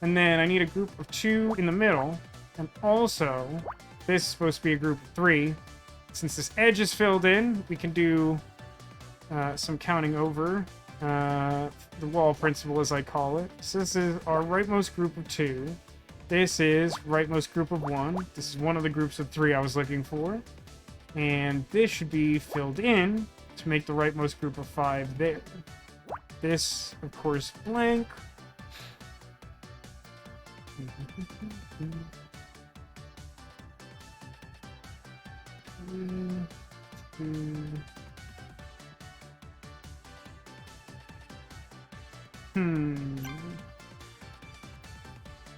A: And then I need a group of 2 in the middle. And also, this is supposed to be a group of 3. Since this edge is filled in, we can do some counting over. The wall principle, as I call it. So this is our rightmost group of 2. This is rightmost group of 1. This is one of the groups of 3 I was looking for. And this should be filled in to make the rightmost group of 5 there. this, of course, blank.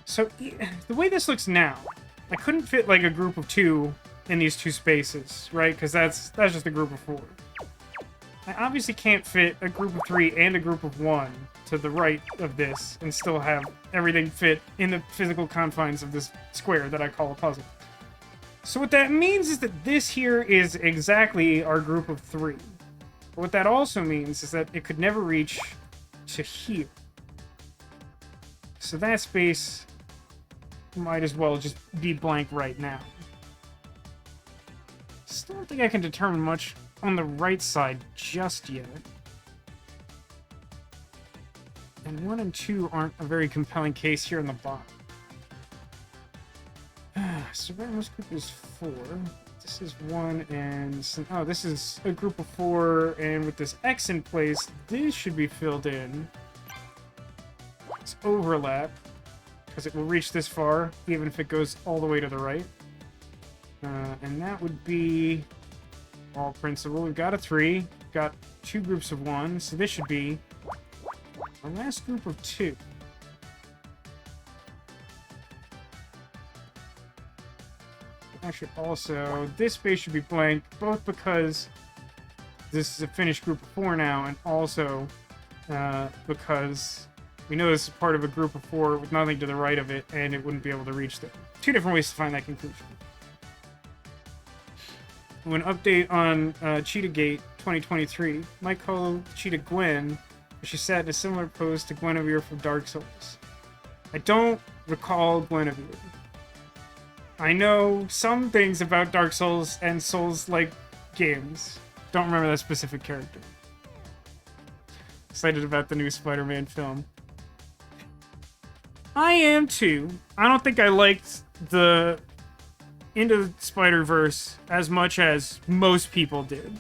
A: So, the way this looks now, I couldn't fit, like, a group of 2 in these 2 spaces, right? Because that's just a group of 4. I obviously can't fit a group of 3 and a group of 1 to the right of this and still have everything fit in the physical confines of this square that I call a puzzle. So what that means is that this here is exactly our group of 3. But what that also means is that it could never reach to here. So that space might as well just be blank right now. Still don't think I can determine much on the right side just yet. And 1 and 2 aren't a very compelling case here in the bottom. So rightmost group is 4. This is 1 and... oh, this is a group of 4, and with this X in place, this should be filled in. It's overlap, because it will reach this far, even if it goes all the way to the right. And that would be all principal. We've got a 3, got 2 groups of 1, so this should be our last group of 2. Actually, also, this space should be blank, both because this is a finished group of 4 now, and also because we know this is part of a group of 4 with nothing to the right of it, and it wouldn't be able to reach them. 2 different ways to find that conclusion. An update on Cheetahgate 2023 might call Cheetah Gwen, but she sat in a similar pose to Guinevere from Dark Souls. I don't recall Guinevere. I know some things about Dark Souls and Souls-like games. Don't remember that specific character. Excited about the new Spider-Man film. I am too. I don't think I liked the Into the Spider-Verse as much as most people did.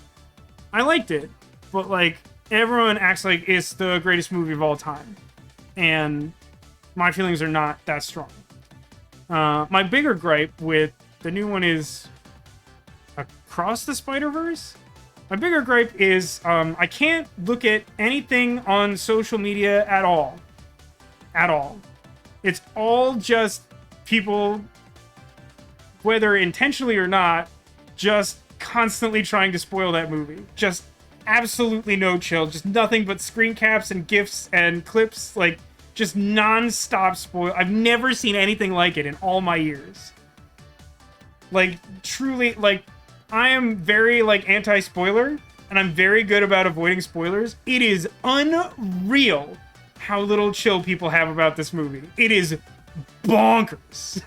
A: I liked it, but like everyone acts like it's the greatest movie of all time, and my feelings are not that strong. My bigger gripe with the new one is Across the Spider-Verse. My bigger gripe is I can't look at anything on social media at all. At all. It's all just people, whether intentionally or not, just constantly trying to spoil that movie. Just absolutely no chill. Just nothing but screen caps and GIFs and clips. Like, just non-stop spoil. I've never seen anything like it in all my years. Like, truly, like, I am very, like, anti-spoiler, and I'm very good about avoiding spoilers. It is unreal how little chill people have about this movie. It is bonkers.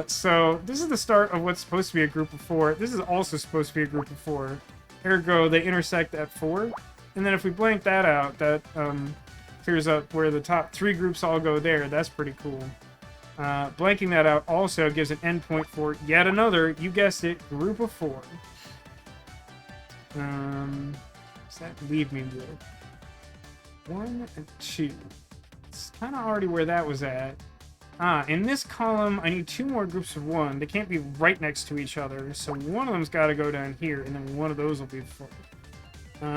A: So, this is the start of what's supposed to be a group of 4. This is also supposed to be a group of 4. Ergo, they intersect at 4. And then if we blank that out, that, clears up where the top 3 groups all go there. That's pretty cool. Blanking that out also gives an endpoint for yet another, you guessed it, group of 4. Does that leave me with 1 and 2? It's kind of already where that was at. In this column, I need 2 more groups of 1. They can't be right next to each other, so one of them's got to go down here, and then one of those will be full.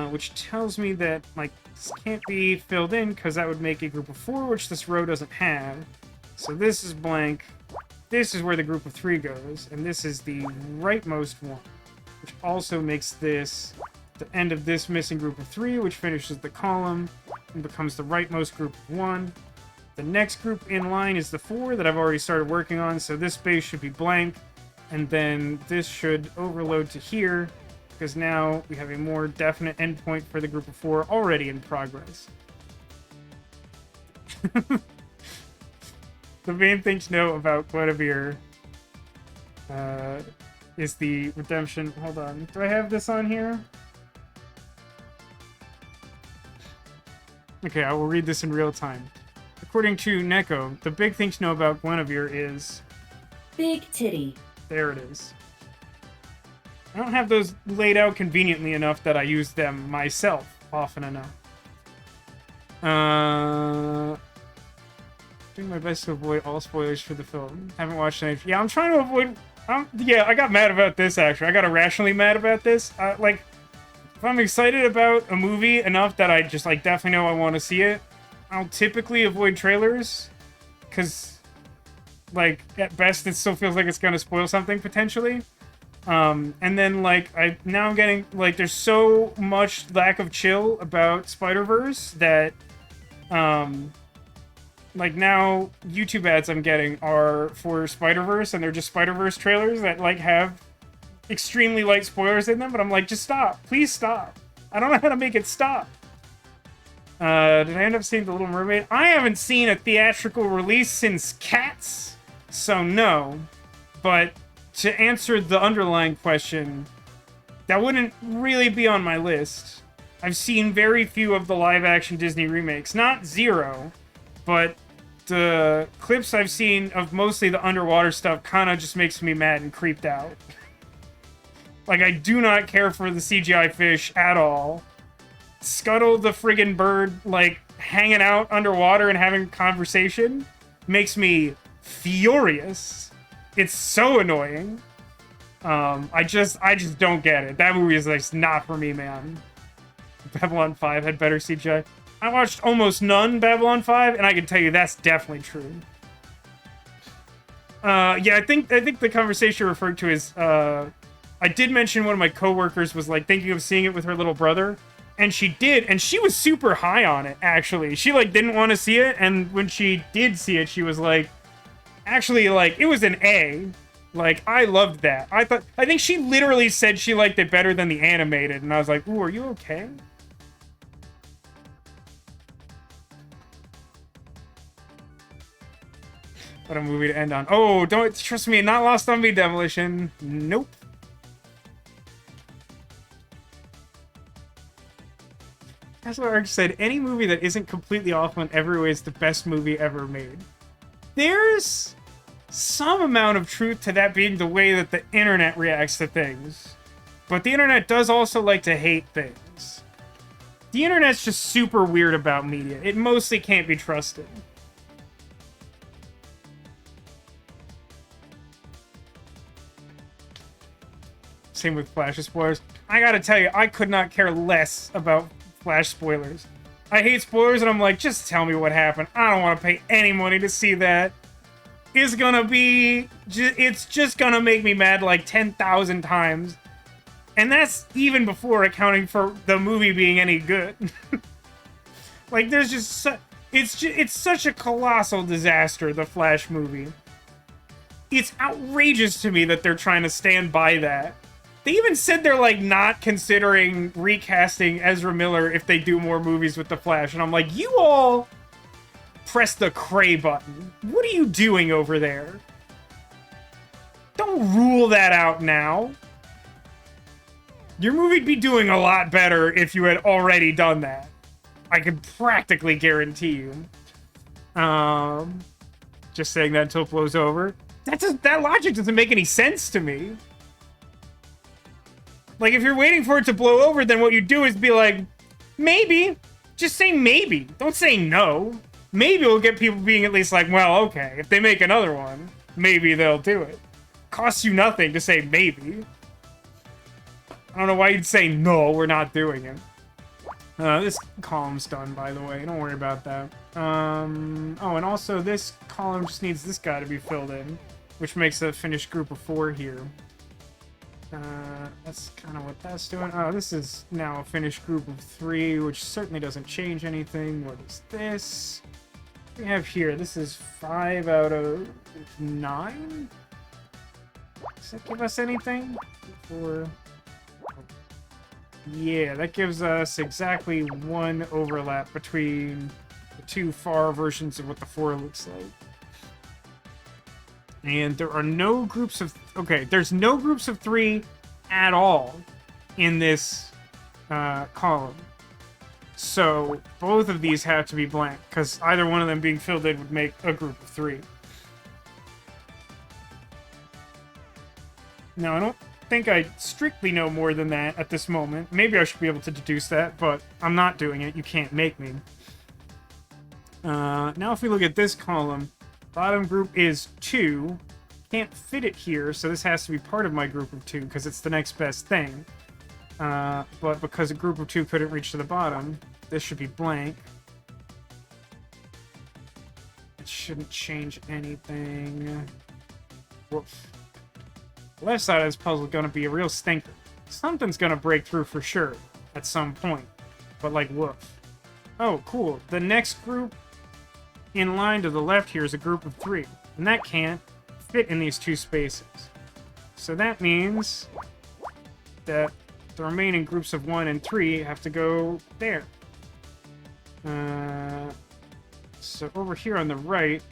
A: Which tells me that, like, this can't be filled in, because that would make a group of 4, which this row doesn't have. So this is blank. This is where the group of 3 goes, and this is the rightmost one, which also makes this the end of this missing group of 3, which finishes the column and becomes the rightmost group of 1. The next group in line is the 4 that I've already started working on, so this space should be blank, and then this should overload to here, because now we have a more definite endpoint for the group of 4 already in progress. The main thing to know about Guinevere is the redemption. Hold on. Do I have this on here? Okay, I will read this in real time. According to Neko, the big thing to know about Guinevere is...
C: Big titty.
A: There it is. I don't have those laid out conveniently enough that I use them myself. often enough. Doing my best to avoid all spoilers for the film. Haven't watched any. Yeah, I'm trying to avoid. Yeah, I got mad about this actually. I got irrationally mad about this. Like, if I'm excited about a movie enough that I just like definitely know I want to see it, I'll typically avoid trailers, because like at best it still feels like it's gonna spoil something potentially. And then like I'm getting like there's so much lack of chill about Spider-Verse that like now YouTube ads I'm getting are for Spider-Verse, and they're just Spider-Verse trailers that like have extremely light spoilers in them, but I'm like, just stop, please stop. I don't know how to make it stop. Did I end up seeing The Little Mermaid? I haven't seen a theatrical release since Cats, so no. But to answer the underlying question, that wouldn't really be on my list. I've seen very few of the live-action Disney remakes. Not zero, but the clips I've seen of mostly the underwater stuff kind of just makes me mad and creeped out. Like, I do not care for the CGI fish at all. Scuttle the friggin' bird, like, hanging out underwater and having a conversation makes me furious. It's so annoying. I just don't get it. That movie is, like, not for me, man. Babylon 5 had better CGI. I watched almost none Babylon 5, and I can tell you that's definitely true. Yeah, I think the conversation you're referring to is, I did mention one of my coworkers was, like, thinking of seeing it with her little brother, and she did, and she was super high on it, actually. She, like, didn't want to see it, and when she did see it, she was like, actually, like, it was an A. Like, I loved that. I think she literally said she liked it better than the animated, and I was like, ooh, are you okay? What a movie to end on. Oh, don't trust me, not lost on me, Demolition. Nope. That's what Ark said. Any movie that isn't completely awful in every way is the best movie ever made. There's some amount of truth to that being the way that the internet reacts to things. But the internet does also like to hate things. The internet's just super weird about media. It mostly can't be trusted. Same with Flash spoilers. I gotta tell you, I could not care less about Flash spoilers. I hate spoilers, and I'm like, just tell me what happened. I don't want to pay any money to see that. It's gonna be... It's just gonna make me mad like 10,000 times. And that's even before accounting for the movie being any good. Like, there's just... It's such a colossal disaster, the Flash movie. It's outrageous to me that they're trying to stand by that. They even said they're, like, not considering recasting Ezra Miller if they do more movies with The Flash. And I'm like, you all press the cray button. What are you doing over there? Don't rule that out now. Your movie'd be doing a lot better if you had already done that. I can practically guarantee you. Just saying that until it blows over. That logic doesn't make any sense to me. Like, if you're waiting for it to blow over, then what you do is be like, maybe. Just say maybe. Don't say no. Maybe we'll get people being at least like, well, okay, if they make another one, maybe they'll do it. Costs you nothing to say maybe. I don't know why you'd say no, we're not doing it. This column's done, by the way. Don't worry about that. Oh, and also this column just needs this guy to be filled in, which makes a finished group of 4 here. That's kind of what that's doing. Oh, this is now a finished group of 3, which certainly doesn't change anything. What is this? We have here, this is 5 out of 9? Does that give us anything? Yeah, that gives us exactly 1 overlap between the 2 far versions of what the 4 looks like. And there are no groups of... Okay, there's no groups of 3 at all in this column. So both of these have to be blank, because either one of them being filled in would make a group of 3. Now, think I strictly know more than that at this moment. Maybe I should be able to deduce that, but I'm not doing it. You can't make me. Now if we look at this column, bottom group is 2. Can't fit it here, so this has to be part of my group of 2 because it's the next best thing. But because a group of 2 couldn't reach to the bottom, this should be blank. It shouldn't change anything. Woof. The left side of this puzzle is going to be a real stinker. Something's going to break through for sure at some point. But like, woof. Oh, cool. The next group in line to the left here is a group of 3. And that can't fit in these 2 spaces. So that means that the remaining groups of 1 and 3 have to go there. So over here on the right,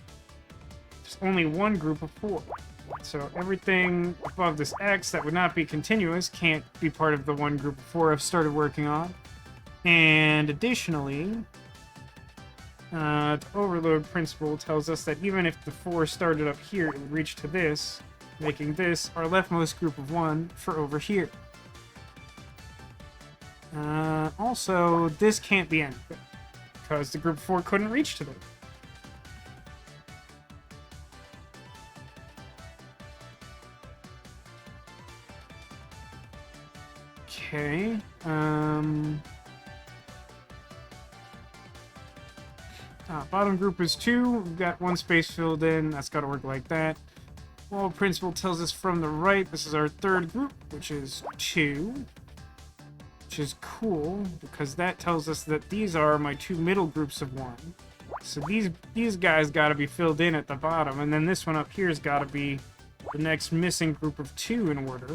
A: there's only one group of 4. So everything above this X that would not be continuous can't be part of the one group of 4 I've started working on. And additionally, the overload principle tells us that even if the 4 started up here, it would reach to this, making this our leftmost group of 1 for over here. Also, this can't be anything, because the group of 4 couldn't reach to them. Okay, bottom group is 2. We've got 1 space filled in. That's got to work like that. Wall principle tells us from the right, this is our third group, which is 2. Which is cool, because that tells us that these are my 2 middle groups of 1. So these guys got to be filled in at the bottom, and then this one up here has got to be the next missing group of 2 in order.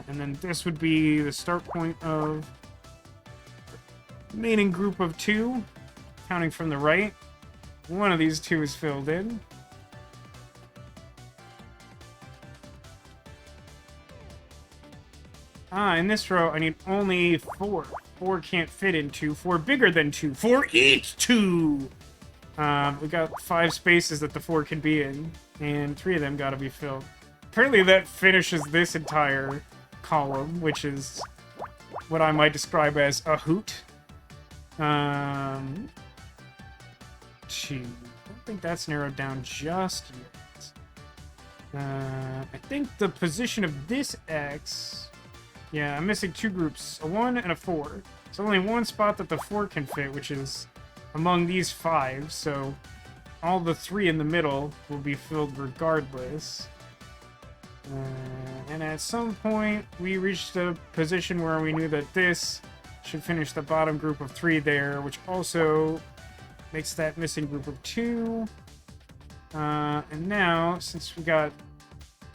A: And then this would be the start point of the remaining group of 2, counting from the right. One of these 2 is filled in. In this row, I need only 4. 4 can't fit in 2. 4 bigger than 2. 4 each 2! We got 5 spaces that the 4 can be in, and 3 of them gotta be filled. Apparently that finishes this entire column, which is what I might describe as a hoot. 2. I don't think that's narrowed down just yet. I think the position of this X... Yeah, I'm missing 2 groups, a 1 and a 4. So only 1 spot that the 4 can fit, which is among these 5, so all the 3 in the middle will be filled regardless. And at some point, we reached a position where we knew that this should finish the bottom group of 3 there, which also makes that missing group of 2. And now, since we got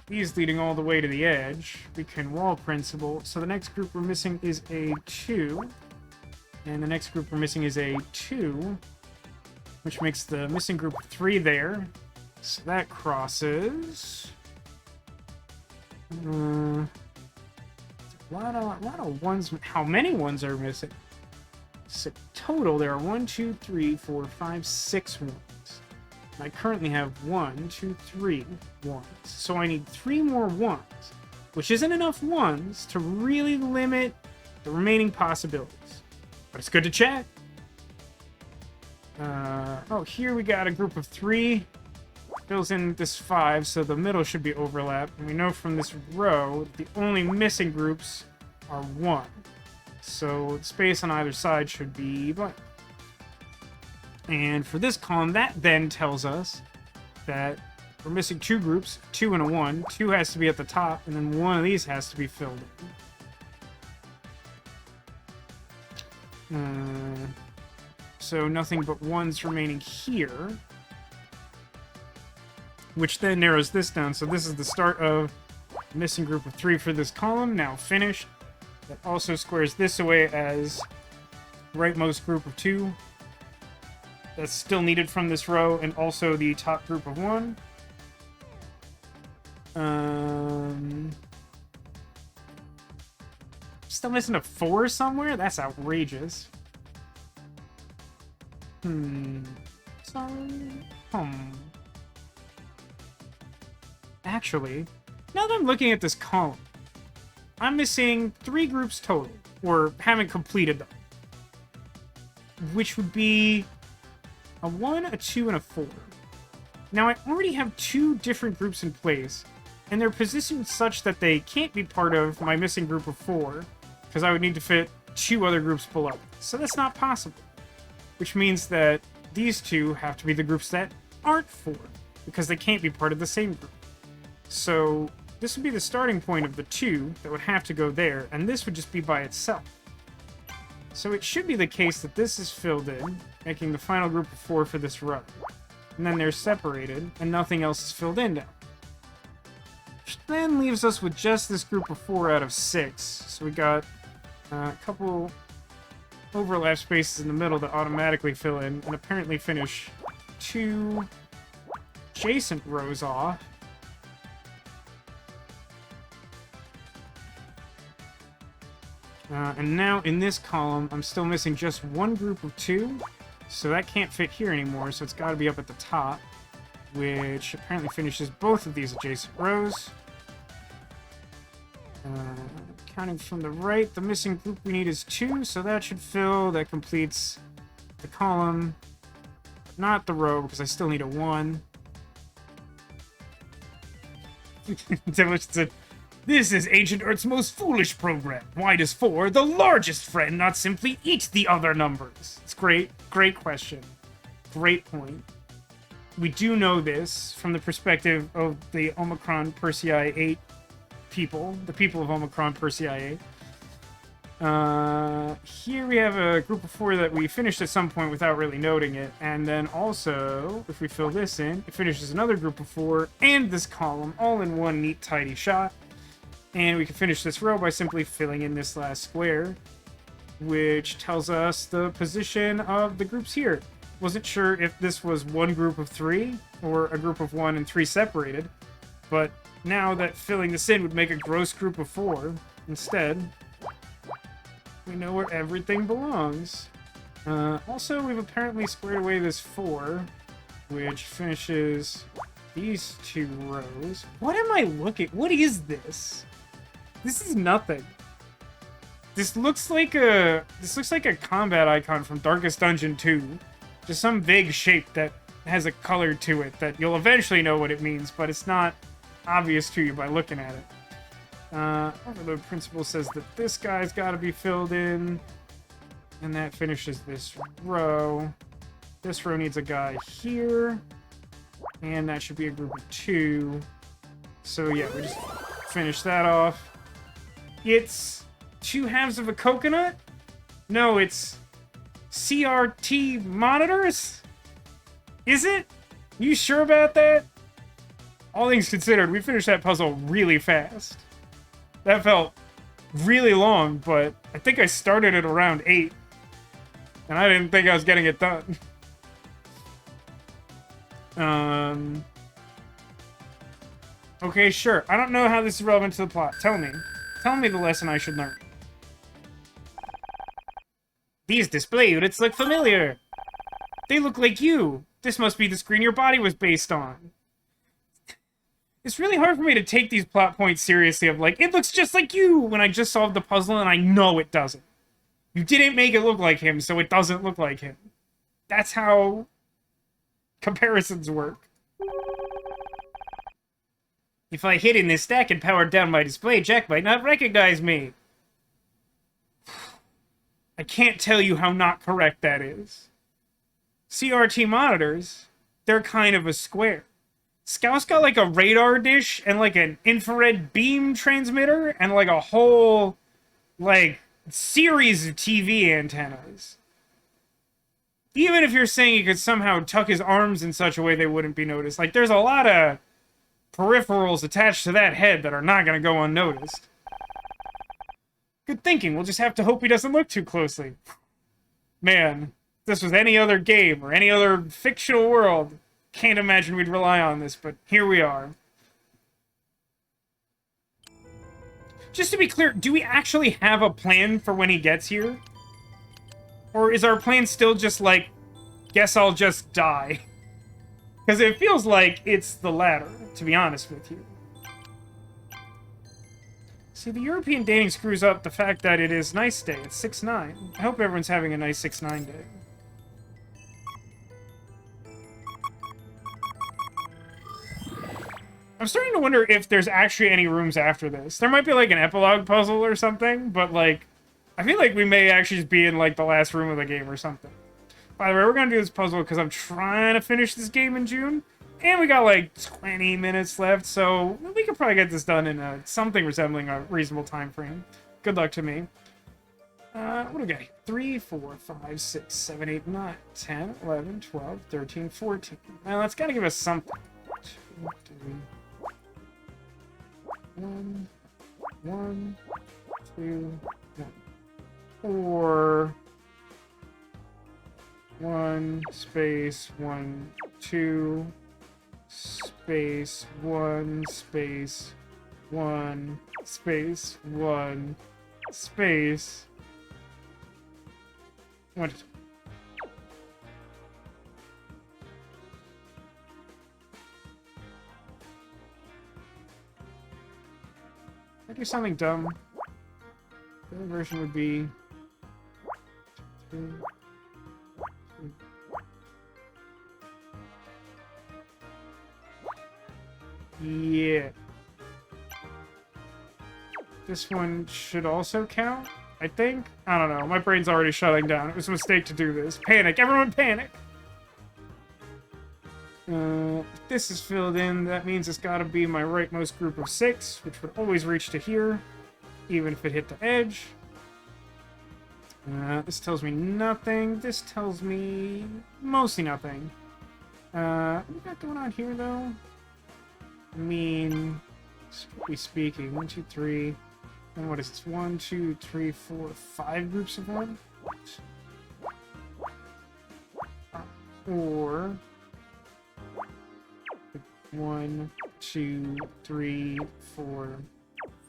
A: these leading all the way to the edge, we can wall principle. So the next group we're missing is a 2. And the next group we're missing is a 2. Which makes the missing group of 3 there. So that crosses. A lot of ones. How many ones are missing? So total, there are 1, 2, 3, 4, 5, 6 ones. I currently have 1, 2, 3 ones. So I need 3 more ones, which isn't enough ones to really limit the remaining possibilities. But it's good to check. Oh, here we got a group of 3. Fills in this 5, so the middle should be overlapped. And we know from this row, the only missing groups are 1. So the space on either side should be blank. And for this column, that then tells us that we're missing 2 groups, 2 and a 1. 2 has to be at the top, and then 1 of these has to be filled in. So nothing but 1's remaining here. Which then narrows this down. So this is the start of the missing group of 3 for this column, now finished. That also squares this away as rightmost group of 2. That's still needed from this row, and also the top group of 1. Still missing a 4 somewhere? That's outrageous. actually, now that I'm looking at this column, I'm missing 3 groups total, or haven't completed them. Which would be a 1, a 2, and a 4. Now, I already have 2 different groups in place, and they're positioned such that they can't be part of my missing group of 4, because I would need to fit 2 other groups below. So that's not possible. Which means that these 2 have to be the groups that aren't 4, because they can't be part of the same group. So this would be the starting point of the 2 that would have to go there, and this would just be by itself. So it should be the case that this is filled in, making the final group of 4 for this row. And then they're separated, and nothing else is filled in now. Which then leaves us with just this group of 4 out of 6. So we got a couple overlap spaces in the middle that automatically fill in, and apparently finish 2 adjacent rows off. And now in this column, I'm still missing just 1 group of 2, so that can't fit here anymore, so it's got to be up at the top, which apparently finishes both of these adjacent rows. Counting from the right, the missing group we need is 2, so that should fill. That completes the column, but not the row, because I still need a 1. This is Ancient Earth's most foolish program. Why does 4, the largest friend, not simply eat the other numbers? It's great. Great question. Great point. We do know this from the perspective of the Omicron Persei 8 people. The people of Omicron Persei 8. Here we have a group of 4 that we finished at some point without really noting it. And then also, if we fill this in, it finishes another group of 4 and this column all in one neat, tidy shot. And we can finish this row by simply filling in this last square, which tells us the position of the groups here. Wasn't sure if this was one group of 3 or a group of 1 and 3 separated, but now that filling this in would make a gross group of 4, instead, we know where everything belongs. Also, we've apparently squared away this 4, which finishes these 2 rows. What am I looking? What is this? This is nothing. This looks like a combat icon from Darkest Dungeon 2. Just some vague shape that has a color to it that you'll eventually know what it means, but it's not obvious to you by looking at it. Overload Principle says that this guy's got to be filled in, and that finishes this row. This row needs a guy here, and that should be a group of 2. So yeah, we just finish that off. It's 2 halves of a coconut? No, it's CRT monitors? Is it? You sure about that? All things considered, we finished that puzzle really fast. That felt really long, but I think I started at around 8. And I didn't think I was getting it done. Okay, sure. I don't know how this is relevant to the plot. Tell me. Tell me the lesson I should learn. These display units look familiar. They look like you. This must be the screen your body was based on. It's really hard for me to take these plot points seriously of like, it looks just like you, when I just solved the puzzle and I know it doesn't. You didn't make it look like him, so it doesn't look like him. That's how comparisons work. If I hid in this stack and powered down my display, Jack might not recognize me. I can't tell you how not correct that is. CRT monitors, they're kind of a square. Scout's got like a radar dish and like an infrared beam transmitter and like a whole like series of TV antennas. Even if you're saying he could somehow tuck his arms in such a way they wouldn't be noticed, like there's a lot of peripherals attached to that head that are not going to go unnoticed. Good thinking. We'll just have to hope he doesn't look too closely. Man, if this was any other game or any other fictional world, can't imagine we'd rely on this, but here we are. Just to be clear, do we actually have a plan for when he gets here? Or is our plan still just like, guess I'll just die? Because it feels like it's the latter, to be honest with you. See, the European dating screws up the fact that it is nice day. It's 6-9. I hope everyone's having a nice 6-9 day. I'm starting to wonder if there's actually any rooms after this. There might be like an epilogue puzzle or something, but like, I feel like we may actually just be in like the last room of the game or something. By the way, we're gonna do this puzzle because I'm trying to finish this game in June, and we got like 20 minutes left, so we could probably get this done in something resembling a reasonable time frame. Good luck to me. What do we got here? 3, 4, 5, 6, 7, 8, 9, 10, 11, 12, 13, 14. Well, that's gotta give us something. 2, 3, 1, 1, 2, 1. Or 1 space 1 2 space 1 space 1 space 1 space 1. I do something dumb. The other version would be 2, 3. Yeah. This one should also count, I think. I don't know. My brain's already shutting down. It was a mistake to do this. Panic. Everyone panic! If this is filled in, that means it's gotta be my rightmost group of 6, which would always reach to here, even if it hit the edge. This tells me nothing. This tells me mostly nothing. What we got going on here, though? I mean, strictly speaking, 1, 2, 3. And what is this? 1, 2, 3, 4, 5 groups of 1? Or 1, 2, 3, 4,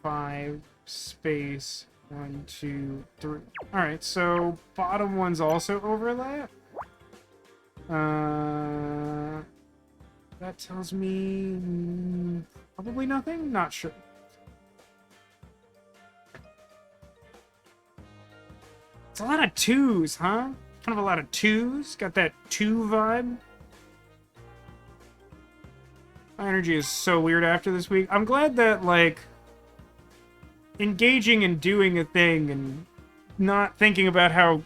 A: 5 space 1, 2, 3. All right, so bottom ones also overlap. That tells me probably nothing. Not sure. It's a lot of 2s, huh? Kind of a lot of 2s. Got that 2 vibe. My energy is so weird after this week. I'm glad that, like, engaging and doing a thing and not thinking about how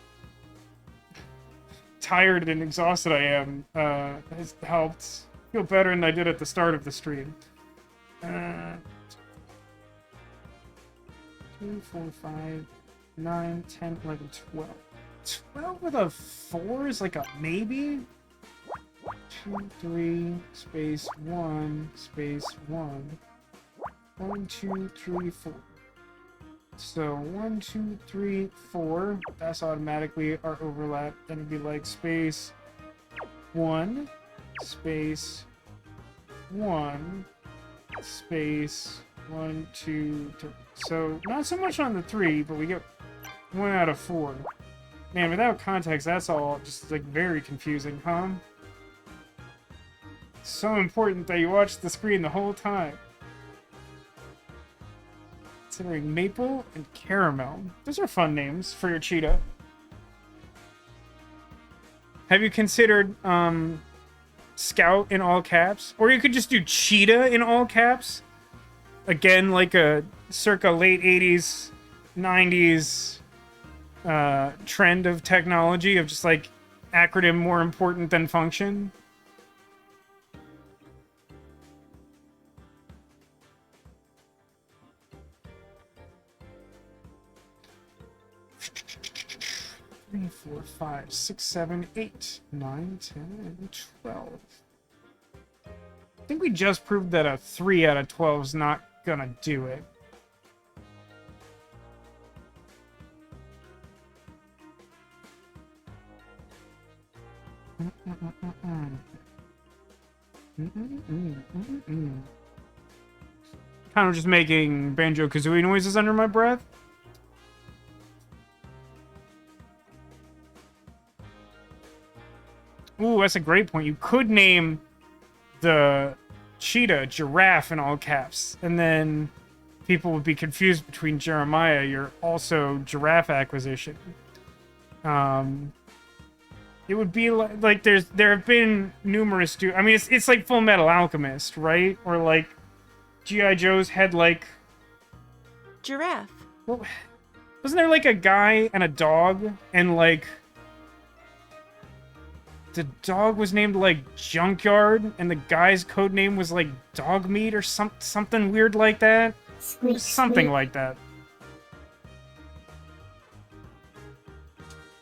A: tired and exhausted I am has helped feel better than I did at the start of the stream. 2, 4, 5, 9, 10, 11, 12. 12 with a 4 is like a maybe? 2, 3, space 1, space 1. 1, 2, 3, 4. So 1, 2, 3, 4. That's automatically our overlap. Then it'd be like space 1, space 1, space 1, 2, 3. So not so much on the 3, but we get 1 out of 4. Man, without context, that's all just like very confusing, huh? So important that you watch the screen the whole time. Considering Maple and Caramel. Those are fun names for your cheetah. Have you considered Scout in all caps? Or you could just do Cheetah in all caps. Again, like a circa late 80s, 90s trend of technology of just like acronym more important than function. Three, 4, 5, 6, 7, 8, 9, 10, and 12. I think we just proved that a 3 out of 12 is not gonna do it. Kind of just making Banjo-Kazooie noises under my breath. Ooh, that's a great point. You could name the cheetah Giraffe in all caps, and then people would be confused between Jeremiah, your also giraffe acquisition. It would be like there have been numerous I mean, it's like Full Metal Alchemist, right? Or like G.I. Joe's had like
D: Giraffe.
A: well, wasn't there like a guy and a dog, and like the dog was named like Junkyard, and the guy's code name was like Dog Meat or something weird like that?
C: Squeak,
A: Something
C: squeak.
A: like that.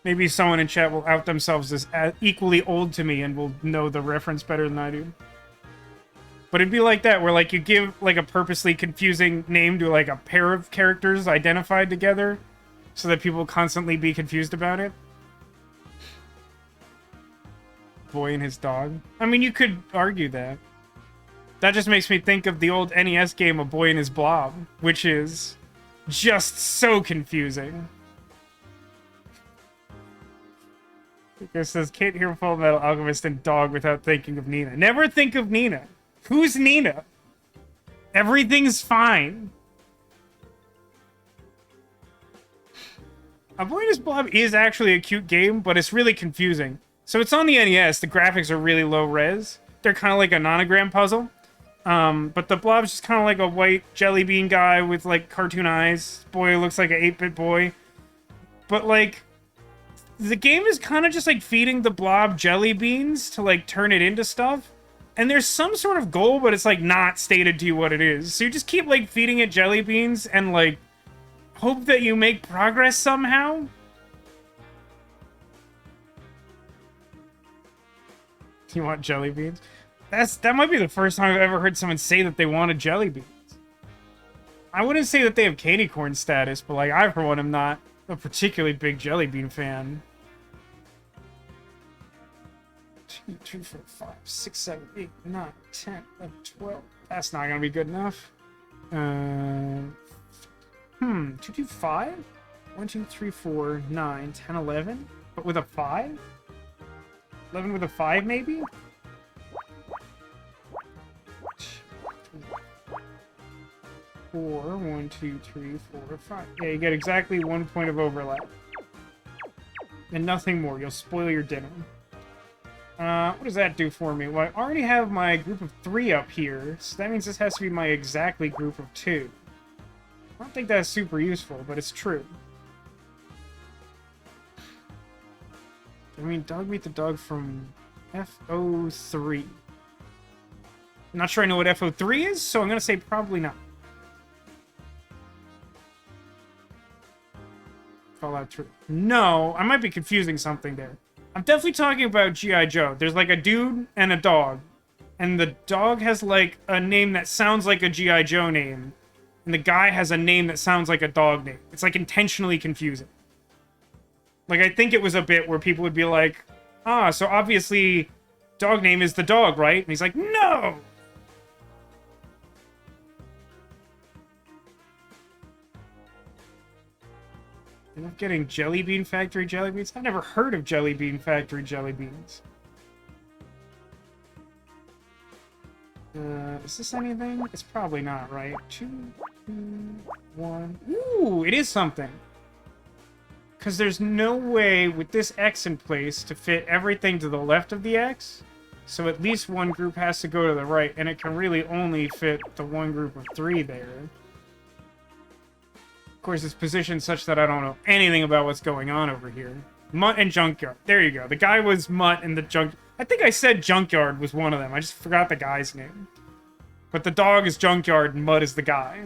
A: Maybe someone in chat will out themselves as equally old to me and will know the reference better than I do. But it'd be like that, where like you give like a purposely confusing name to like a pair of characters identified together, so that people constantly be confused about it. Boy and his dog. I mean, you could argue that. That just makes me think of the old NES game, A Boy and His Blob, which is just so confusing. It says, can't hear Full Metal Alchemist and dog without thinking of Nina. Never think of Nina. Who's Nina? Everything's fine. A Boy and His Blob is actually a cute game, but it's really confusing. So it's on the NES. The graphics are really low res. They're kind of like a nonogram puzzle. But the blob's just kind of like a white jelly bean guy with like cartoon eyes. Boy looks like an 8-bit boy. But like, the game is kind of just like feeding the blob jelly beans to like turn it into stuff. And there's some sort of goal, but it's like not stated to you what it is. So you just keep like feeding it jelly beans and like hope that you make progress somehow. You want jelly beans? That might be the first time I've ever heard someone say that they wanted jelly beans. I wouldn't say that they have candy corn status, but like I for one am not a particularly big jelly bean fan. 2, 3, 4, 5, 6, 7, 8, 9, 10, 11, 12. That's not gonna be good enough. 2, 2, 5? 1, 2, 3, 4, 9, 10, 11? But with a 5? 11 with a 5, maybe? 4, 1, 2, 3, 4, 5. Yeah, you get exactly 1 point of overlap. And nothing more. You'll spoil your dinner. What does that do for me? Well, I already have my group of 3 up here, so that means this has to be my exactly group of 2. I don't think that's super useful, but it's true. I mean, dog meet the dog from FO3. I'm not sure I know what FO3 is, so I'm gonna say probably not. Fallout 3. No, I might be confusing something there. I'm definitely talking about G.I. Joe. There's like a dude and a dog. And the dog has like a name that sounds like a G.I. Joe name. And the guy has a name that sounds like a dog name. It's like intentionally confusing. Like, I think it was a bit where people would be like, so obviously dog name is the dog, right? And he's like, no! You're not getting Jelly Bean Factory jelly beans? I've never heard of Jelly Bean Factory jelly beans. Is this anything? It's probably not, right? 2, 2, 1. Ooh, it is something. Because there's no way with this X in place to fit everything to the left of the X. So at least one group has to go to the right, and it can really only fit the one group of 3 there. Of course, it's positioned such that I don't know anything about what's going on over here. Mutt and Junkyard. There you go. The guy was Mutt and the Junk... I think I said Junkyard was one of them. I just forgot the guy's name. But the dog is Junkyard and Mutt is the guy.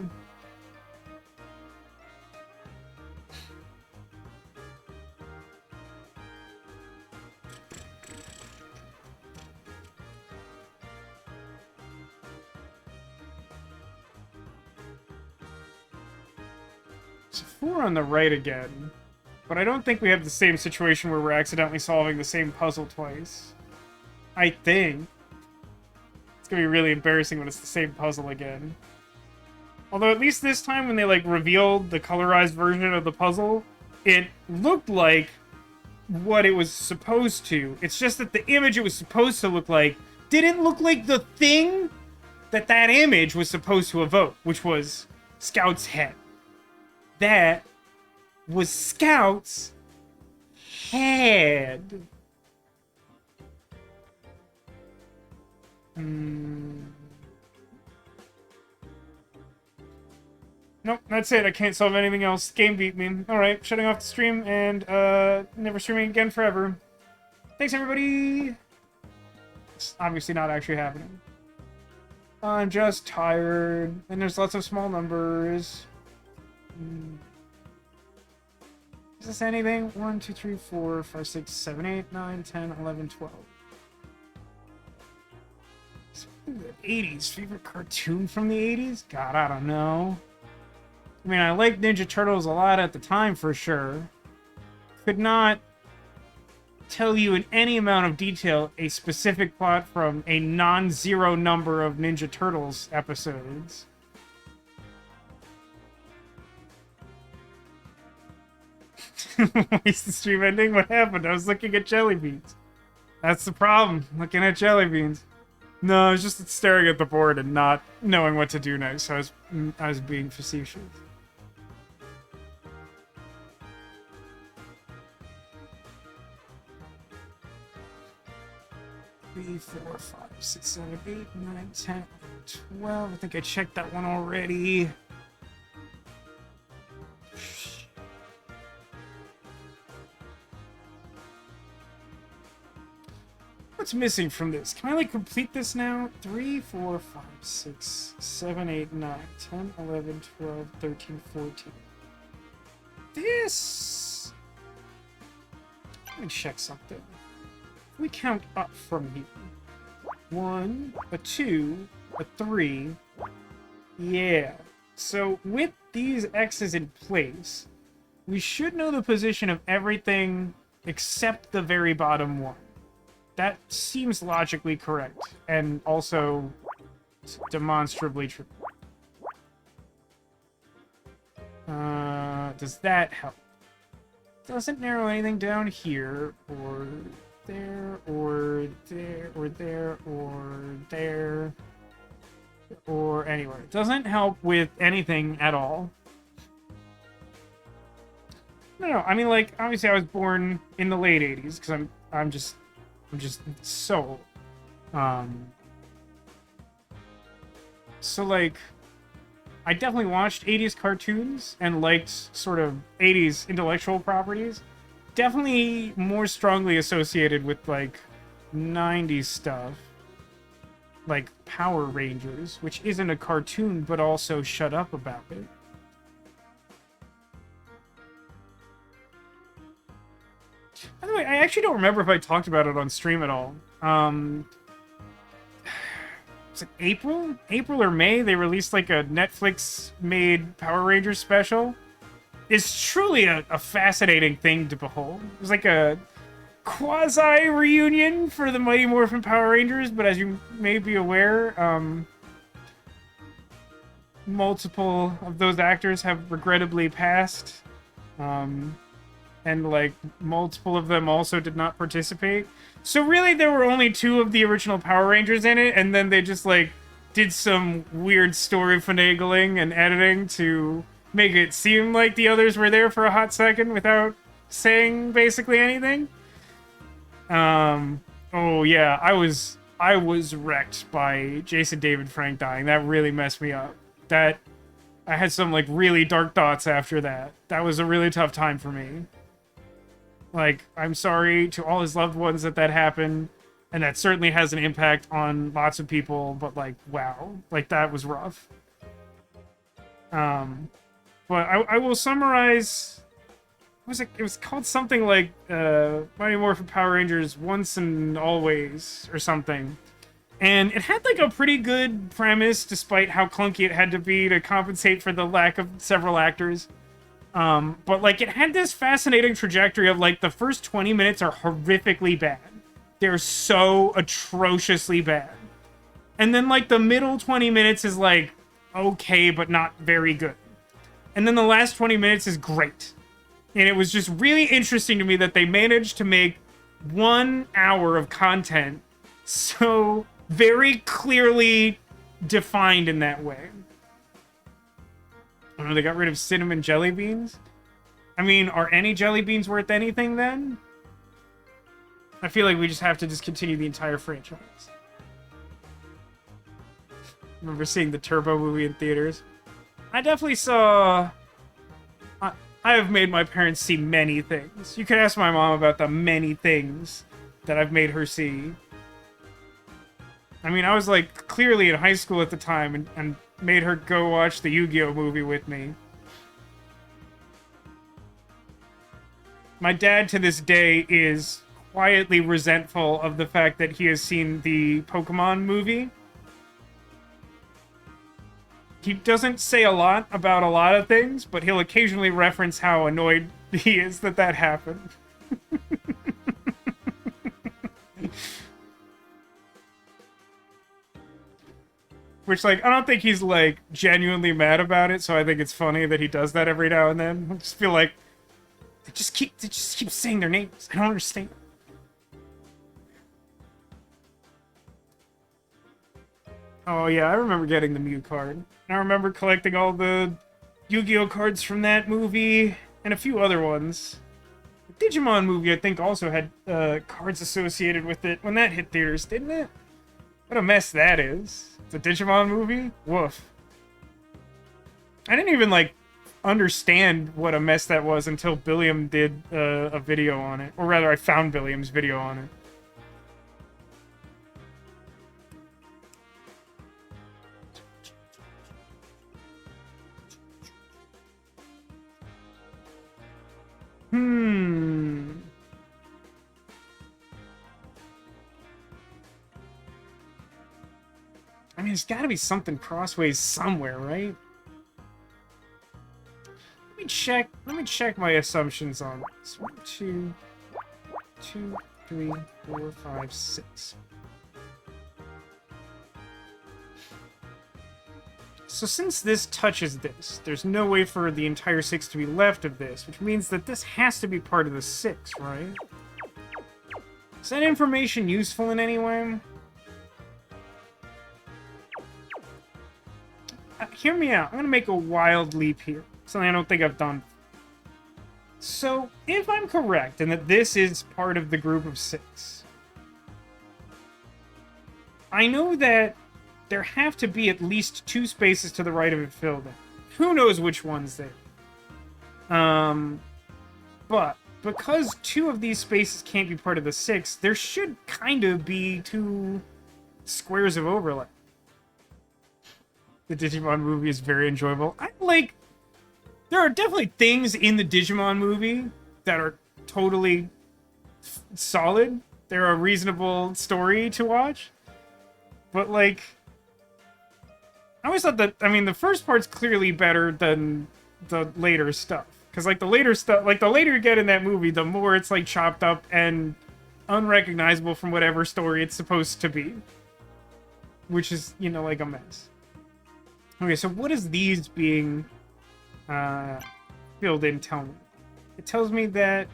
A: It's 4 on the right again. But I don't think we have the same situation where we're accidentally solving the same puzzle twice. I think. It's gonna be really embarrassing when it's the same puzzle again. Although at least this time when they like revealed the colorized version of the puzzle, it looked like what it was supposed to. It's just that the image it was supposed to look like didn't look like the thing that image was supposed to evoke, which was Scout's head. That was Scout's head. Nope, that's it. I can't solve anything else. Game beat me. Alright, shutting off the stream and never streaming again forever. Thanks, everybody! It's obviously not actually happening. I'm just tired, and there's lots of small numbers. Is this anything? 1, 2, 3, 4, 5, 6, 7, 8, 9, 10, 11, 12. The 80s. Favorite cartoon from the 80s? God, I don't know. I mean, I liked Ninja Turtles a lot at the time, for sure. Could not tell you in any amount of detail a specific plot from a non-zero number of Ninja Turtles episodes. Why is the stream ending? What happened? I was looking at jelly beans. That's the problem, looking at jelly beans. No, I was just staring at the board and not knowing what to do next, so I was being facetious. 3, 4, 5, 6, 7, 8, 9, 10, 12. I think I checked that one already. What's missing from this? Can I, like, complete this now? 3, 4, 5, 6, 7, 8, 9, 10, 11, 12, 13, 14. This... Let me check something. We count up from here. 1, a 2, a 3. Yeah. So with these X's in place, we should know the position of everything except the very bottom one. That seems logically correct, and also demonstrably true. Does that help? Doesn't narrow anything down here, or there, or there, or there, or there, or anywhere. It doesn't help with anything at all. No, I mean, like, obviously I was born in the late 80s, because I'm just so so, like, I definitely watched 80s cartoons and liked sort of 80s intellectual properties. Definitely more strongly associated with, like, 90s stuff. Like Power Rangers, which isn't a cartoon, but also shut up about it. By the way, I actually don't remember if I talked about it on stream at all. Was it April? April or May, they released like a Netflix-made Power Rangers special. It's truly a fascinating thing to behold. It was like a quasi-reunion for the Mighty Morphin Power Rangers, but as you may be aware, multiple of those actors have regrettably passed. And, like, multiple of them also did not participate. So really, there were only 2 of the original Power Rangers in it, and then they just, like, did some weird story finagling and editing to make it seem like the others were there for a hot second without saying basically anything. Oh yeah, I was wrecked by Jason David Frank dying. That really messed me up. I had some, like, really dark thoughts after that. That was a really tough time for me. Like, I'm sorry to all his loved ones that happened, and that certainly has an impact on lots of people, but, like, wow. Like, that was rough. But I will summarize... It was called something like, Mighty Morphin Power Rangers Once and Always, or something. And it had, like, a pretty good premise, despite how clunky it had to be to compensate for the lack of several actors. But, like, it had this fascinating trajectory of, like, the first 20 minutes are horrifically bad. They're so atrociously bad. And then, like, the middle 20 minutes is, like, okay, but not very good. And then the last 20 minutes is great. And it was just really interesting to me that they managed to make 1 hour of content so very clearly defined in that way. Oh, they got rid of cinnamon jelly beans? I mean, are any jelly beans worth anything then? I feel like we just have to discontinue the entire franchise. Remember seeing the Turbo movie in theaters? I definitely saw... I have made my parents see many things. You can ask my mom about the many things that I've made her see. I mean, I was, like, clearly in high school at the time and made her go watch the Yu-Gi-Oh! Movie with me. My dad, to this day, is quietly resentful of the fact that he has seen the Pokemon movie. He doesn't say a lot about a lot of things, but he'll occasionally reference how annoyed he is that that happened. Which, like, I don't think he's, like, genuinely mad about it, so I think it's funny that he does that every now and then. I just feel like they just keep saying their names. I don't understand. Oh yeah, I remember getting the Mew card. And I remember collecting all the Yu-Gi-Oh cards from that movie and a few other ones. The Digimon movie, I think, also had cards associated with it when that hit theaters, didn't it? What a mess that is. The Digimon movie? Woof. I didn't even, like, understand what a mess that was until Billiam did a video on it. Or rather, I found Billiam's video on it. I mean, there's gotta be something crossways somewhere, right? Let me check my assumptions on this. 1, 2, 3, 4, 5, 6. So since this touches this, there's no way for the entire 6 to be left of this, which means that this has to be part of the 6, right? Is that information useful in any way? Hear me out. I'm gonna make a wild leap here. Something I don't think I've done. So, if I'm correct in that this is part of the group of 6, I know that there have to be at least 2 spaces to the right of it filled in. Who knows which ones they are. But because 2 of these spaces can't be part of the 6, there should kind of be 2 squares of overlap. The Digimon movie is very enjoyable. There are definitely things in the Digimon movie that are totally solid. They're a reasonable story to watch. But, like, I always thought that, I mean, the first part's clearly better than the later stuff. Because, like, the later stuff, like, the later you get in that movie, the more it's, like, chopped up and unrecognizable from whatever story it's supposed to be. Which is, you know, like a mess. Okay, so what is these being filled in tell me? It tells me that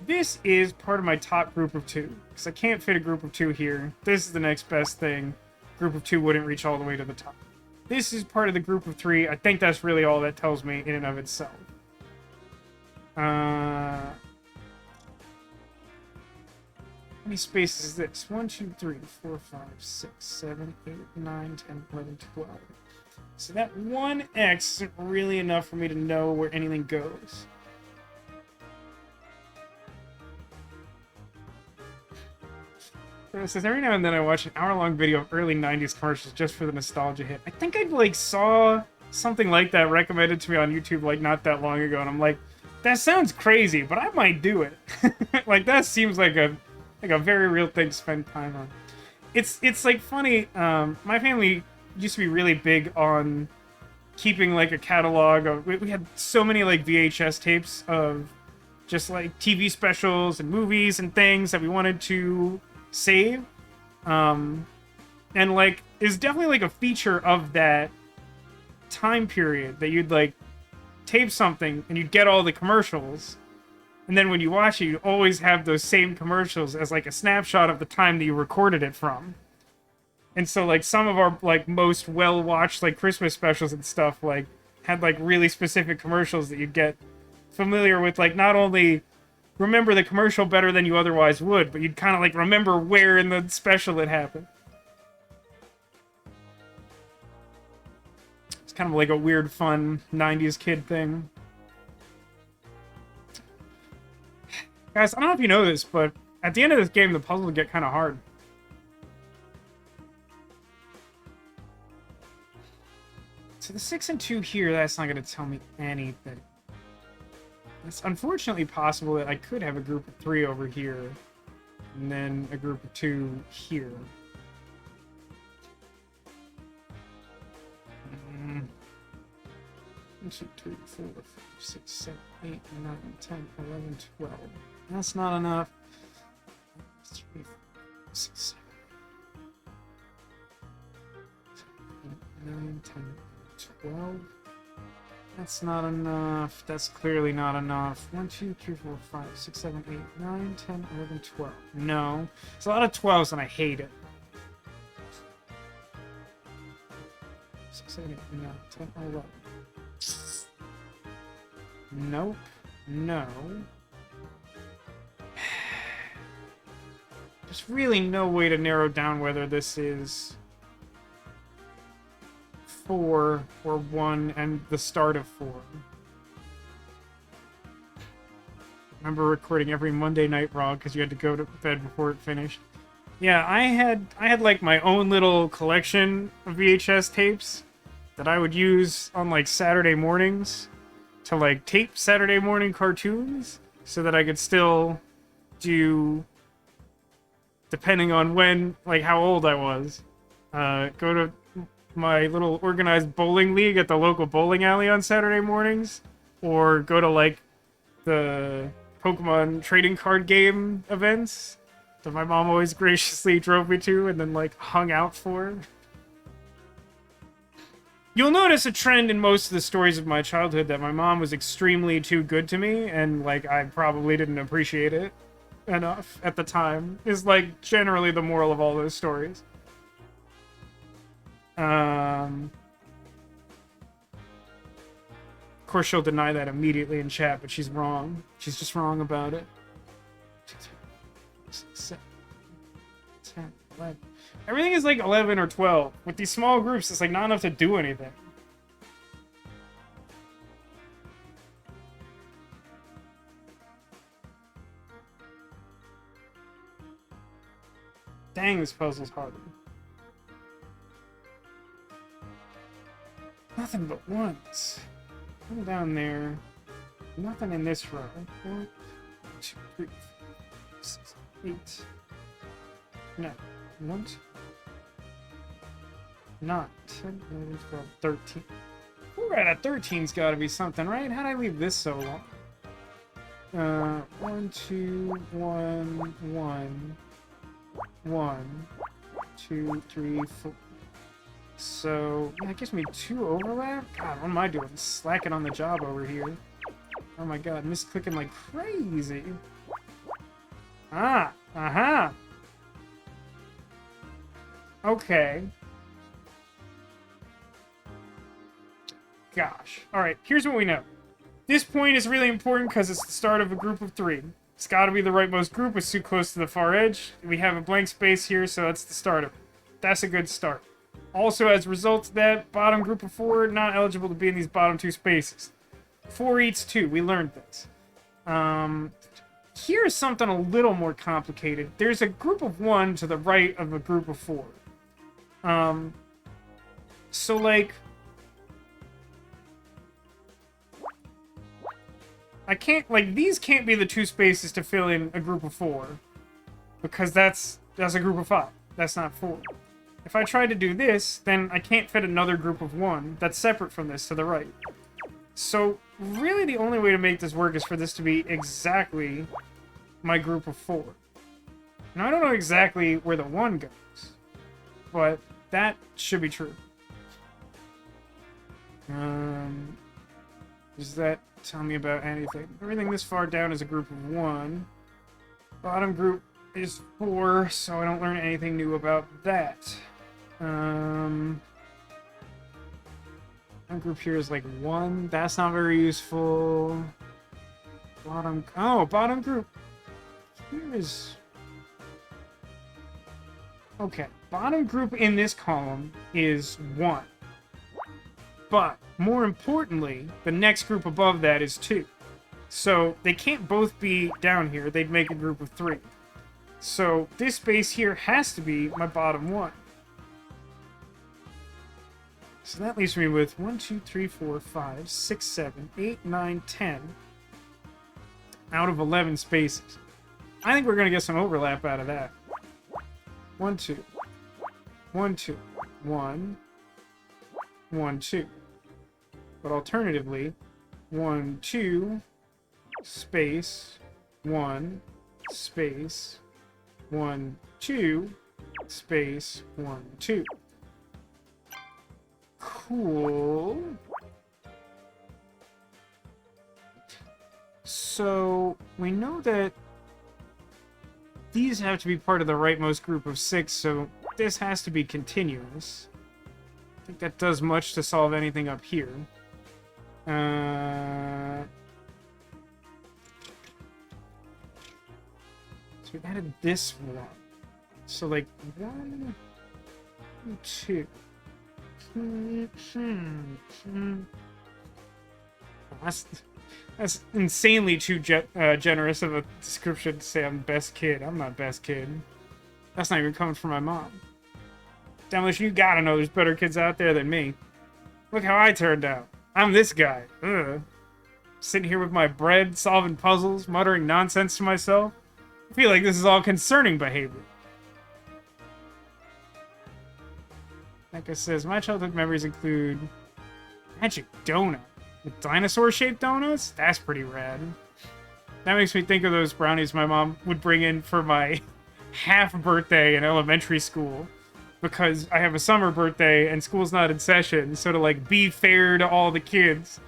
A: this is part of my top group of 2. Because I can't fit a group of 2 here. This is the next best thing. Group of 2 wouldn't reach all the way to the top. This is part of the group of 3. I think that's really all that tells me in and of itself. How many spaces is this? 1, 2, 3, 4, 5, 6, 7, 8, 9, 10, 11, 12. So that 1X isn't really enough for me to know where anything goes. So it says, every now and then I watch an hour-long video of early 90s commercials just for the nostalgia hit. I think I, like, saw something like that recommended to me on YouTube, like, not that long ago, and I'm like, that sounds crazy, but I might do it. Like, that seems like a very real thing to spend time on. It's like, funny, my family used to be really big on keeping, like, a catalog of... We had so many, like, VHS tapes of just, like, TV specials and movies and things that we wanted to save. And, like, is definitely, like, a feature of that time period that you'd, like, tape something and you'd get all the commercials. And then when you watch it, you always have those same commercials as, like, a snapshot of the time that you recorded it from. And so, like, some of our, like, most well-watched, like, Christmas specials and stuff, like, had like really specific commercials that you'd get familiar with, like not only remember the commercial better than you otherwise would, but you'd kind of like remember where in the special it happened. It's kind of like a weird, fun 90s kid thing. Guys, I don't know if you know this, but at the end of this game, the puzzles get kind of hard. So the 6 and 2 here, that's not going to tell me anything. It's unfortunately possible that I could have a group of 3 over here, and then a group of 2 here. 1, 2, 3, 4, 5, 6, 7, 8, 9, 10, 11, 12. That's not enough. 3, 4, 6, 7, 8, 9, 10, 12. That's not enough. That's clearly not enough. 1, 2, 3, 4, 5, 6, 7, 8, 9, 10, 11, 12. No. It's a lot of 12s and I hate it. 6, 7, 8, 9, 10, 11. Nope. No. There's really no way to narrow down whether this is 4 or 1 and the start of 4. I remember recording every Monday night Raw because you had to go to bed before it finished. Yeah, I had like my own little collection of VHS tapes that I would use on like Saturday mornings to like tape Saturday morning cartoons so that I could still do, depending on when, like how old I was, go to my little organized bowling league at the local bowling alley on Saturday mornings, or go to like the Pokemon trading card game events that my mom always graciously drove me to and then like hung out for. You'll notice a trend in most of the stories of my childhood that my mom was extremely too good to me, and like I probably didn't appreciate it enough at the time, is like generally the moral of all those stories. Of course, she'll deny that immediately in chat, but she's wrong. She's just wrong about it. 2, 3, 6, 7, 10, 11. Everything is like 11 or 12. With these small groups, it's like not enough to do anything. Dang, this puzzle's harder. Nothing but ones. Come down there. Nothing in this row. 1, 2, 3, 4, 6, 8. No. 1, 2, 9, 10, 11, 12, 13. 4 out of 13's gotta be something, right? How'd I leave this so long? 1, 2, 1, 1. 1, 2, 3, 4. So, that gives me 2 overlap? God, what am I doing? Slacking on the job over here. Oh my god, misclicking like crazy. Ah, aha! Okay. Gosh. Alright, here's what we know. This point is really important because it's the start of a group of 3. It's got to be the rightmost group. It's too close to the far edge. We have a blank space here, so that's the start of it. That's a good start. Also, as a result of that, bottom group of 4, not eligible to be in these bottom 2 spaces. 4 eats 2. We learned this. Here's something a little more complicated. There's a group of 1 to the right of a group of 4. So, like, I can't, like, these can't be the 2 spaces to fill in a group of 4. Because that's a group of 5. That's not 4. If I try to do this, then I can't fit another group of 1 that's separate from this to the right. So, really the only way to make this work is for this to be exactly my group of 4. Now, I don't know exactly where the 1 goes, but that should be true. Does that tell me about anything? Everything this far down is a group of 1. Bottom group is 4, so I don't learn anything new about that. Bottom group here is like 1. That's not very useful. Bottom... Oh, bottom group. Here is... Okay. Bottom group in this column is 1. But, more importantly, the next group above that is 2. So, they can't both be down here. They'd make a group of 3. So, this space here has to be my bottom 1. So that leaves me with 1, 2, 3, 4, 5, 6, 7, 8, 9, 10 out of 11 spaces. I think we're going to get some overlap out of that. 1, 2. 1, 2. 1. 1, 2. But alternatively, 1, 2, space, 1, space, 1, 2, space, 1, 2. Cool. So, we know that these have to be part of the rightmost group of 6, so this has to be continuous. I think that does much to solve anything up here. So we added this one. So, like, 1, 2... That's insanely too generous of a description to say I'm best kid. I'm not best kid. That's not even coming from my mom. Demolition, you gotta know there's better kids out there than me. Look how I turned out. I'm this guy. Ugh. Sitting here with my bread, solving puzzles, muttering nonsense to myself. I feel like this is all concerning behavior. Like I says, my childhood memories include magic donut with dinosaur-shaped donuts. That's pretty rad. That makes me think of those brownies my mom would bring in for my half birthday in elementary school, because I have a summer birthday and school's not in session. So to like be fair to all the kids,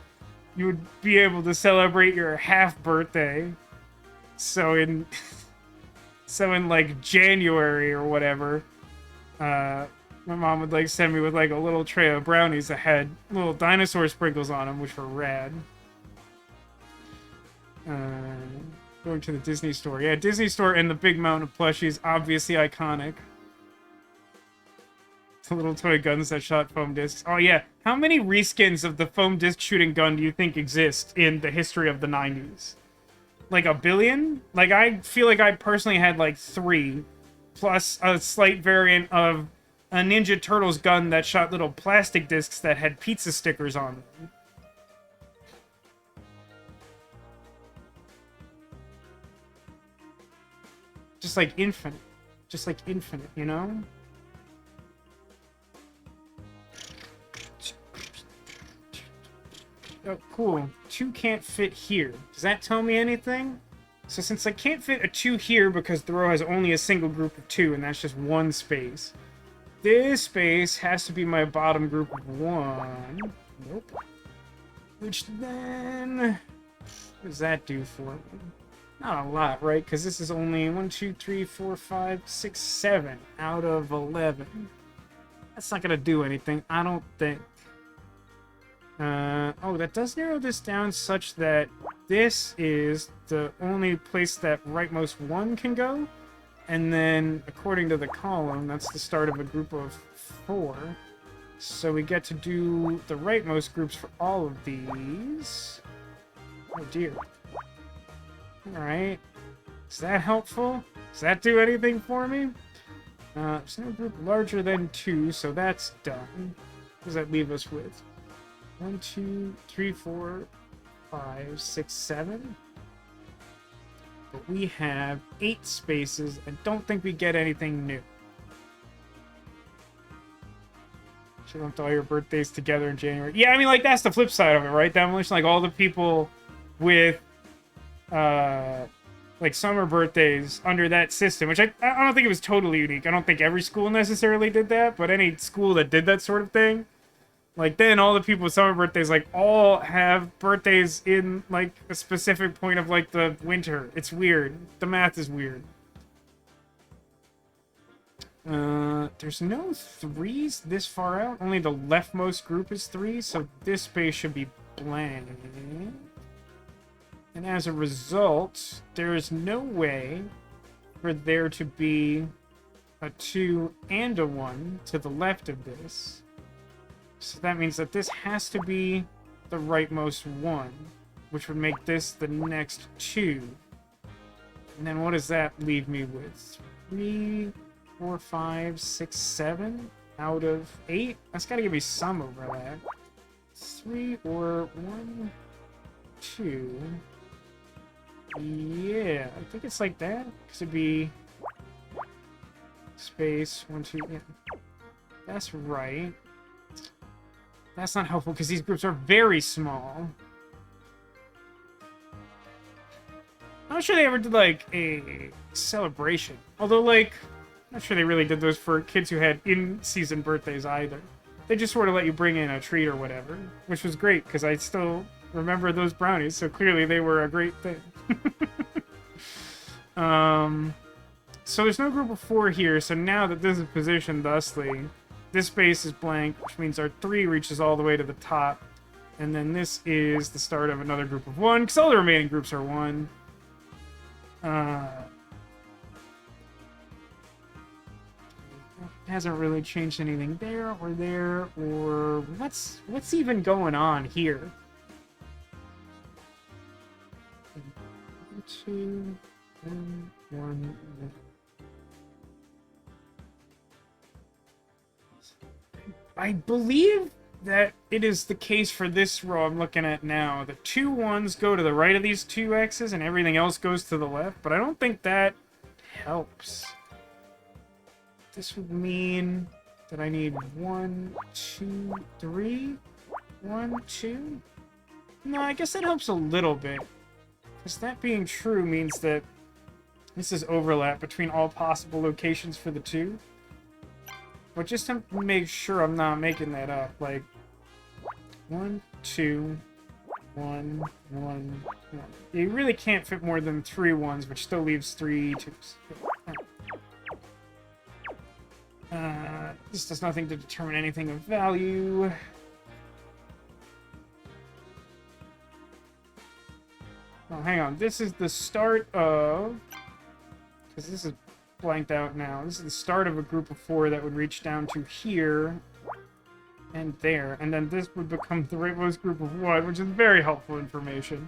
A: you would be able to celebrate your half birthday. So in like January or whatever, my mom would like send me with like a little tray of brownies that had little dinosaur sprinkles on them, which were rad. Going to the Disney store. Yeah, Disney store and the big mountain of plushies, obviously iconic. The little toy guns that shot foam discs. Oh yeah, how many reskins of the foam disc shooting gun do you think exist in the history of the 90s? Like a billion? Like, I feel like I personally had like 3, plus a slight variant of a Ninja Turtles gun that shot little plastic discs that had pizza stickers on them. Just like infinite. Just like infinite, you know? Oh, cool. 2 can't fit here. Does that tell me anything? So since I can't fit a 2 here because the row has only a single group of 2, and that's just 1 space, this space has to be my bottom group of 1. Nope. Which then... what does that do for me? Not a lot, right? Because this is only 1, 2, 3, 4, 5, 6, 7 out of 11. That's not going to do anything, I don't think. Oh, that does narrow this down such that this is the only place that rightmost 1 can go. And then, according to the column, that's the start of a group of 4. So we get to do the rightmost groups for all of these. Oh dear. Alright. Is that helpful? Does that do anything for me? There's no group larger than 2, so that's done. What does that leave us with? 1, 2, 3, 4, 5, 6, 7. But we have 8 spaces. I don't think we get anything new. Should lumped all your birthdays together in January. Yeah, I mean, like, that's the flip side of it, right? Demolition, like, all the people with, like, summer birthdays under that system, which I don't think it was totally unique. I don't think every school necessarily did that, but any school that did that sort of thing, like, then all the people with summer birthdays, like, all have birthdays in, like, a specific point of, like, the winter. It's weird. The math is weird. There's no 3s this far out. Only the leftmost group is 3, so this space should be blank. And as a result, there is no way for there to be a 2 and a 1 to the left of this. So that means that this has to be the rightmost 1, which would make this the next 2. And then what does that leave me with? 3, 4, 5, 6, 7 out of 8? That's got to give me some overlap. 3 or 1, 2. Yeah, I think it's like that. Because it'd be space 1, 2. Yeah, that's right. That's not helpful because these groups are very small. I'm not sure they ever did like a celebration. Although, like, I'm not sure they really did those for kids who had in-season birthdays either. They just sort of let you bring in a treat or whatever, which was great because I still remember those brownies. So clearly they were a great thing. So there's no group of 4 here. So now that this is positioned thusly, this space is blank, which means our 3 reaches all the way to the top. And then this is the start of another group of 1, because all the remaining groups are 1. Hasn't really changed anything there, or what's even going on here? 1, 2, 1. I believe that it is the case for this row I'm looking at now. The 2 1s go to the right of these 2 X's and everything else goes to the left, but I don't think that helps. This would mean that I need 1, 2, 3. 1, 2. No, I guess that helps a little bit. Because that being true means that this is overlap between all possible locations for the 2. But just to make sure I'm not making that up, like 1, 2, 1, 1, 1. You really can't fit more than 3 1s, which still leaves 3 2s. This does nothing to determine anything of value. Oh, hang on. This is the start of... Because this is blanked out now. This is the start of a group of 4 that would reach down to here and there. And then this would become the rightmost group of 1, which is very helpful information.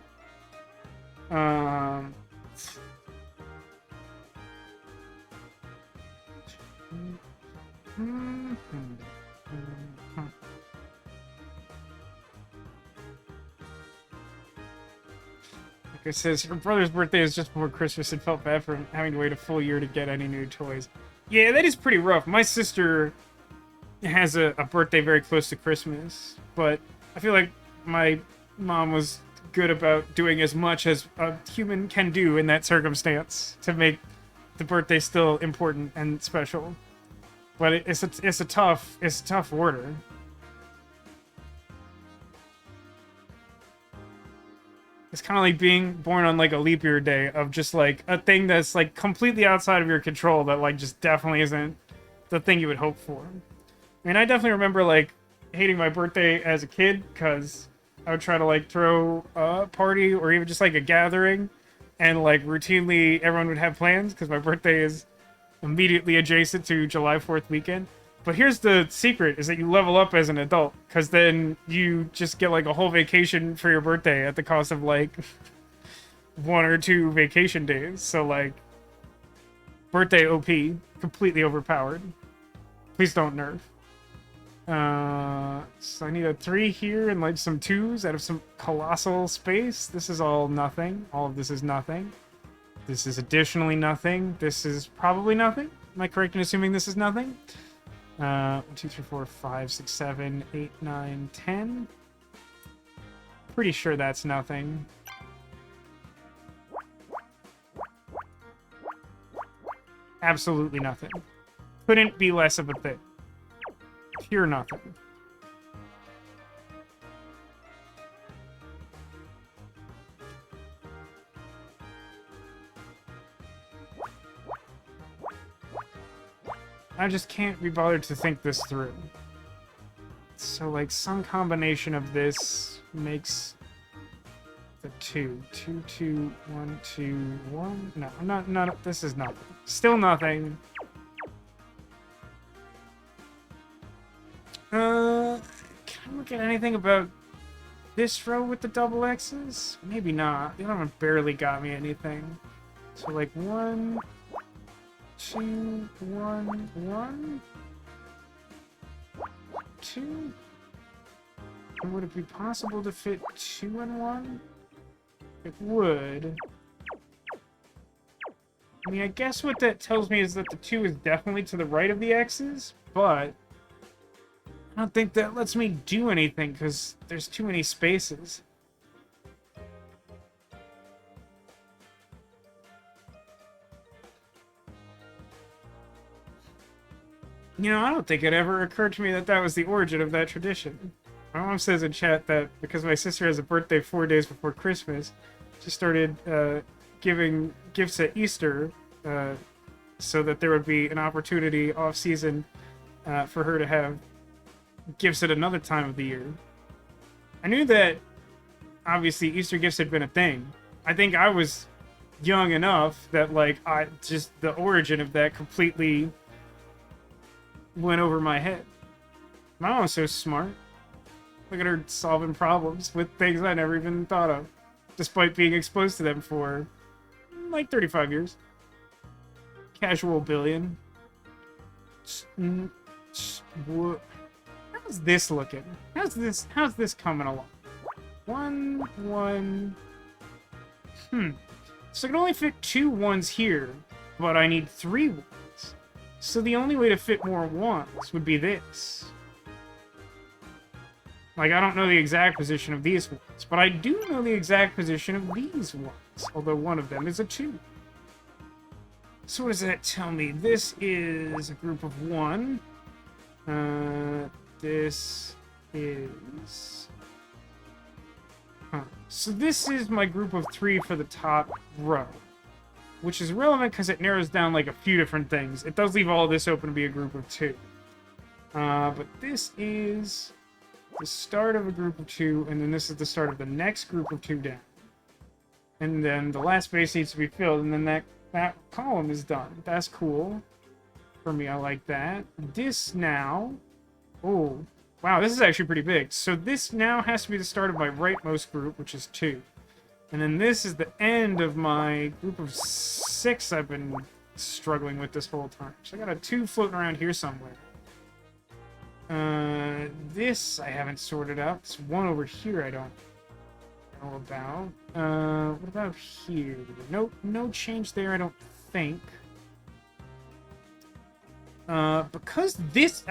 A: Like it says, her brother's birthday is just before Christmas and felt bad for him having to wait a full year to get any new toys. Yeah, that is pretty rough. My sister has a birthday very close to Christmas, but I feel like my mom was good about doing as much as a human can do in that circumstance to make the birthday still important and special. But it's a tough order. It's kind of like being born on like a leap year day of just like a thing that's like completely outside of your control that like just definitely isn't the thing you would hope for. I mean, I definitely remember like hating my birthday as a kid because I would try to like throw a party or even just like a gathering, and like routinely everyone would have plans because my birthday is immediately adjacent to July 4th weekend. But here's the secret, is that you level up as an adult, because then you just get like a whole vacation for your birthday at the cost of like 1 or 2 vacation days. So like, birthday OP, completely overpowered. Please don't nerf. So I need a 3 here and like some 2s out of some colossal space. This is all nothing. All of this is nothing. This is additionally nothing. This is probably nothing. Am I correct in assuming this is nothing? 1, 2, 3, 4, 5, 6, 7, 8, 9, 10. Pretty sure that's nothing. Absolutely nothing. Couldn't be less of a thing. Pure nothing. I just can't be bothered to think this through. So, like, some combination of this makes the 2. 2, 2, 1, 2, 1. No, not, this is nothing. Still nothing. Can I look at anything about this row with the double X's? Maybe not. The other one barely got me anything. So, like, 1, 2, 1, 1, 2. And would it be possible to fit 2 in 1? It would. I mean, I guess what that tells me is that the 2 is definitely to the right of the X's, but I don't think that lets me do anything because there's too many spaces. You know, I don't think it ever occurred to me that that was the origin of that tradition. My mom says in chat that because my sister has a birthday 4 days before Christmas, she started giving gifts at Easter so that there would be an opportunity off-season for her to have gifts at another time of the year. I knew that, obviously, Easter gifts had been a thing. I think I was young enough that, like, the origin of that completely went over my head. My mom was so smart. Look at her solving problems with things I never even thought of, despite being exposed to them for, like, 35 years. Casual billion. How's this looking? How's this coming along? 1, 1. So I can only fit 2 1s here, but I need 3 1s. So the only way to fit more 1s would be this. Like, I don't know the exact position of these ones, but I do know the exact position of these ones, although one of them is a 2. So what does that tell me? This is a group of 1. This is... So this is my group of 3 for the top row, which is relevant because it narrows down, like, a few different things. It does leave all of this open to be a group of 2. But this is the start of a group of 2, and then this is the start of the next group of 2 down. And then the last space needs to be filled, and then that column is done. That's cool. For me, I like that. This now... Oh, wow, this is actually pretty big. So this now has to be the start of my rightmost group, which is 2. And then this is the end of my group of 6 I've been struggling with this whole time. So I got a 2 floating around here somewhere. This I haven't sorted out. This 1 over here I don't know about. What about here? Nope, no change there, I don't think. Because this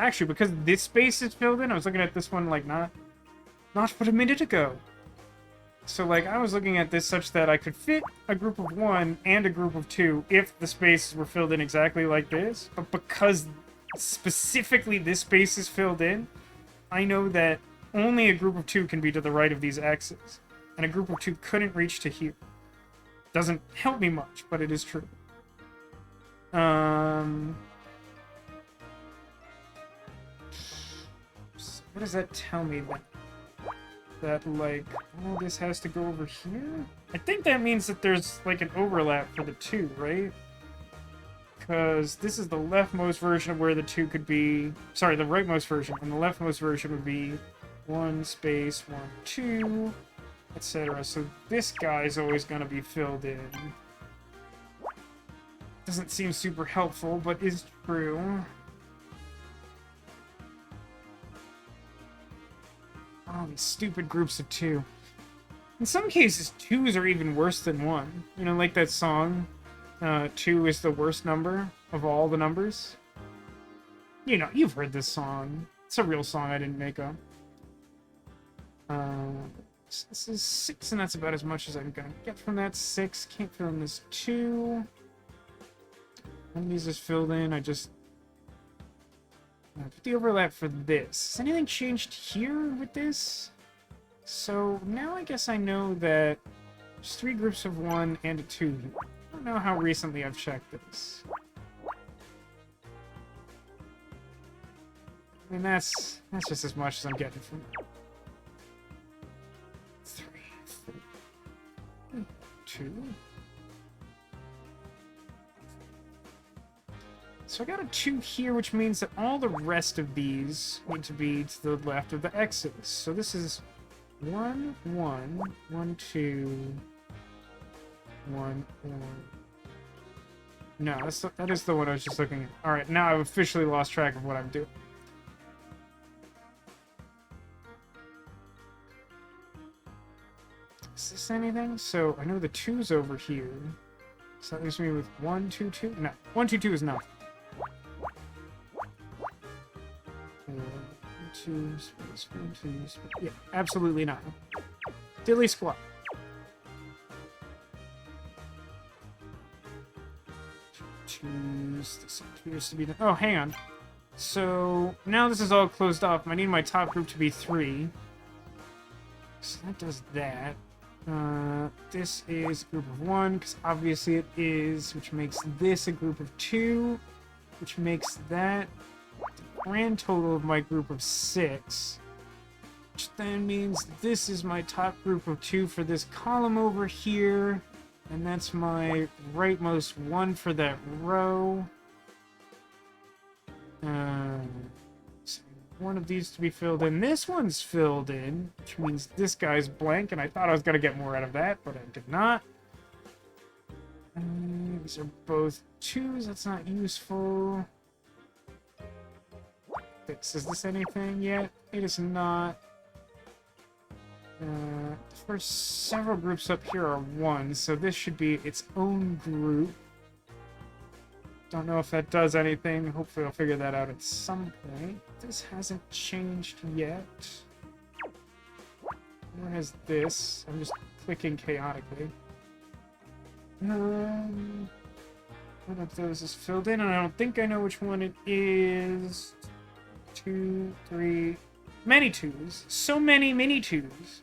A: space is filled in, I was looking at this one, like, not but a minute ago. So, like, I was looking at this such that I could fit a group of 1 and a group of 2 if the spaces were filled in exactly like this. But because specifically this space is filled in, I know that only a group of 2 can be to the right of these X's. And a group of 2 couldn't reach to here. Doesn't help me much, but it is true. What does that tell me then? That, like, oh, this has to go over here? I think that means that there's, like, an overlap for the 2, right? Because this is the leftmost version of where the 2 could be... Sorry, the rightmost version. And the leftmost version would be 1 space 1, 2, etc. So this guy's always going to be filled in. Doesn't seem super helpful, but is true. Oh, these stupid groups of 2. In some cases, 2s are even worse than 1. You know, like that song, 2 is the worst number of all the numbers. You know, you've heard this song. It's a real song I didn't make up. This is 6, and that's about as much as I'm gonna get from that 6. Can't fill in this 2. One of these is filled in. I just... put the overlap for this. Has anything changed here with this? So now I guess I know that there's 3 groups of 1 and a 2 here. I don't know how recently I've checked this. I mean, that's just as much as I'm getting from 3, 4, 2. So I got a 2 here, which means that all the rest of these need to be to the left of the X's. So this is 1, 1, 1, 2, 1, 1. No, that is the one I was just looking at. Alright, now I've officially lost track of what I'm doing. Is this anything? So I know the 2's over here. So that leaves me with 1, 2, 2. No, 1, 2, 2 is nothing. 1, 2, space, 1, 2, space. Yeah, absolutely not. Dilly squat. Choose. This appears to be the. Oh, hang on. So now this is all closed off. I need my top group to be 3. So that does that. This is a group of 1, because obviously it is, which makes this a group of 2, which makes that the grand total of my group of 6, which then means this is my top group of 2 for this column over here, and that's my rightmost 1 for that row. So one of these to be filled in. This one's filled in, which means this guy's blank, and I thought I was going to get more out of that, but I did not. These are both 2s. That's not useful. Is this anything yet? It is not. The first several groups up here are 1, so this should be its own group. Don't know if that does anything. Hopefully I'll figure that out at some point. This hasn't changed yet. Where has this? I'm just clicking chaotically. One of those is filled in, and I don't think I know which one it is. 2, 3... Many 2s. So many mini 2s.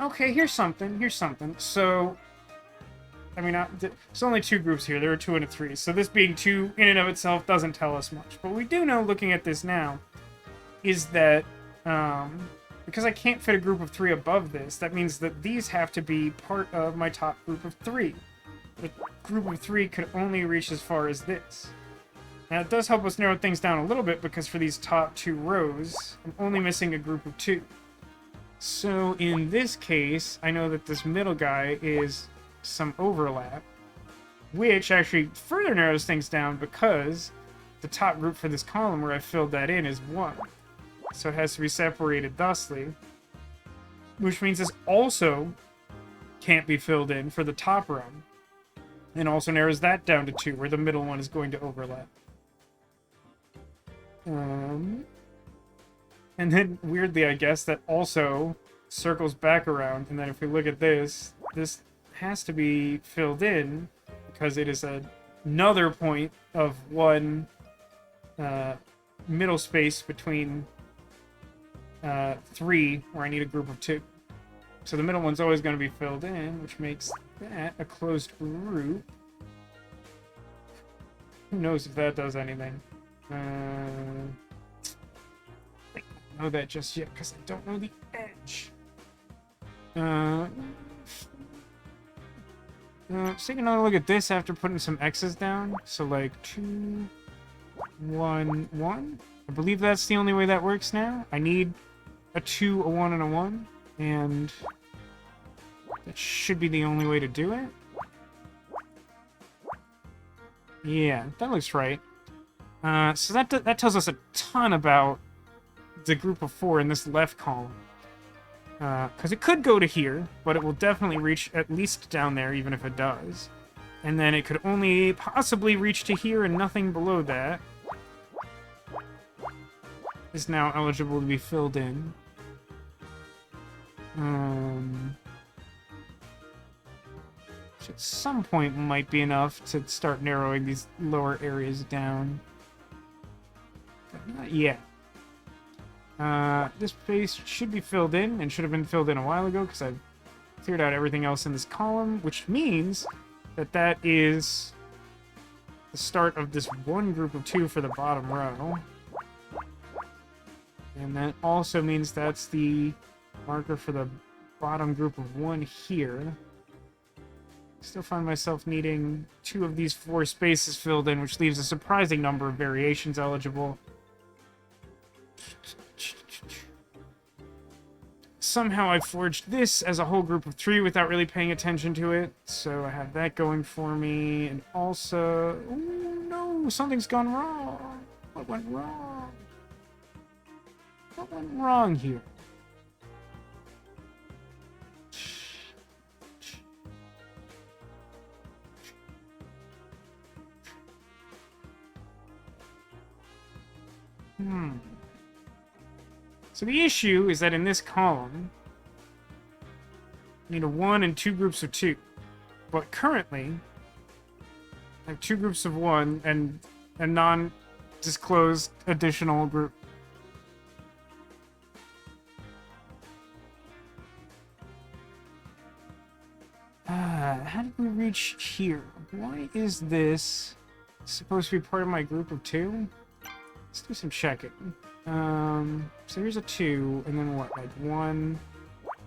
A: Okay, here's something. So, I mean, there's only 2 groups here. There are 2 and a 3. So this being 2 in and of itself doesn't tell us much. But we do know, looking at this now, is that because I can't fit a group of 3 above this, that means that these have to be part of my top group of 3. The group of 3 could only reach as far as this. Now, it does help us narrow things down a little bit, because for these top 2 rows, I'm only missing a group of 2. So, in this case, I know that this middle guy is some overlap, which actually further narrows things down, because the top group for this column where I filled that in is 1. So it has to be separated thusly, which means this also can't be filled in for the top row, and also narrows that down to 2, where the middle one is going to overlap. And then, weirdly, I guess, that also circles back around, and then if we look at this, this has to be filled in, because it is another point of 1 middle space between 3, where I need a group of 2. So the middle one's always going to be filled in, which makes that a closed group. Who knows if that does anything? I don't know that just yet, because I don't know the edge. Let's take another look at this after putting some X's down. So, like, 2, 1, 1. I believe that's the only way that works now. I need a 2, a 1, and a 1. And that should be the only way to do it. Yeah, that looks right. So that tells us a ton about the group of 4 in this left column. Because it could go to here, but it will definitely reach at least down there, even if it does. And then it could only possibly reach to here, and nothing below that is now eligible to be filled in. Which at some point might be enough to start narrowing these lower areas down. Yeah. This space should be filled in, and should have been filled in a while ago, because I've cleared out everything else in this column, which means that that is the start of this one group of 2 for the bottom row. And that also means that's the marker for the bottom group of 1 here. Still find myself needing 2 of these 4 spaces filled in, which leaves a surprising number of variations eligible. Somehow I forged this as a whole group of 3 without really paying attention to it, so I have that going for me, and also... Ooh, no, something's gone wrong. What went wrong? What went wrong here? So the issue is that in this column, I need a 1 and 2 groups of 2. But currently, I have 2 groups of 1 and a non-disclosed additional group. How did we reach here? Why is this supposed to be part of my group of 2? Let's do some checking. So here's a 2, and then what? Like 1,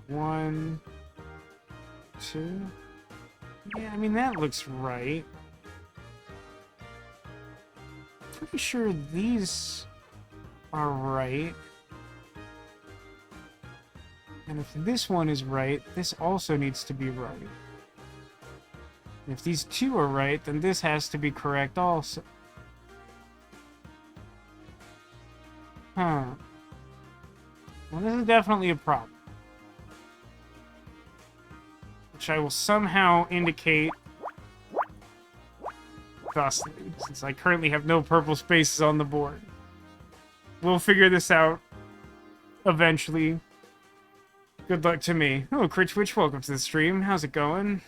A: 1, 2? Yeah, I mean, that looks right. Pretty sure these are right. And if this one is right, this also needs to be right. And if these 2 are right, then this has to be correct also. Huh. Well, this is definitely a problem. Which I will somehow indicate thusly, since I currently have no purple spaces on the board. We'll figure this out eventually. Good luck to me. Oh, Critchwitch, welcome to the stream. How's it going?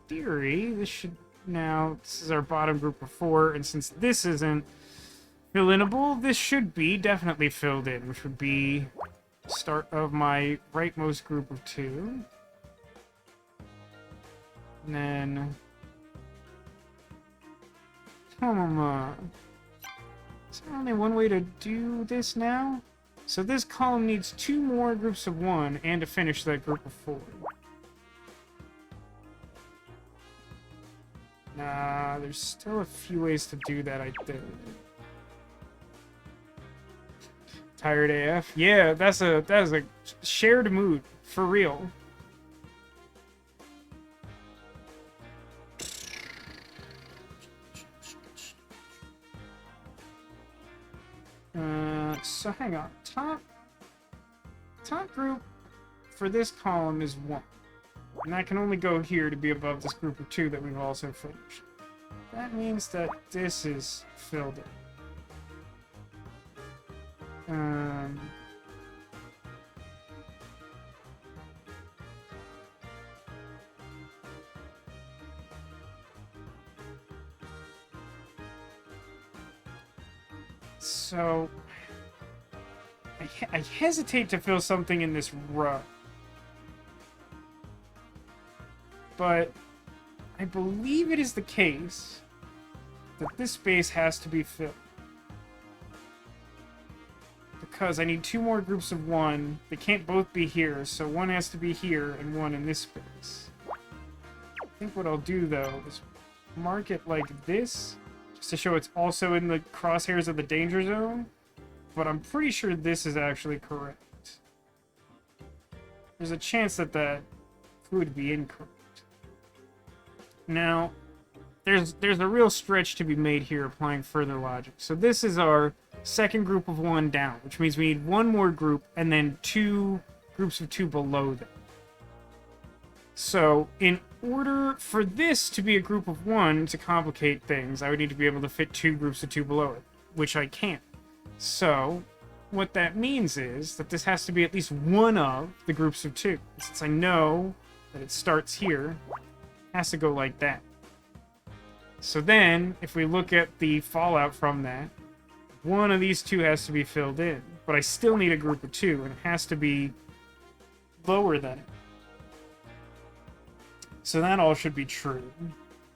A: Theory, this should... Now, this is our bottom group of 4, and since this isn't fill-inable, this should be definitely filled in, which would be start of my rightmost group of 2. And then... Is there only one way to do this now? So this column needs 2 more groups of 1 and to finish that group of 4. Nah, there's still a few ways to do that, I think. Tired AF? Yeah, that's a shared mood, for real. So hang on. Top group for this column is 1. And that can only go here to be above this group of 2 that we've also finished. That means that this is filled in. So... I hesitate to fill something in this row. But I believe it is the case that this space has to be filled. Because I need 2 more groups of 1. They can't both be here, so 1 has to be here and 1 in this space. I think what I'll do, though, is mark it like this, just to show it's also in the crosshairs of the danger zone. But I'm pretty sure this is actually correct. There's a chance that that could be incorrect. Now, there's a real stretch to be made here applying further logic. So this is our second group of 1 down, which means we need 1 more group and then 2 groups of 2 below them. So in order for this to be a group of 1 to complicate things, I would need to be able to fit 2 groups of 2 below it, which I can't. So what that means is that this has to be at least 1 of the groups of 2. Since I know that it starts here, it has to go like that. So then, if we look at the fallout from that, one of these two has to be filled in. But I still need a group of two, and it has to be lower than it. So that all should be true,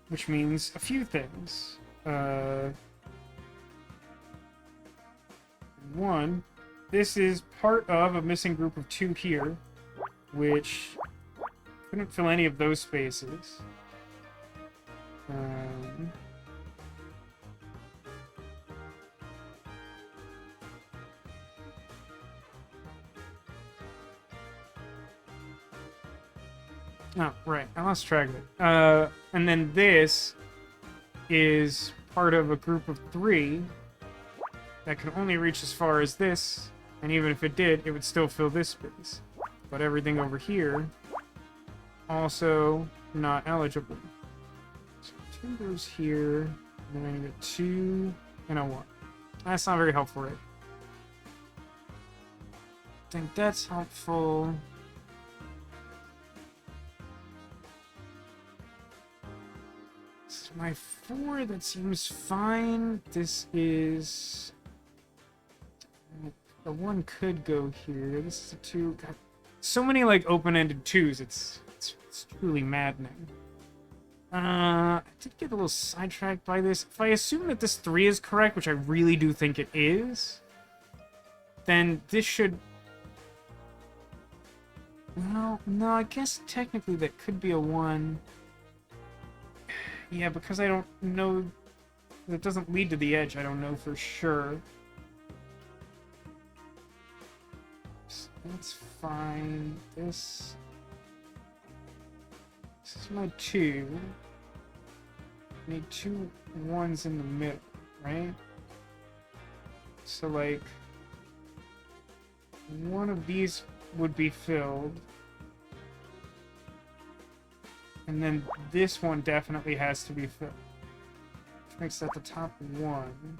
A: which means a few things. One, this is part of a missing group of two here, which couldn't fill any of those spaces. Oh, right. I lost track of it. And then this is part of a group of three that can only reach as far as this, and even if it did, it would still fill this space. But everything over here, also not eligible. So 2 goes here, and then I need a 2 and a 1. That's not very helpful, right? I think that's helpful. My 4, that seems fine. This is... The 1 could go here. This is a 2. God. So many, like, open-ended 2s. It's truly maddening. I did get a little sidetracked by this. If I assume that this 3 is correct, which I really do think it is, then this should... Well, no, I guess technically that could be a 1. Yeah, because I don't know... It doesn't lead to the edge, I don't know for sure. So that's fine. This is my 2. I need 2 1s in the middle, right? So, like... one of these would be filled. And then this one definitely has to be filled. Which makes that the top 1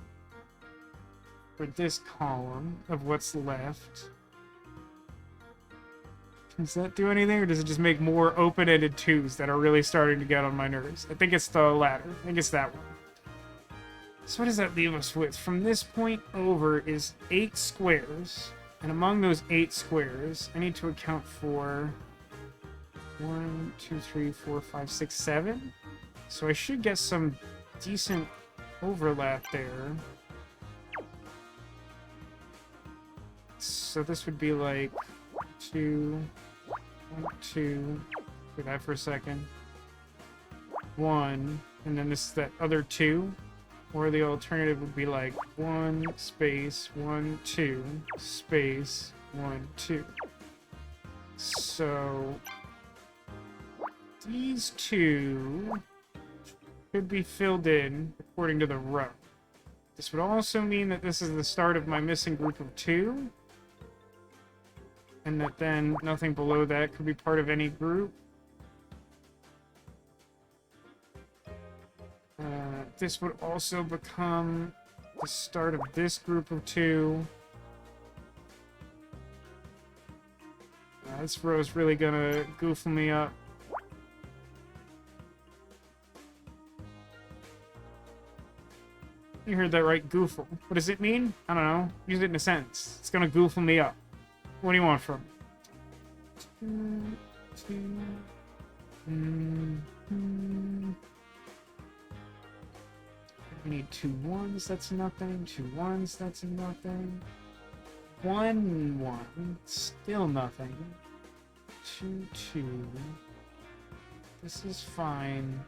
A: for this column of what's left. Does that do anything, or does it just make more open-ended 2s that are really starting to get on my nerves? I think it's the latter. I think it's that one. So what does that leave us with? From this point over is 8 squares. And among those 8 squares, I need to account for... 1, 2, 3, 4, 5, 6, 7. So I should get some decent overlap there. So this would be like 2, 1, 2. Do that for a second. 1, and then this is that other 2. Or the alternative would be like 1 space 1 2 space 1 2. So these 2 could be filled in according to the row. This would also mean that this is the start of my missing group of 2. And that then nothing below that could be part of any group. This would also become the start of this group of 2. This row's really gonna goof me up. You heard that right, goofle. What does it mean? I don't know. Use it in a sentence. It's gonna goofle me up. What do you want from me? 2. We need 2 1s, that's nothing. 2 1s, that's nothing. 1 1, still nothing. 2 2. This is fine.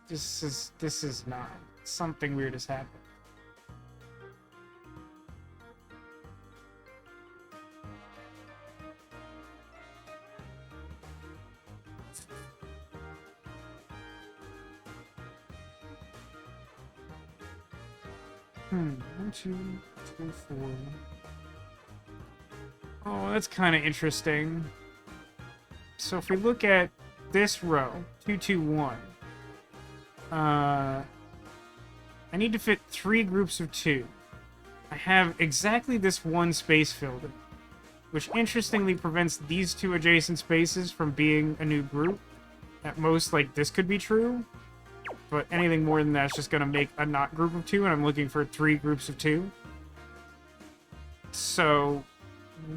A: This is not. Something weird has happened. One, 2, 3, 4. Oh, that's kind of interesting. So if we look at this row, 2, 2, 1, I need to fit 3 groups of 2. I have exactly this 1 space filled in, which interestingly prevents these 2 adjacent spaces from being a new group. At most, like, this could be true. but anything more than that's just going to make a not group of 2, and I'm looking for 3 groups of 2. So,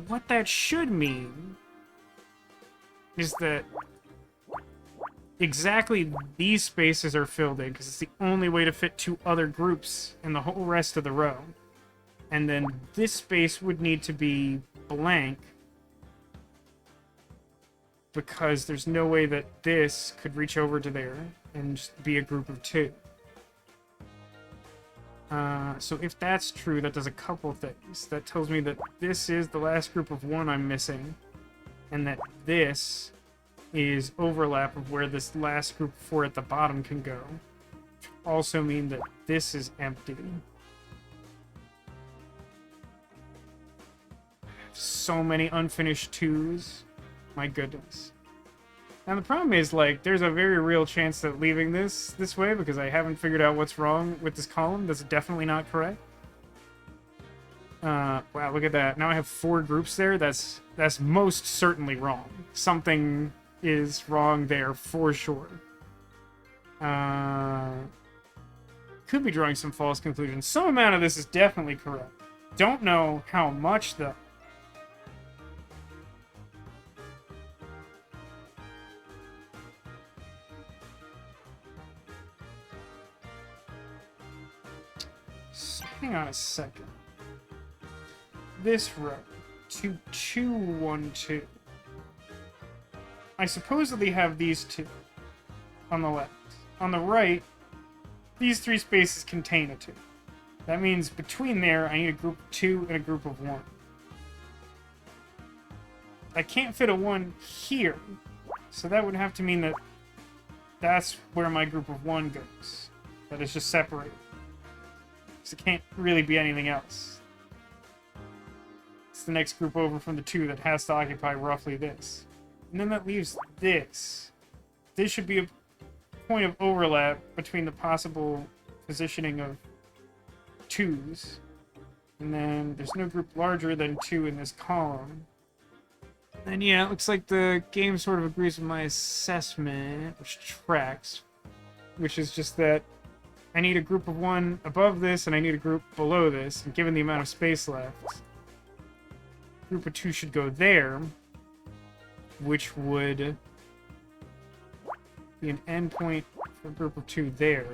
A: what that should mean is that exactly these spaces are filled in, because it's the only way to fit 2 other groups in the whole rest of the row. And then this space would need to be blank, because there's no way that this could reach over to there and just be a group of 2. So if that's true, that does a couple things. That tells me that this is the last group of 1 I'm missing, and that this is overlap of where this last group of 4 at the bottom can go. Which would also mean that this is empty. So many unfinished 2s. My goodness. And the problem is, like, there's a very real chance that leaving this way, because I haven't figured out what's wrong with this column, that's definitely not correct. Wow, look at that. Now I have 4 groups there. That's most certainly wrong. Something is wrong there for sure. Could be drawing some false conclusions. Some amount of this is definitely correct. Don't know how much, though. Hang on a second. This row, 2, 2, 1, 2. I supposedly have these 2 on the left. On the right, these 3 spaces contain a 2. That means between there, I need a group of 2 and a group of 1. I can't fit a 1 here, so that would have to mean that that's where my group of 1 goes. That is just separated. So it can't really be anything else. It's the next group over from the 2 that has to occupy roughly this. And then that leaves this. This should be a point of overlap between the possible positioning of 2s. And then there's no group larger than 2 in this column. And yeah, it looks like the game sort of agrees with my assessment, which tracks. Which is just that I need a group of 1 above this, and I need a group below this, and given the amount of space left, group of 2 should go there, which would be an endpoint for a group of 2 there.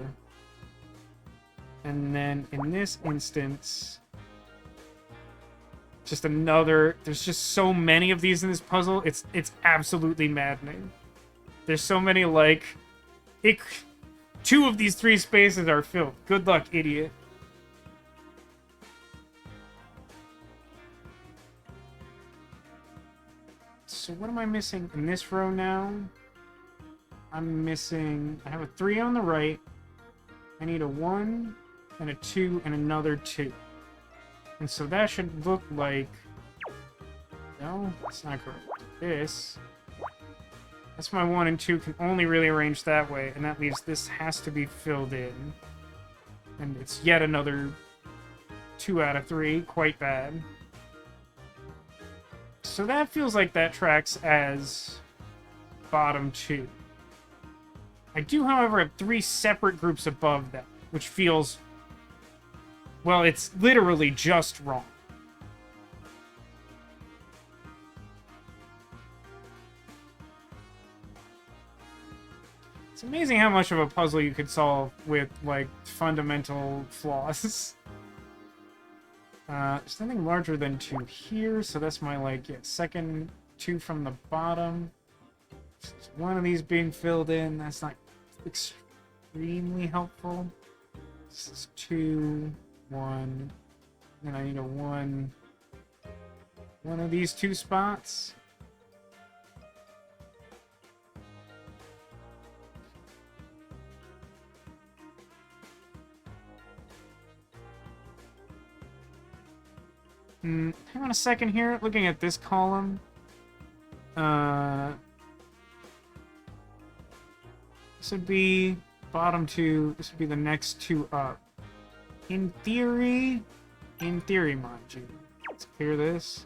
A: And then in this instance, just another... There's just so many of these in this puzzle, it's absolutely maddening. There's so many, like... 2 of these 3 spaces are filled. Good luck, idiot. So what am I missing in this row now? I'm missing... I have a 3 on the right. I need a 1 and a 2 and another 2. And so that should look like... No, that's not correct. This... That's my 1 and 2 can only really arrange that way, and that leaves this has to be filled in. And it's yet another 2 out of 3, quite bad. So that feels like that tracks as bottom 2. I do, however, have 3 separate groups above that, which feels... Well, it's literally just wrong. It's amazing how much of a puzzle you could solve with, like, fundamental flaws. There's nothing larger than 2 here, so that's my, like, yeah, second 2 from the bottom. Just one of these being filled in, that's not extremely helpful. This is 2, 1, and I need a 1. One of these 2 spots. Hang on a second here. Looking at this column. This would be bottom 2. This would be the next 2 up. In theory, mind you. Let's clear this.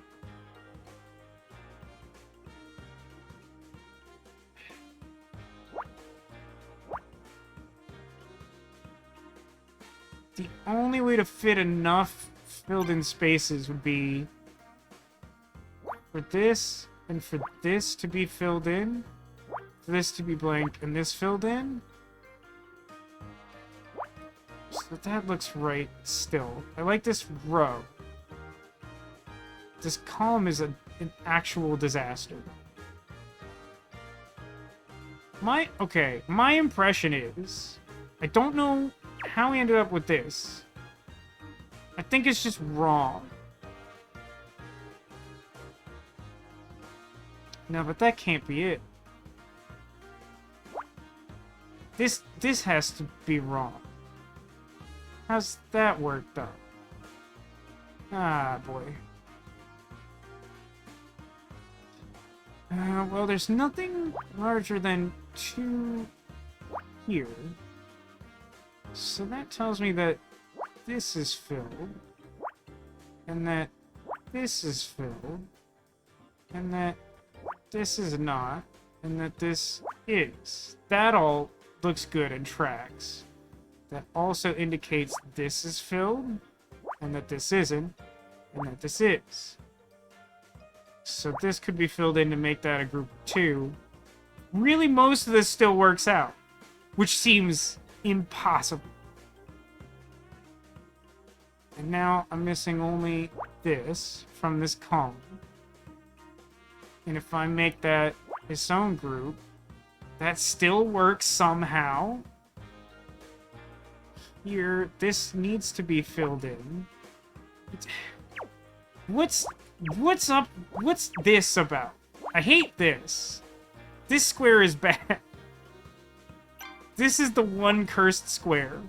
A: the only way to fit enough filled in spaces would be for this and for this to be filled in, for this to be blank and this filled in. So that looks right still. I like this row. This column is an actual disaster. My impression is, I don't know how we ended up with this. I think it's just wrong. No, but that can't be it. This has to be wrong. How's that worked out? Ah, boy. Well, there's nothing larger than 2 here. So that tells me that this is filled. And that this is filled. And that this is not. And that this is. That all looks good and tracks. That also indicates this is filled. And that this isn't. And that this is. So this could be filled in to make that a group of 2. Really, most of this still works out. Which seems impossible. And now I'm missing only this from this column. And if I make that its own group, that still works somehow. Here, this needs to be filled in. What's up? What's this about? I hate this. This square is bad. This is the one cursed square.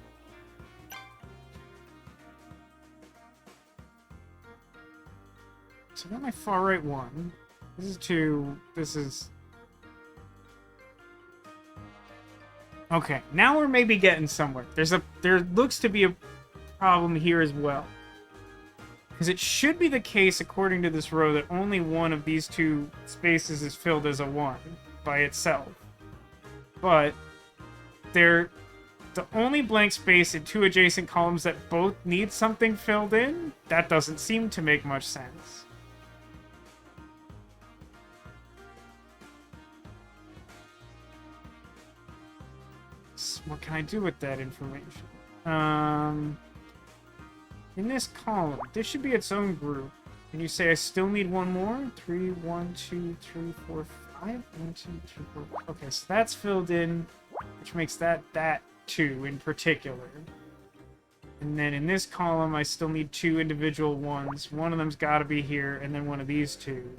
A: So I got my far right one. This is 2. This is... Okay, now we're maybe getting somewhere. There looks to be a problem here as well. Because it should be the case, according to this row, that only one of these 2 spaces is filled as a 1 by itself. But the only blank space in 2 adjacent columns that both need something filled in, that doesn't seem to make much sense. So what can I do with that information? In this column, this should be its own group. And you say I still need one more? 3, 1, 2, 3, 4, 5? 1, 2, 3, 4. Okay, so that's filled in, which makes that 2 in particular. And then in this column, I still need 2 individual ones. One of them's got to be here, and then one of these 2.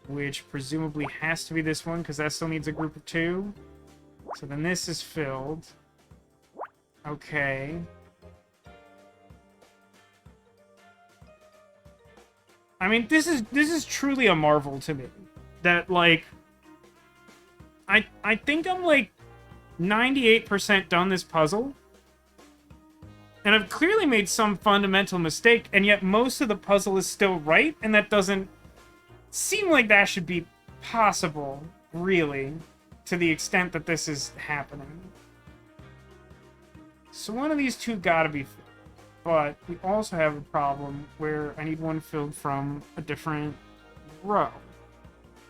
A: Which presumably has to be this one, because that still needs a group of 2. So then this is filled. Okay. I mean, this is truly a marvel to me. That, like... I think I'm, like, 98% done this puzzle. And I've clearly made some fundamental mistake, and yet most of the puzzle is still right, and that doesn't seem like that should be possible, really, to the extent that this is happening. So one of these 2 gotta be filled. But we also have a problem where I need one filled from a different row.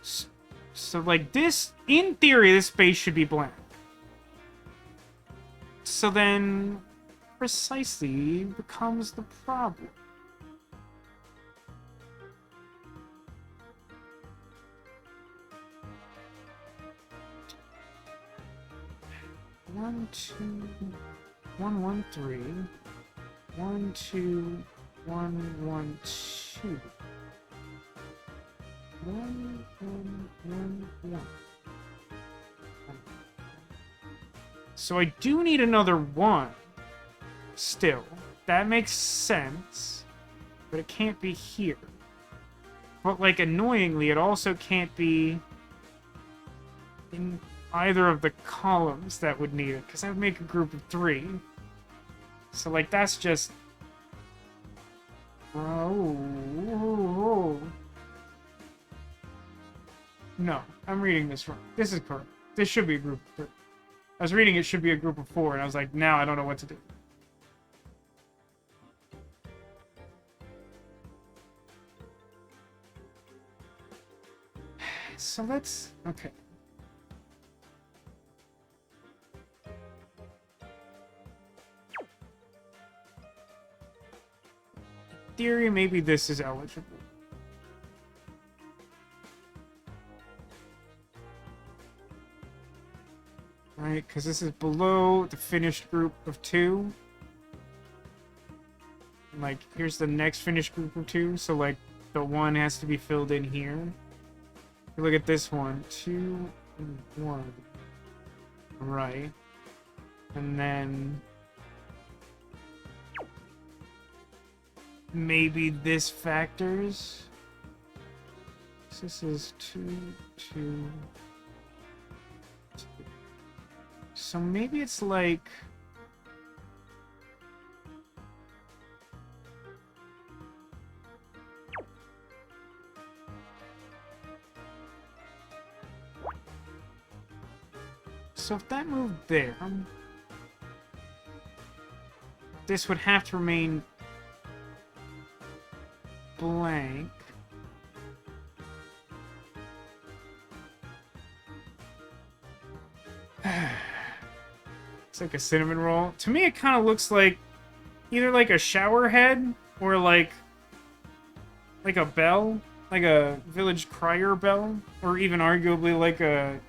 A: So like this, in theory, this space should be blank. So then, precisely becomes the problem. One, 2, 1, 1, 3. 1, 2, 1, 1, 2. 1, 1, 1, 1. So I do need another 1. Still. That makes sense. But it can't be here. But, like, annoyingly, it also can't be in either of the columns that would need it. Because that would make a group of 3. So, like, that's just... Oh. No, I'm reading this wrong. This is correct. This should be a group of 3. I was reading it should be a group of 4, and I was like, now I don't know what to do. So let's... Okay. In theory, maybe this is eligible. Right, because this is below the finished group of 2. Like, here's the next finished group of 2, so, like, the 1 has to be filled in here. Look at this one. 2 and 1. Right. And then... maybe this factors? So this is 2, 2... So maybe it's like... So if that moved there... this would have to remain... blank. It's like a cinnamon roll. To me, it kind of looks like either like a shower head or like a bell, like a village crier bell, or even arguably like a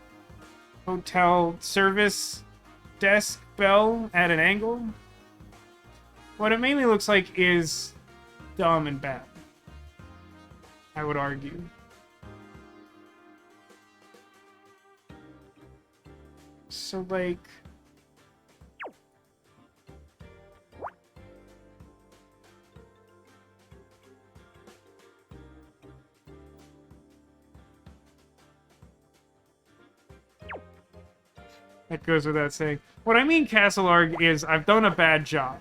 A: hotel service desk bell at an angle. What it mainly looks like is dumb and bad, I would argue. So, like... that goes without saying. What I mean, Castle Arg, is I've done a bad job.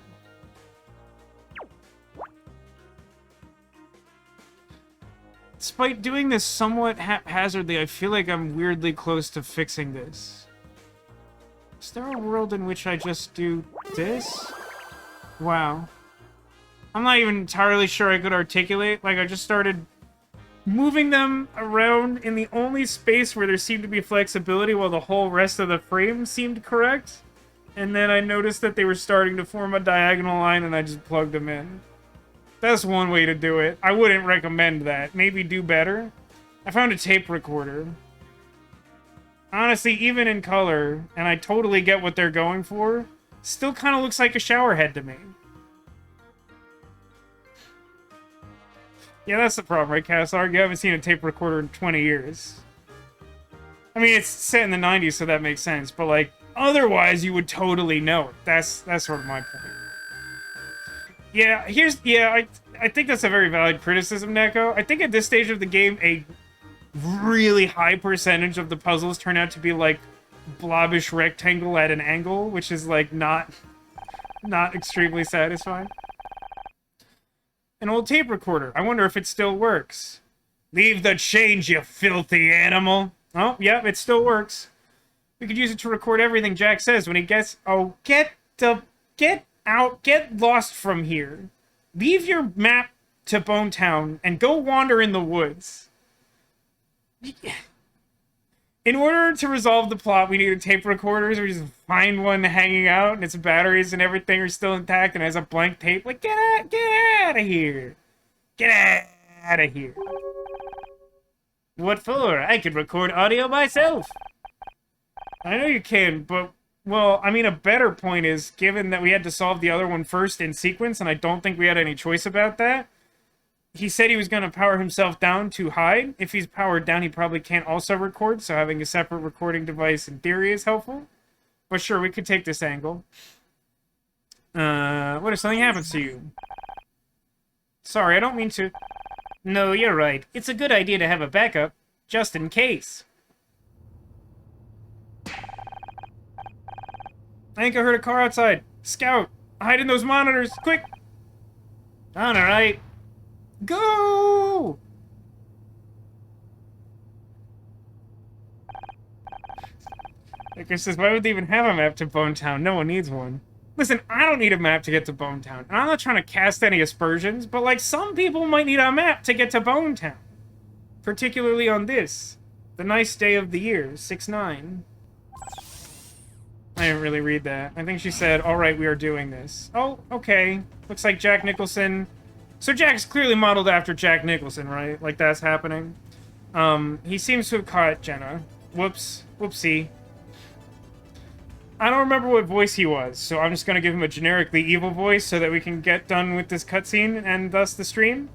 A: Despite doing this somewhat haphazardly, I feel like I'm weirdly close to fixing this. Is there a world in which I just do this? Wow. I'm not even entirely sure I could articulate. Like, I just started moving them around in the only space where there seemed to be flexibility while the whole rest of the frame seemed correct. And then I noticed that they were starting to form a diagonal line and I just plugged them in. That's one way to do it. I wouldn't recommend that. Maybe do better. I found a tape recorder. Honestly, even in color, and I totally get what they're going for, still kind of looks like a shower head to me. Yeah, that's the problem, right, Cassar? You haven't seen a tape recorder in 20 years. I mean, it's set in the 90s, so that makes sense, but, like, otherwise you would totally know it. That's sort of my point. Yeah, I think that's a very valid criticism, Neko. I think at this stage of the game, a really high percentage of the puzzles turn out to be, like, blobbish rectangle at an angle, which is, like, not extremely satisfying. An old tape recorder. I wonder if it still works. Leave the change, you filthy animal. Oh, yeah, it still works. We could use it to record everything Jack says when he gets... Oh, get out, get lost from here. Leave your map to Bone Town and go wander in the woods. In order to resolve the plot, we need tape recorders. We just find one hanging out and its batteries and everything are still intact and has a blank tape. Like, get out of here. Get out of here. What for? I could record audio myself. I know you can, but... Well, I mean, a better point is, given that we had to solve the other one first in sequence, and I don't think we had any choice about that, he said he was going to power himself down to hide. If he's powered down, he probably can't also record, so having a separate recording device in theory is helpful. But sure, we could take this angle. What if something happens to you? Sorry, I don't mean to... No, you're right. It's a good idea to have a backup, just in case. I think I heard a car outside. Scout, hide in those monitors, quick! On, alright. Go! Like I says, why would they even have a map to Bone Town? No one needs one. Listen, I don't need a map to get to Bone Town. And I'm not trying to cast any aspersions, but like some people might need a map to get to Bone Town. Particularly on this The nice day of the year, 6-9. I didn't really read that. I think she said, alright, we are doing this. Oh, okay. Looks like Jack Nicholson. So Jack's clearly modeled after Jack Nicholson, right? Like that's happening. He seems to have caught Jenna. Whoops. Whoopsie. I don't remember what voice he was, so I'm just gonna give him a generically evil voice so that we can get done with this cutscene and thus the stream.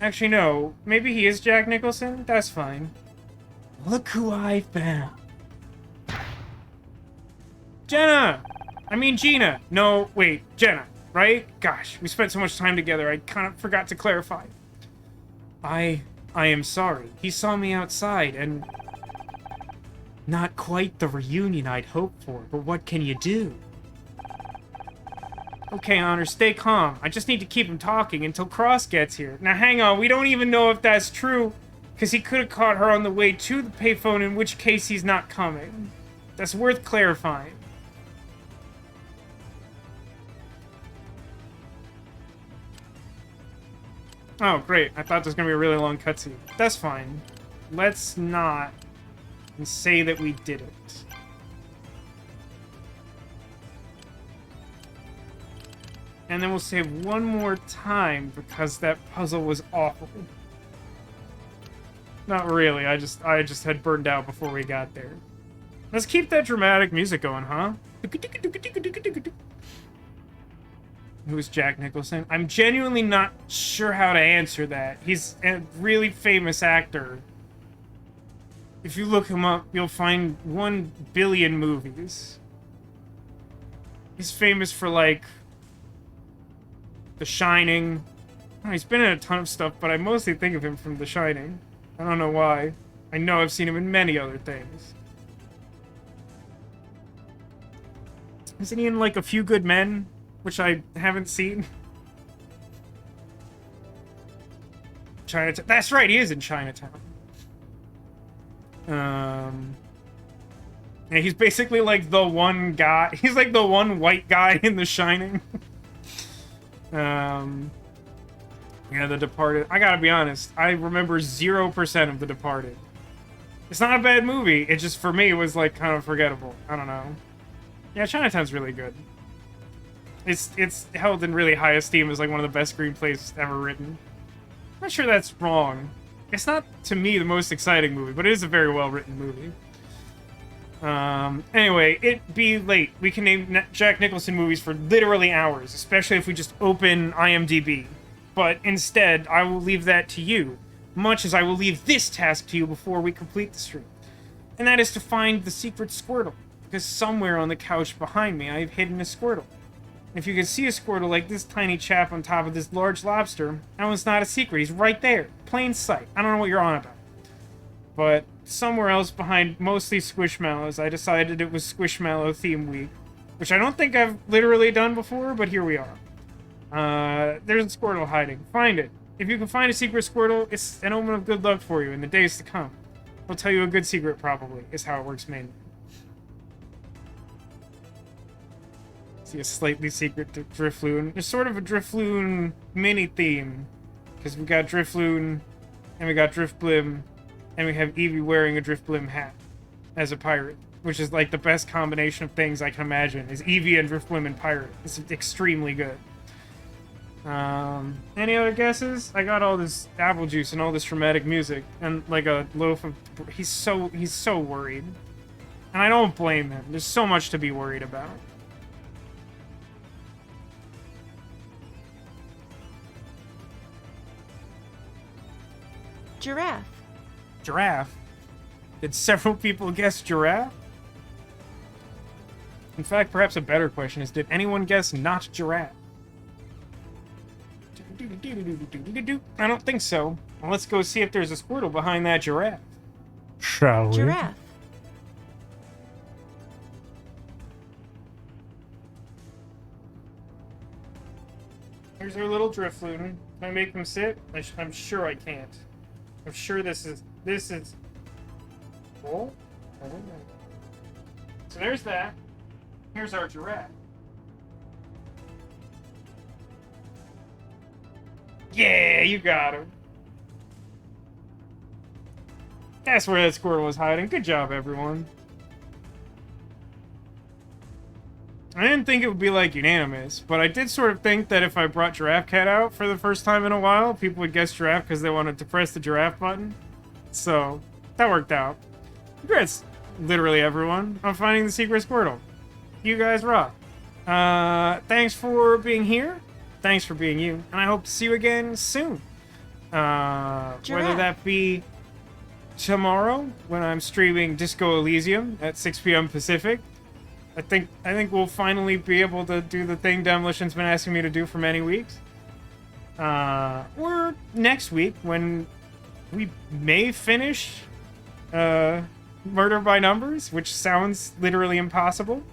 A: Actually, no. Maybe he is Jack Nicholson? That's fine. Look who I found. Jenna! I mean Gina. No, wait, Jenna, right? Gosh, we spent so much time together, I kind of forgot to clarify. I am sorry. He saw me outside, and... Not quite the reunion I'd hoped for, but what can you do? Okay, Honor, stay calm. I just need to keep him talking until Cross gets here. Now hang on, we don't even know if that's true, because he could have caught her on the way to the payphone, in which case he's not coming. That's worth clarifying. Oh, great. I thought this was going to be a really long cutscene. That's fine. Let's not say that we did it. And then we'll save one more time because that puzzle was awful. Not really. I just had burned out before we got there. Let's keep that dramatic music going, huh? Who's Jack Nicholson? I'm genuinely not sure how to answer that. He's a really famous actor. If you look him up, you'll find 1 billion movies. He's famous for, like, The Shining. Oh, he's been in a ton of stuff, but I mostly think of him from The Shining. I don't know why. I know I've seen him in many other things. Isn't he in, like, A Few Good Men? Which I haven't seen. Chinatown. That's right, he is in Chinatown. Yeah, he's basically like the one guy. He's like the one white guy in The Shining. Yeah, The Departed. I gotta be honest. I remember 0% of The Departed. It's not a bad movie. It just, for me, was like kind of forgettable. I don't know. Yeah, Chinatown's really good. It's held in really high esteem as like one of the best screenplays ever written. I'm not sure that's wrong. It's not, to me, the most exciting movie, but it is a very well-written movie. Anyway, it be late. We can name Jack Nicholson movies for literally hours, especially if we just open IMDb. But instead, I will leave that to you, much as I will leave this task to you before we complete the stream. And that is to find the secret Squirtle, because somewhere on the couch behind me, I have hidden a Squirtle. If you can see a Squirtle like this tiny chap on top of this large lobster, that one's not a secret. He's right there. Plain sight. I don't know what you're on about. But somewhere else behind mostly Squishmallows, I decided it was Squishmallow theme week. Which I don't think I've literally done before, but here we are. There's a Squirtle hiding. Find it. If you can find a secret Squirtle, it's an omen of good luck for you in the days to come. I'll tell you a good secret, probably, is how it works mainly. See a slightly secret Drifloon. There's sort of a Drifloon mini theme. Because we got Drifloon, and we got Driftblim, and we have Eevee wearing a Driftblim hat as a pirate. Which is like the best combination of things I can imagine, is Eevee and Driftblim and pirate. It's extremely good. Any other guesses? I got all this apple juice and all this dramatic music, and like a loaf of... He's so worried. And I don't blame him. There's so much to be worried about.
D: Giraffe.
A: Giraffe? Did several people guess giraffe? In fact, perhaps a better question is, did anyone guess not giraffe? I don't think so. Well, let's go see if there's a Squirtle behind that giraffe. Shall we?
D: Giraffe.
A: Here's our little Drifloon. Can I make him sit? I'm sure I can't. I'm sure this is... Oh? So there's that. Here's our giraffe. Yeah, you got him. That's where that Squirtle was hiding. Good job, everyone. I didn't think it would be, like, unanimous, but I did sort of think that if I brought Giraffe Cat out for the first time in a while, people would guess Giraffe because they wanted to press the Giraffe button. So, that worked out. Congrats, literally everyone, on finding the secret Squirtle. You guys rock. Thanks for being here. Thanks for being you. And I hope to see you again soon. Whether that be tomorrow when I'm streaming Disco Elysium at 6 p.m. Pacific. I think we'll finally be able to do the thing Demolition's been asking me to do for many weeks. Or next week when we may finish Murder by Numbers, which sounds literally impossible.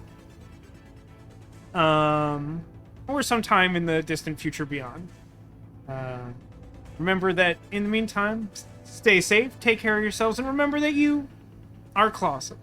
A: Or sometime in the distant future beyond. Remember that in the meantime, stay safe, take care of yourselves, and remember that you are Clawsome.